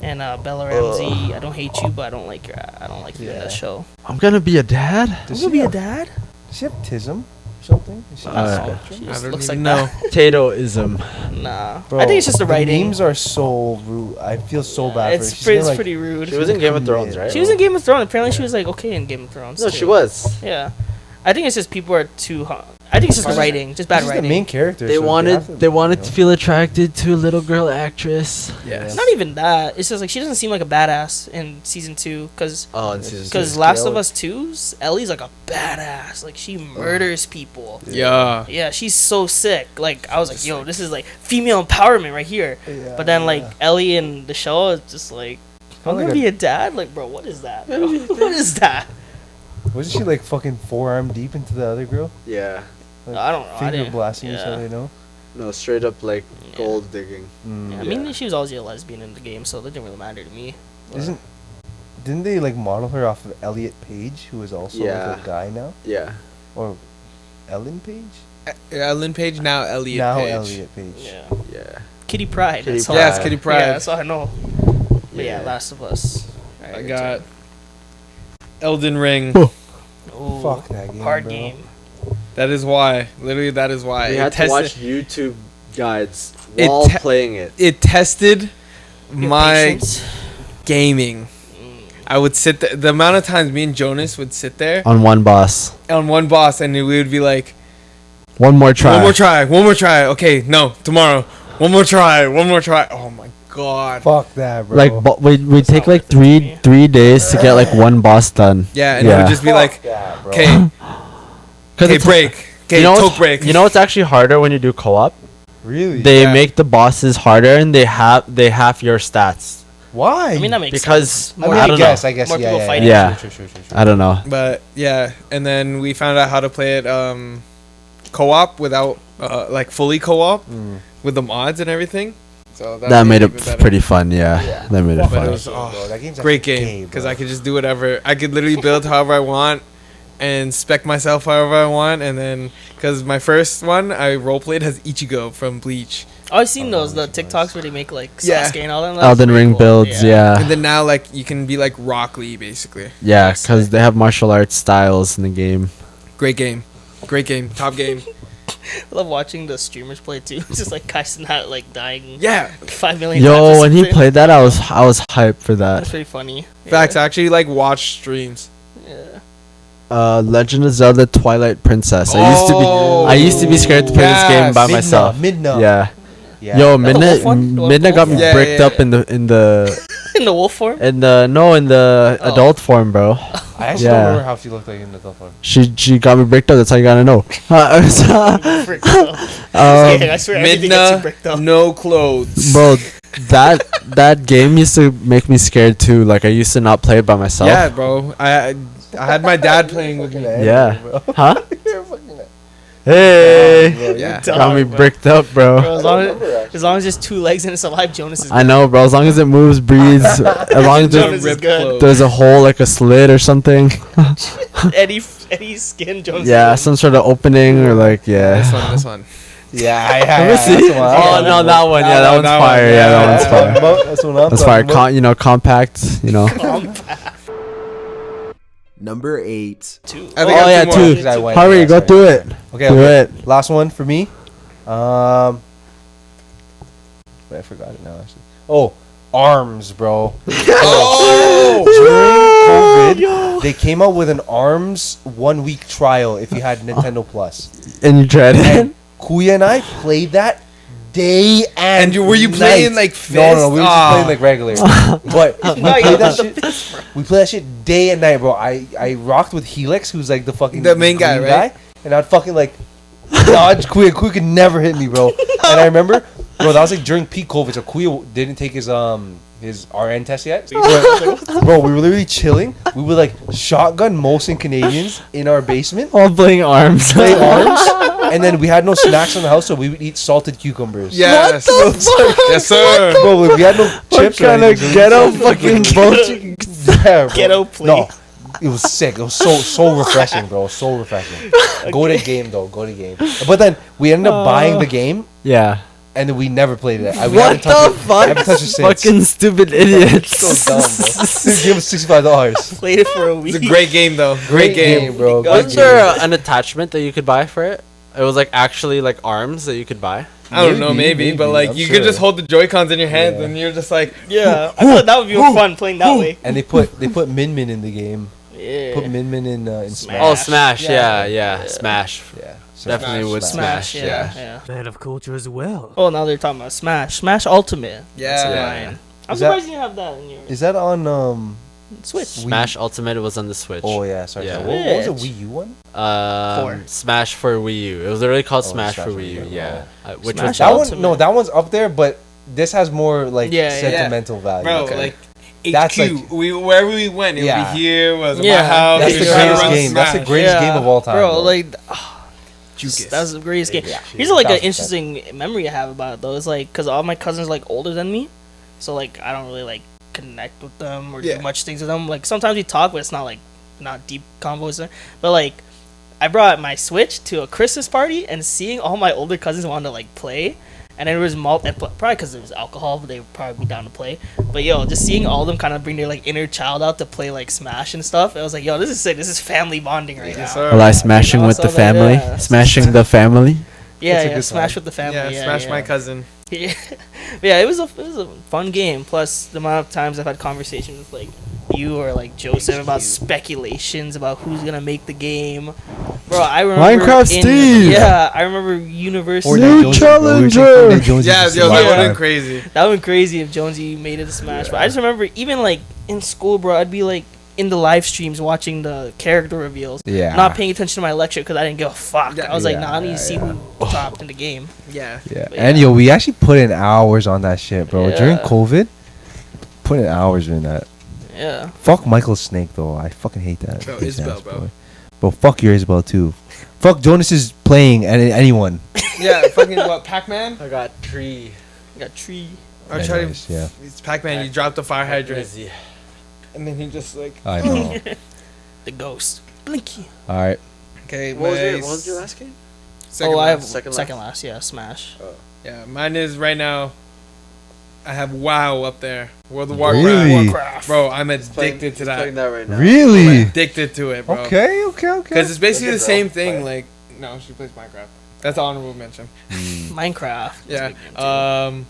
And Bella Ramsey, I don't hate you, but I don't like you in that show. I'm gonna be a dad. You gonna be a dad? Does she have tism or something? Is she on the No, spectrum? she I just don't looks even like know. that. Potatoism. Nah, Bro, I think it's just the writing. memes are so rude. I feel so bad for her. It's She's gonna, like, pretty rude. She was in Game of Thrones, right? She was in Game of Thrones. Apparently, she was like okay in Game of Thrones. No, too. she was. Yeah, I think it's just people are too. I think it's just the writing, just bad She's writing. the main character. They so wanted have they wanted you to know. feel attracted to a little girl actress. Yes. Not even that. It's just like she doesn't seem like a badass in season 2, because Oh, in season Last of Us 2's Ellie's like a badass. Like she murders people. Yeah. Yeah, she's so sick. Like I was like, yo, this is like female empowerment right here. But then like Ellie in the show is just like, I'm Kinda gonna like be a dad. Like, bro, what is that? Bro? What is that? Wasn't she like fucking forearm deep into the other girl? Yeah. Like, I don't know. I Finger didn't- blasting each yeah. other, you know? No, straight up like gold digging. Yeah, I mean, she was always a lesbian in the game, so that didn't really matter to me. But- Didn't they like model her off of Elliot Page, who is also Yeah. like a guy now? Yeah. Or Ellen Page? Ellen Page, now Elliot now Page. Elliot Page. Yeah. Yeah. Kitty Pryde. Kitty That's all. Pryde. Yes, Kitty Pryde. Yeah, that's all I know. But yeah, Yeah. Last of Us. Alright, I your got turn. Elden Ring. Ooh, Fuck that game, hard bro. game. That is why. Literally, that is why. We It had to tested- watch YouTube guides It while te- playing it. It tested Your my patience. gaming. I would sit there. The amount of times me and Jonas would sit there On one boss. on one boss, and we would be like, One more try. one more try. Okay, no, tomorrow. One more try. Oh my god. Fuck that, bro. Like we take like three days to get like one boss done. Yeah, and it would just be like, that, bro. okay, okay, it's- break. Okay, You know toke what's- break. You know what's actually harder when you do co-op? Really? They Yeah. make the bosses harder and they have your stats. Why? I mean, that makes Because sense. I mean, I I don't guess, know. I guess, More yeah, people yeah, fighting. Yeah. True. I don't know. But yeah, and then we found out how to play it co-op without like fully co-op with the mods and everything. So That made it even better. pretty fun. Yeah, that made it But fun. it was Bro, that game's great actually game gay, because bro. I could just do whatever. I could literally build however I want and spec myself however I want. And then because my first one I roleplayed as Ichigo from Bleach. Oh, I've seen those, the TikToks where they make like Yeah. Sasuke and all that. That's Elden pretty Ring cool. builds, yeah. And then now like you can be like Rock Lee basically. Yeah, because they have martial arts styles in the game. Great game, top game. I love watching the streamers play too. It's just like Kaisen not like dying. Yeah. 5 million times. Yo, or when he something. played that, I was hyped for That's that. pretty funny. Facts. I actually like watch streams. Yeah. Legend of Zelda Twilight Princess. Oh. I used to be scared to play this game by Midna, myself. Midna. Yeah. Yeah. Yo, That's the wolf one? The Midna got me Yeah, bricked yeah, up in the In the wolf form? In the adult form, bro. I actually don't remember how she looked like in the adult form. She got me bricked up. That's all you gotta know. I swear everything gets you bricked up. No clothes. Bro, that game used to make me scared too. Like I used to not play it by myself. Yeah, bro. I had my dad playing with me. Yeah. Huh? Hey. Yeah. Got me bricked up, bro. As long as there's 2 legs and it's alive, Jonas is good. I know, bro. As long as it moves, breathes, as long as Jonas is good. there's a hole, like a slit or something. Any skin, Jonas. Yeah, some sort of opening or like This one. Yeah, Let me see. Oh no, that one. Yeah, that one's fire. Yeah, that one's fire. That's what I'm That's fire. Compact. Number 8. 2. I think I have 2 more. Hurry, go do it. Okay, do it. Last one for me. Wait, I forgot it now. Actually. Oh, ARMS, bro. During COVID, they came out with an ARMS 1-week trial if you had Nintendo Plus. And you tried it. And Kuya and I played that day and were you night. playing like fist? No, we were just playing like regular. But we played that shit. We played that shit day and night, bro. I rocked with Helix, who's like the fucking main guy, green right? And I'd fucking like dodge Kuya. Kuya could never hit me, bro. And I remember, bro, that was like during peak COVID. So Kuya didn't take his RN test yet. Bro, we were literally chilling. We would like shotgun Molson Canadians in our basement. All playing ARMS. Play ARMS. And then we had no snacks in the house, so we would eat salted cucumbers. Yes. Yes, sir. Bro, we had no chips or What kind of anything, so ghetto fucking bullshit? Yeah, bro. Ghetto play. No, it was sick. It was so refreshing, bro. So refreshing. Go to game, though. Go to game. But then we ended up buying the game, Yeah. and then we never played it. We What haven't touched the it- fuck? haven't touched it since. Fucking stupid idiots. So dumb, bro. This game was $65. Played it for a week. It's a great game, though. Great game, bro. God. Wasn't there an attachment that you could buy for it? It was like actually like arms that you could buy. I don't know, maybe, but like I'm you sure. could just hold the Joy-Cons in your hands and you're just like, Yeah, I thought that would be fun playing that way. And they put Min Min in the game. Yeah. Put Min Min in Smash. Oh, Smash. Yeah. Yeah. Smash. Yeah. Definitely would smash. Yeah. Fan of culture as well. Oh, now they're talking about Smash Ultimate. Yeah. That's mine. I'm Is that- surprised you didn't have that in your Is that on Switch. Smash Ultimate was on the Switch. Oh yeah, sorry. Yeah. What was the Wii U one? 4. Smash for Wii U. It was literally called Oh, Smash for Wii U. Yeah. Which Smash was That Ultimate. one, no, that one's up there, but this has more like Yeah, yeah. sentimental value. bro, Okay. like That's HQ. like- Wherever we went, it Yeah. would be here, was at Yeah. my house. That's we the just greatest run game. That's the Smash. greatest game of all time, bro. bro. Like, Jukas. that's the greatest game. Yeah. Here's like an 1000%. interesting memory I have about it though. It's like because all my cousins like older than me, so like I don't really like connect with them or Yeah. do much things with them. Like sometimes we talk, but it's not like not deep convos. But like I brought my Switch to a Christmas party and seeing all my older cousins want to like play. And then there was probably because there was alcohol, but they would probably be down to play. But yo, just seeing all of them kind of bring their like inner child out to play like Smash and stuff, it was like, yo, this is sick. This is family bonding right now. sir. Well, I smashing with So the I was like, family. yeah. Smashing the family. Yeah, That's a yeah, good Smash time. with the family. Yeah, Yeah, Smash yeah. my cousin. Yeah, yeah, it was a fun game. Plus the amount of times I've had conversations with like you or like Joseph about speculations about who's gonna make the game. Bro, I remember Minecraft Steve! Yeah, I remember University. New challenger! Yeah, yo, that would have been crazy. That would be crazy if Jonesy made it a Smash. But I just remember even like in school, bro, I'd be like in the live streams watching the character reveals. Yeah. Not paying attention to my lecture because I didn't give a fuck. Yeah. I was like, Yeah, nah, I need yeah, to see who topped in the game. Yeah. Yeah, But and yeah. yo, we actually put in hours on that shit, bro. During Yeah. COVID, put in hours in that. Yeah. Fuck Michael Snake though. I fucking hate that. Bro, bitch Isabel, ass bro. boy. Bro, fuck your Isabel too. Fuck Jonas is playing and anyone. Yeah, fucking what, Pac-Man? I got tree. Got tree. Or try to, Anyways, yeah. it's Pac-Man, you drop the fire hydrant. And then he just like, I know. The ghost. Blinky. All right. okay, What my was your last game? second I have last. second last. Yeah, Smash. Yeah, mine is right now, I have WoW up there. World of Really? Warcraft. Bro, I'm addicted to that. Playing that right now. Really? I'm addicted to it, bro. Okay. Because it's basically Okay, the bro. same thing. Like, no, she plays Minecraft. That's an honorable mention. Minecraft. That's a Yeah. big game, too.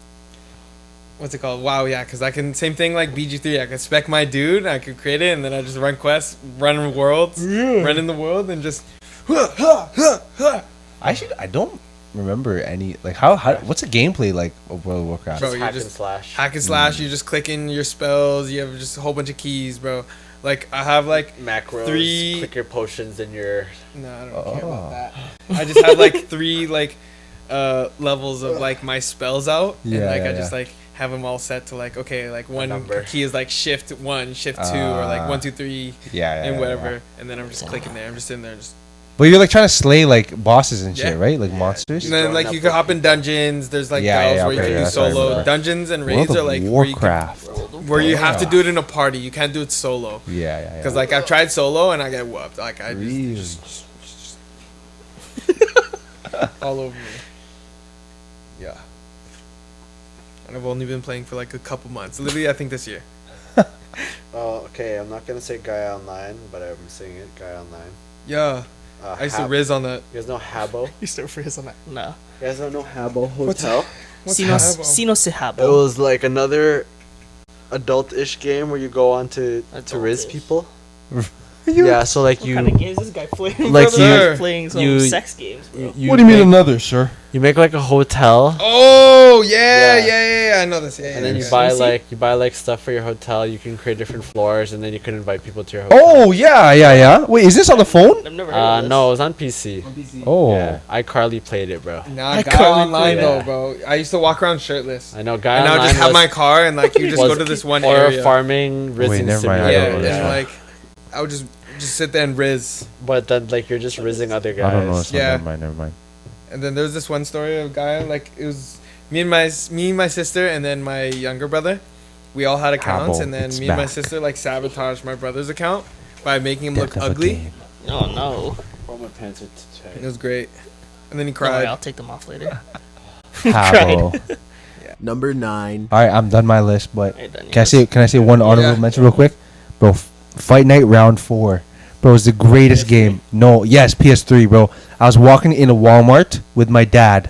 What's it called? WoW, yeah. Because I can, same thing like BG3. I can spec my dude, I could create it, and then I just run quests, run worlds, run in the world, and just. I don't remember any like how what's the gameplay like of World of Warcraft? Bro, Hack and slash. Hack and slash. You just click in your spells. You have just a whole bunch of keys, bro. Like I have like Macros. 3. Click your potions in your. No, I don't care about that. I just have like 3 like levels of like my spells out, and like I just like have them all set to like okay, like one key is like shift 1, shift 2, or like 1, 2, 3, and whatever, and then I'm just clicking there. I'm just in there, just. But you're like trying to slay like bosses and shit, right? Like monsters. And then like you can hop in dungeons. There's like battles where you can do solo. Dungeons and raids are like Warcraft, where you have to do it in a party. You can't do it solo. Yeah. Because like I've tried solo and I get whooped. Like I just all over me. Yeah. And I've only been playing for like a couple months. Literally, I think this year. Oh, okay. I'm not gonna say Guy Online, but I'm saying it. Guy Online. Yeah. I used to riz on that. You guys know Habbo? You used to riz on that? No. You guys don't know Habbo Hotel? Sino se Habbo. It was like another adult-ish game where you go on to riz people. Yeah, so like What kind of games is this guy playing? Like Brother? Playing some sex games, bro. What do you mean another, sir? You make like a hotel. Oh yeah, I know this. Yeah, and then you buy like stuff for your hotel. You can create different floors, and then you can invite people to your hotel. Oh yeah. Wait, is this on the phone? I've never heard of this. No, it was on PC. Oh, yeah. iCarly played it, bro. Nah, Guy Online though, bro. I used to walk around shirtless. I know Guy Online. And I would just have my car and like you just go to this one area. Or farming, rizzing simulator. Yeah, and like I would just sit there and riz. But then like you're just rizzing other guys. I don't know. Never mind. And then there was this one story of a guy, like it was me and my sister and then my younger brother. We all had accounts, and then me and my sister like sabotaged my brother's account by making him look ugly. Oh no! All my pants are tight. It was great. And then he Don't cried. worry, I'll take them off later. Habbo. Number 9. All right, I'm done my list, but Done can I say one honorable mention real quick, bro? Fight Night Round 4. Bro, it's the greatest game. No, yes, PS3, bro. I was walking in a Walmart with my dad,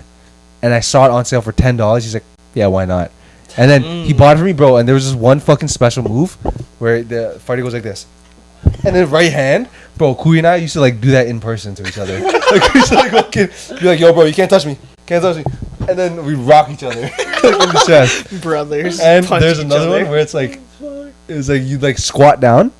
and I saw it on sale for $10. He's like, yeah, why not? And then he bought it for me, bro, and there was this one fucking special move where the fighter goes like this. And then right hand, bro, Kui and I used to like do that in person to each other. Like we used to like fucking be like, yo, bro, you can't touch me. And then we rock each other like in the chest. Brothers. And there's another one where it's like you like squat down,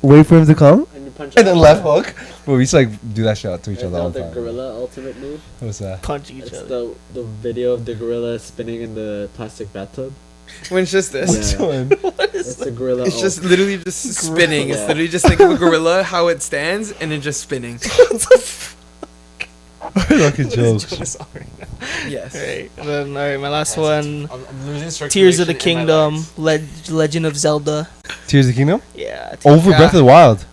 wait for him to come, and then left hook. But we used to like do that shit to each other all the time. Gorilla ultimate move. What's that? Punch each other. The video of the gorilla spinning in the plastic bathtub. When it's just this. Yeah. What is That's the gorilla. It's just literally just spinning. It's literally just think of a gorilla, how it stands, and it just spinning. Fucking jokes. Yes. Alright, and then my last one. Tears of the Kingdom, Legend of Zelda. Tears of the Kingdom? Yeah. Over Breath of the Wild.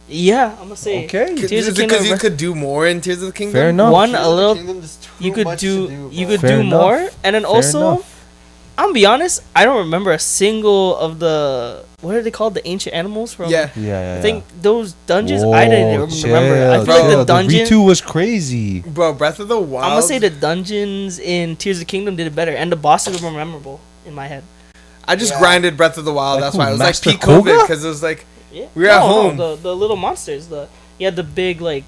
Yeah, I'm gonna say. Okay. Tears of the Kingdom. Because you could do more in Tears of the Kingdom. Fair enough. One a little. You could do more, and then also. I'm gonna be honest, I don't remember a single of the what are they called, the ancient animals from Yeah. I think those dungeons I didn't remember. I feel like the dungeon Ritu was crazy. Bro, Breath of the Wild. I'm gonna say the dungeons in Tears of the Kingdom did it better, and the bosses were more memorable in my head. I just grinded Breath of the Wild. Like that's who, why it was Master like peak COVID Koga? because it was like we were at home. The little monsters. You had the big like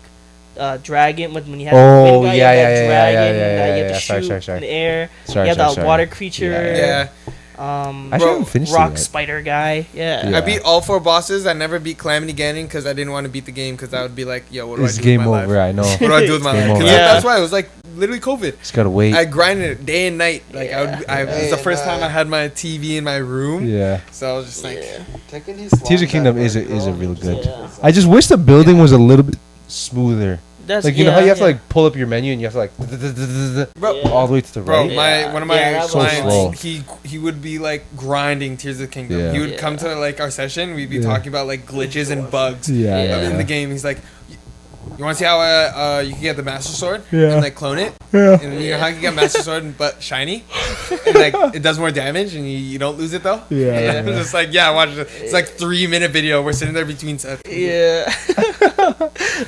dragon when you had Oh, the wind guy, you had that yeah, dragon yeah, that you had to sorry. shoot in the air. Sorry, you had that sorry. water creature. Yeah. I haven't finished rock it yet. spider guy. Yeah. I beat all 4 bosses. I never beat Calamity Ganon because I didn't want to beat the game because I would be like, yo, what do It's I do game with my over, life? I know. What do I do with my Game life? over. That's why it was like literally COVID. Just gotta wait. I grinded it day and night. Like it was the first time I had my TV in my room. Yeah. So I was just like, Tears of Kingdom is a real good. I just wish the building was a little bit smoother. That's, like you know how you have to like pull up your menu and you have to like all the way to the bro, right. one of my so slow. clients, he would be like grinding Tears of the Kingdom. Yeah. He would come to like our session. We'd be talking about like glitches and bugs in the game. He's like, you want to see how you can get the Master Sword and like clone it? Yeah. And you know how you can get Master Sword but shiny? And like it does more damage and you don't lose it though? Yeah. And it's like, yeah, watch it. It's like 3-minute video. We're sitting there between sets. Yeah.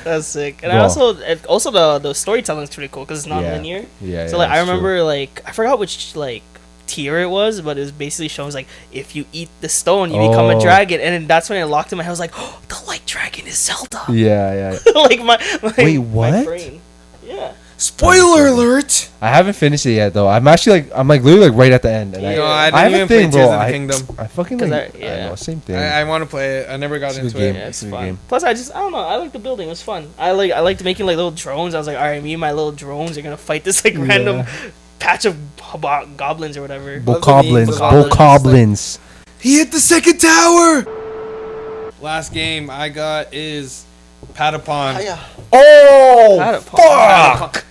That's sick. And I also the storytelling is pretty cool because it's non-linear. Yeah. So like I remember like I forgot which like tier it was, but it was basically showing like if you eat the stone you become a dragon, and then that's when it locked in my head. I was like, the light dragon is Zelda. Yeah. Like my Wait, what? my brain. Yeah. Spoiler alert! I haven't finished it yet though. I'm actually I'm literally right at the end. And No, I I have didn't a even thing, play Tears bro. of the Kingdom. I fucking 'Cause like. I- I know, same thing. I want to play it. I never got It's a into good game. it. Yeah, it's It's a good fun. game. Plus, I don't know. I like the building. It was fun. I liked making like little drones. I was like, all right, me and my little drones are gonna fight this like random patch of goblins or whatever. Bokoblins. Bokoblins. Bokoblins. He hit the second tower! Last game I got is Patapon. Oh, fuck!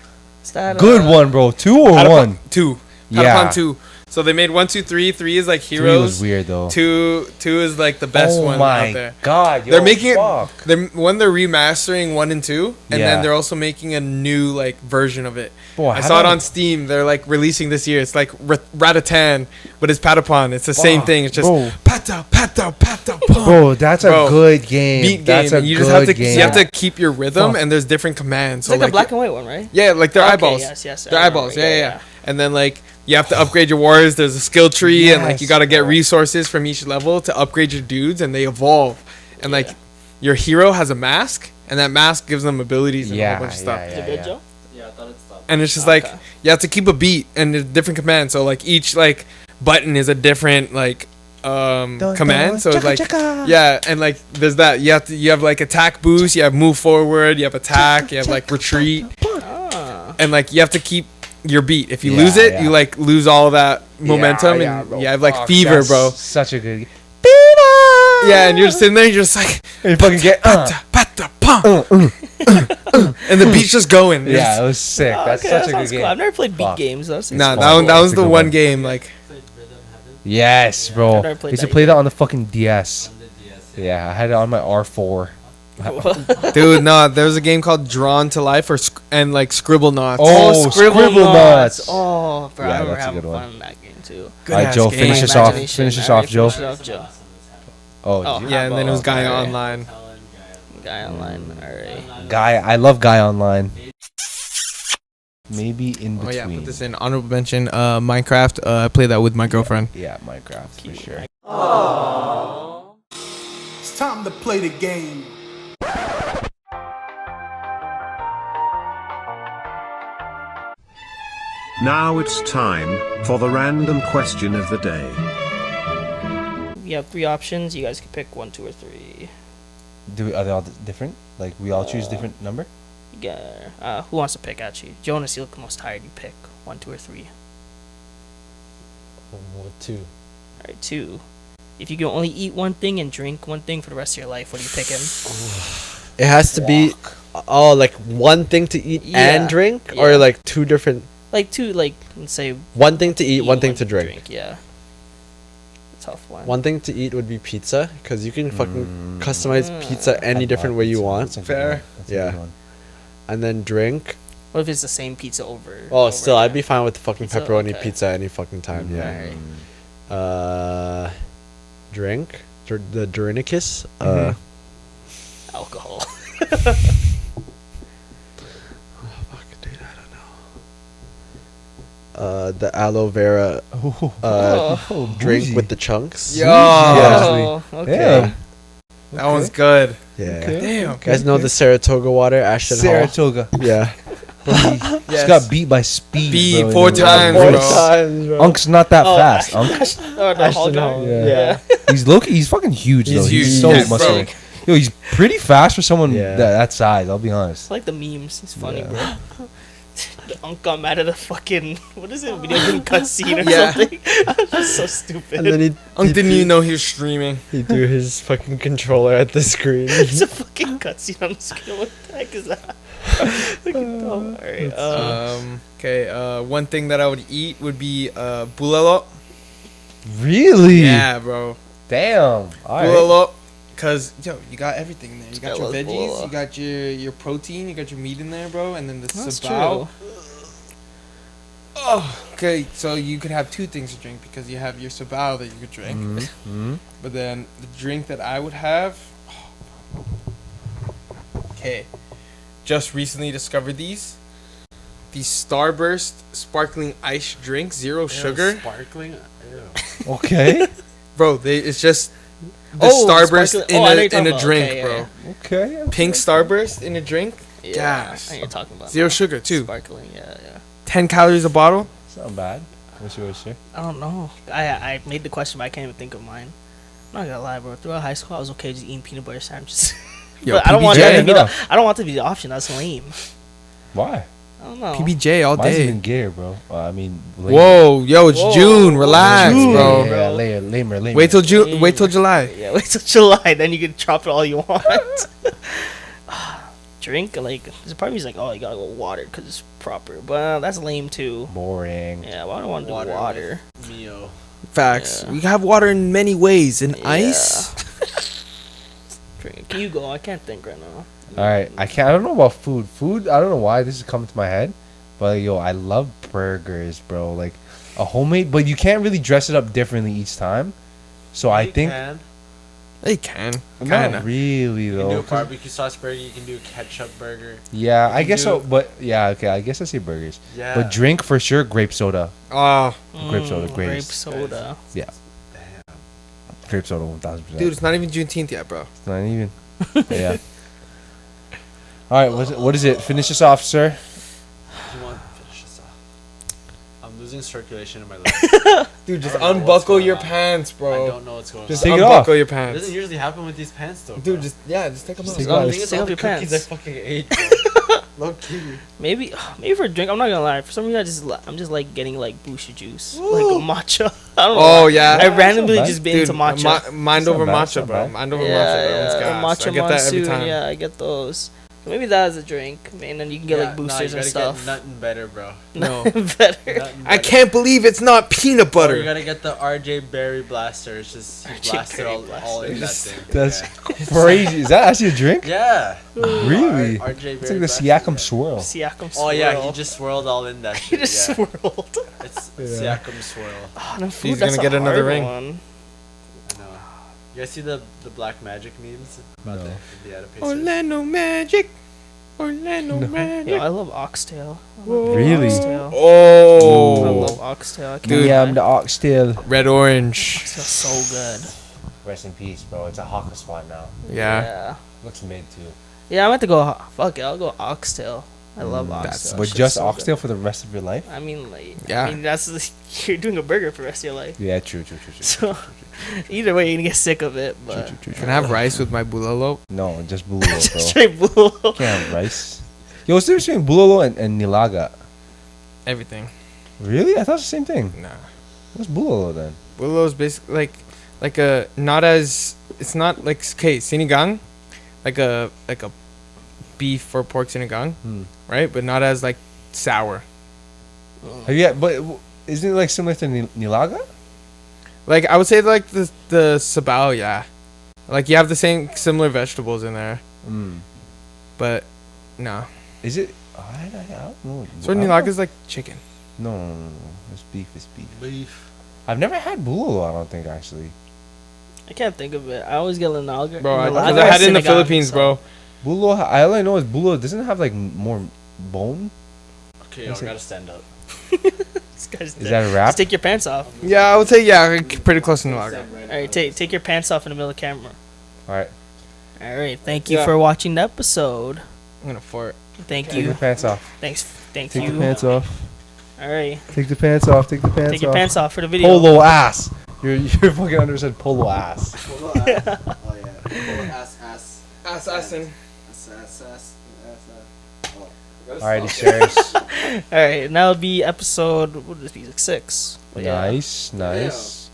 Is that, Good one, bro. 2 or Patapon 1? 2. Patapon Yeah. 2. So they made 1, 2, 3. 3 is like 3 heroes. was weird though. 2 is like the best Oh one my out there. god, yo, They're making fuck. it. They're remastering 1 and 2, and Yeah. then they're also making a new like version of it. Boy, I how saw it do I- on Steam. They're like releasing this year. It's like Ratatan, but it's Patapon. It's the same Fuck, thing. It's just bro. Patapon. Bro, that's a Bro, good game. Beat That's game. a You good just have to game. you have to keep your rhythm, Fuck. and there's different commands. It's like the black and white one, right? Yeah, like their Okay, eyeballs. yes, I Their remember. eyeballs. Yeah. And then like you have to upgrade your warriors. There's a skill tree, and like you Yes, got to get resources from each level to upgrade your dudes, and they evolve. And like your hero has a mask, and that mask gives them abilities and a whole bunch of stuff. Is it good, Joe? And it's just like you have to keep a beat and there's different commands. So like each like button is a different like command. So it's like yeah, and like there's that you have like attack boost, you have move forward, you have attack, you have like retreat, and like you have to keep your beat. If you lose it, you like lose all that momentum, and bro. you have like Fuck, fever, that's bro. Such a good. Yeah, and you're sitting there, you're just like You fucking get. and the beat's just going. Yeah, it was sick. That's Okay, such that a sounds good cool. game. I've never played beat Fuck. games though. So Nah, it's that fun. was It's a the good one one. game like. Yes, bro. I've never I played used to that play either. that on the fucking DS. Yeah, I had it on my R4. Dude, no, there's a game called Drawn to Life and like Scribble Knots. Oh, Scribble Knots. Oh, bro, Yeah, I remember that's a having good one. fun in that game too. Alright, Joe, game. finish us off. Finish us off, Joe. Oh, Yeah, and then it was Guy Alright. Online. Guy Online, alright. Guy, I love Guy Online. Maybe in Oh between. yeah, put this in honorable mention. Minecraft. I play that with my girlfriend. Yeah, Minecraft for sure. It's time to play the game. Now it's time for the random question of the day. We have 3 options. You guys can pick 1, 2, or 3. Are they all different? Like we all choose different number? Yeah. Who wants to pick? Actually, Jonas, you look the most tired. You pick 1, 2, or 3. 2. All right, 2. If you can only eat one thing and drink one thing for the rest of your life, what are you picking? It has to be like one thing to eat and drink, or like 2 different. Like 2, like let's say One thing to eat, one thing to drink. Yeah. Tough one. One thing to eat would be pizza, because you can fucking customize pizza any different way you want. Fair. Yeah. And then drink. What if it's the same pizza over? Oh, over still, again? I'd be fine with the fucking Pizza? pepperoni Okay. pizza any fucking time. Yeah. Alright. Drink. The Durinicus. Alcohol. The aloe vera drink bougie. with the chunks. Yo. Oh, okay. Damn. That one's good. Yeah. Damn. You guys know the Saratoga water, Ashton Hall? Saratoga. Yeah. Just got beat by speed. Beat bro, 4 in the times, race. bro. times, bro. Unk's not that Oh, fast. Ashton- Unk. Oh, the Hall guy? Yeah. He's low-key, he's fucking huge He's though. huge. He's so Yes, muscular. bro. Yo, he's pretty fast for someone Yeah. that size, I'll be honest. I like the memes. He's funny, bro. The Unk got mad at a fucking what is it? Video game cutscene or Yeah. something. That's so stupid. And then Unk didn't even know he was streaming. he threw his fucking controller at the screen. It's a fucking cutscene on the screen. What the heck is that? Fucking dumb. Alright. Okay. One thing that I would eat would be bulalo. Really? Yeah, bro. Damn. All right. Bulalo. Cause yo, you got everything there. You got I your love veggies, bulalo. you got your protein, you got your meat in there, bro, and then the That's sabao. true. Oh, okay. So you could have 2 things to drink because you have your sabao that you could drink, Mm-hmm. but then the drink that I would have. Okay, just recently discovered these Starburst sparkling ice drink, 0 sugar. Sparkling. Okay. Bro, it's just the Oh, Starburst sparkling- I know you're in talking a about. drink, Okay, bro. yeah, Okay. Pink Starburst in a drink. Yeah, gas. I know you're talking about Zero sugar too. Sparkling, yeah. 10 calories a bottle. It's not bad. What's yours, sir? I don't know. I made the question, but I can't even think of mine. I'm not gonna lie, bro. Throughout high school, I was okay just eating peanut butter sandwiches. Yo, but I don't want PBJ, that to be no. I don't want that to be the option. That's lame. Why? I don't know. PBJ all Mine's day. even gayer, bro. I mean, lamer. Whoa, yo, it's Whoa. June. Relax, June, bro. Yeah, lamer. Wait till June. Wait till July. Yeah, wait till July. Then you can chop it all you want. Drink like there's part of me's like, oh, you gotta go water because it's proper, but that's lame too. Boring. Yeah, why do I want to do water? Mio. Facts. Yeah. We have water in many ways. In Yeah. ice. Drink. Can you go? I can't think right now. All right, I don't know about food. Food, I don't know why this is coming to my head, but yo, I love burgers, bro. Like a homemade, but you can't really dress it up differently each time. So I think They can. not Kinda. really You can do though. a 'cause- barbecue sauce burger. You can do a ketchup burger. Yeah, I can guess so. do- But yeah, okay, I guess I say burgers. Yeah. But drink for sure, grape soda. Oh, Grape soda, Grape grapes. soda. Yeah. Grape soda, 1000%. dude, it's not even Juneteenth yet, bro. It's not even. Yeah. All right, what is it? Finish us off, sir. You want to finish this off? I'm losing circulation in my legs. Dude, just I don't know what's unbuckle going your on. pants, I bro. don't know what's going Just on. Take it unbuckle off. your It pants. doesn't usually happen with these pants, though. Dude, just take them off. take it I off. think it's Take all off the your cookies pants. I fucking ate. Low key. Maybe for a drink. I'm not gonna lie. For some reason, I'm just like getting like Busha juice, like a matcha. I don't know. Oh, why. yeah. I randomly That's just not been Dude, into matcha. mind That's over not bad, that's matcha, not bro. bad. Mind over Yeah, matcha, bro. It's yeah, gas. matcha I get that every monsoon. time. Yeah, I get those. So maybe that is a drink, and then you can get like boosters you and gotta stuff. Get nothing better, bro. No. Better. Nothing I better. can't believe it's not peanut Or butter. you gotta get the RJ Berry Blaster. It's just he RJ blasted Berry all in that Blaster. thing. That's yeah. crazy. Is that actually a drink? Yeah. Really? RJ Berry It's like the Blaster, Siakam yeah. swirl. Siakam swirl. Oh yeah, he just swirled all in that He shit. just yeah. swirled. It's Yeah. Siakam swirl. Oh, no, food, He's that's gonna a get another hard ring. one. I know. You guys see the Black Magic memes about No. the Indiana Pacers? Orlando Magic. Orlando Magic. Yo, I love oxtail. I Whoa. love Really? Oxtail. Oh. I love oxtail. I can't Dude. Yeah, lie. I'm the oxtail. Red orange. Oxtail's so good. Rest in peace, bro. It's a hawker spot now. Yeah. Looks mid too. Yeah, I meant to go. Fuck it, I'll go oxtail. I love that's- oxtail. But Shit's just so good. oxtail for the rest of your life? I mean, like, Yeah. I mean, you're doing a burger for the rest of your life. Yeah, true. So, either way, you're gonna get sick of it. But Can I have rice with my bulalo? No, just bulalo, bro. straight blue. Can't have rice. Yo, what's the difference between bulalo and nilaga? Everything. Really? I thought it's the same thing. Nah. What's bulalo then? Bulalo is basically like a not as it's not like okay sinigang, like a beef or pork sinigang, right? But not as like sour. Have you? But isn't it like similar to nilaga? Like I would say like the sabao, yeah. Like you have the same similar vegetables in there, but no. Is it? I don't know. So nilaga is like chicken. No. It's beef. It's beef. I've never had bulalo. I don't think actually. I can't think of it. I always get linaga. Bro, I Nilaga had it in the sinigang, Philippines, so- bro. Bulalo. All I know is bulalo doesn't have like more bone. Okay, y'all gotta stand up. This guy's Is that a wrap? Just take your pants off. Yeah, I would say yeah, pretty close to nilaga. All right, take your pants off in the middle of the camera. All right. All right, thank you Yeah. for watching the episode. I'm gonna fart. Thank Take you. your pants off. Thank Take you. the pants off. All right, Take the pants off. Take the pants off. take your pants off for the video. Polo ass. You're fucking understood. Polo ass. Oh yeah. Assassin. Alrighty, shares. All right, now it'll be episode. What would this be? Like 6. But yeah. Nice.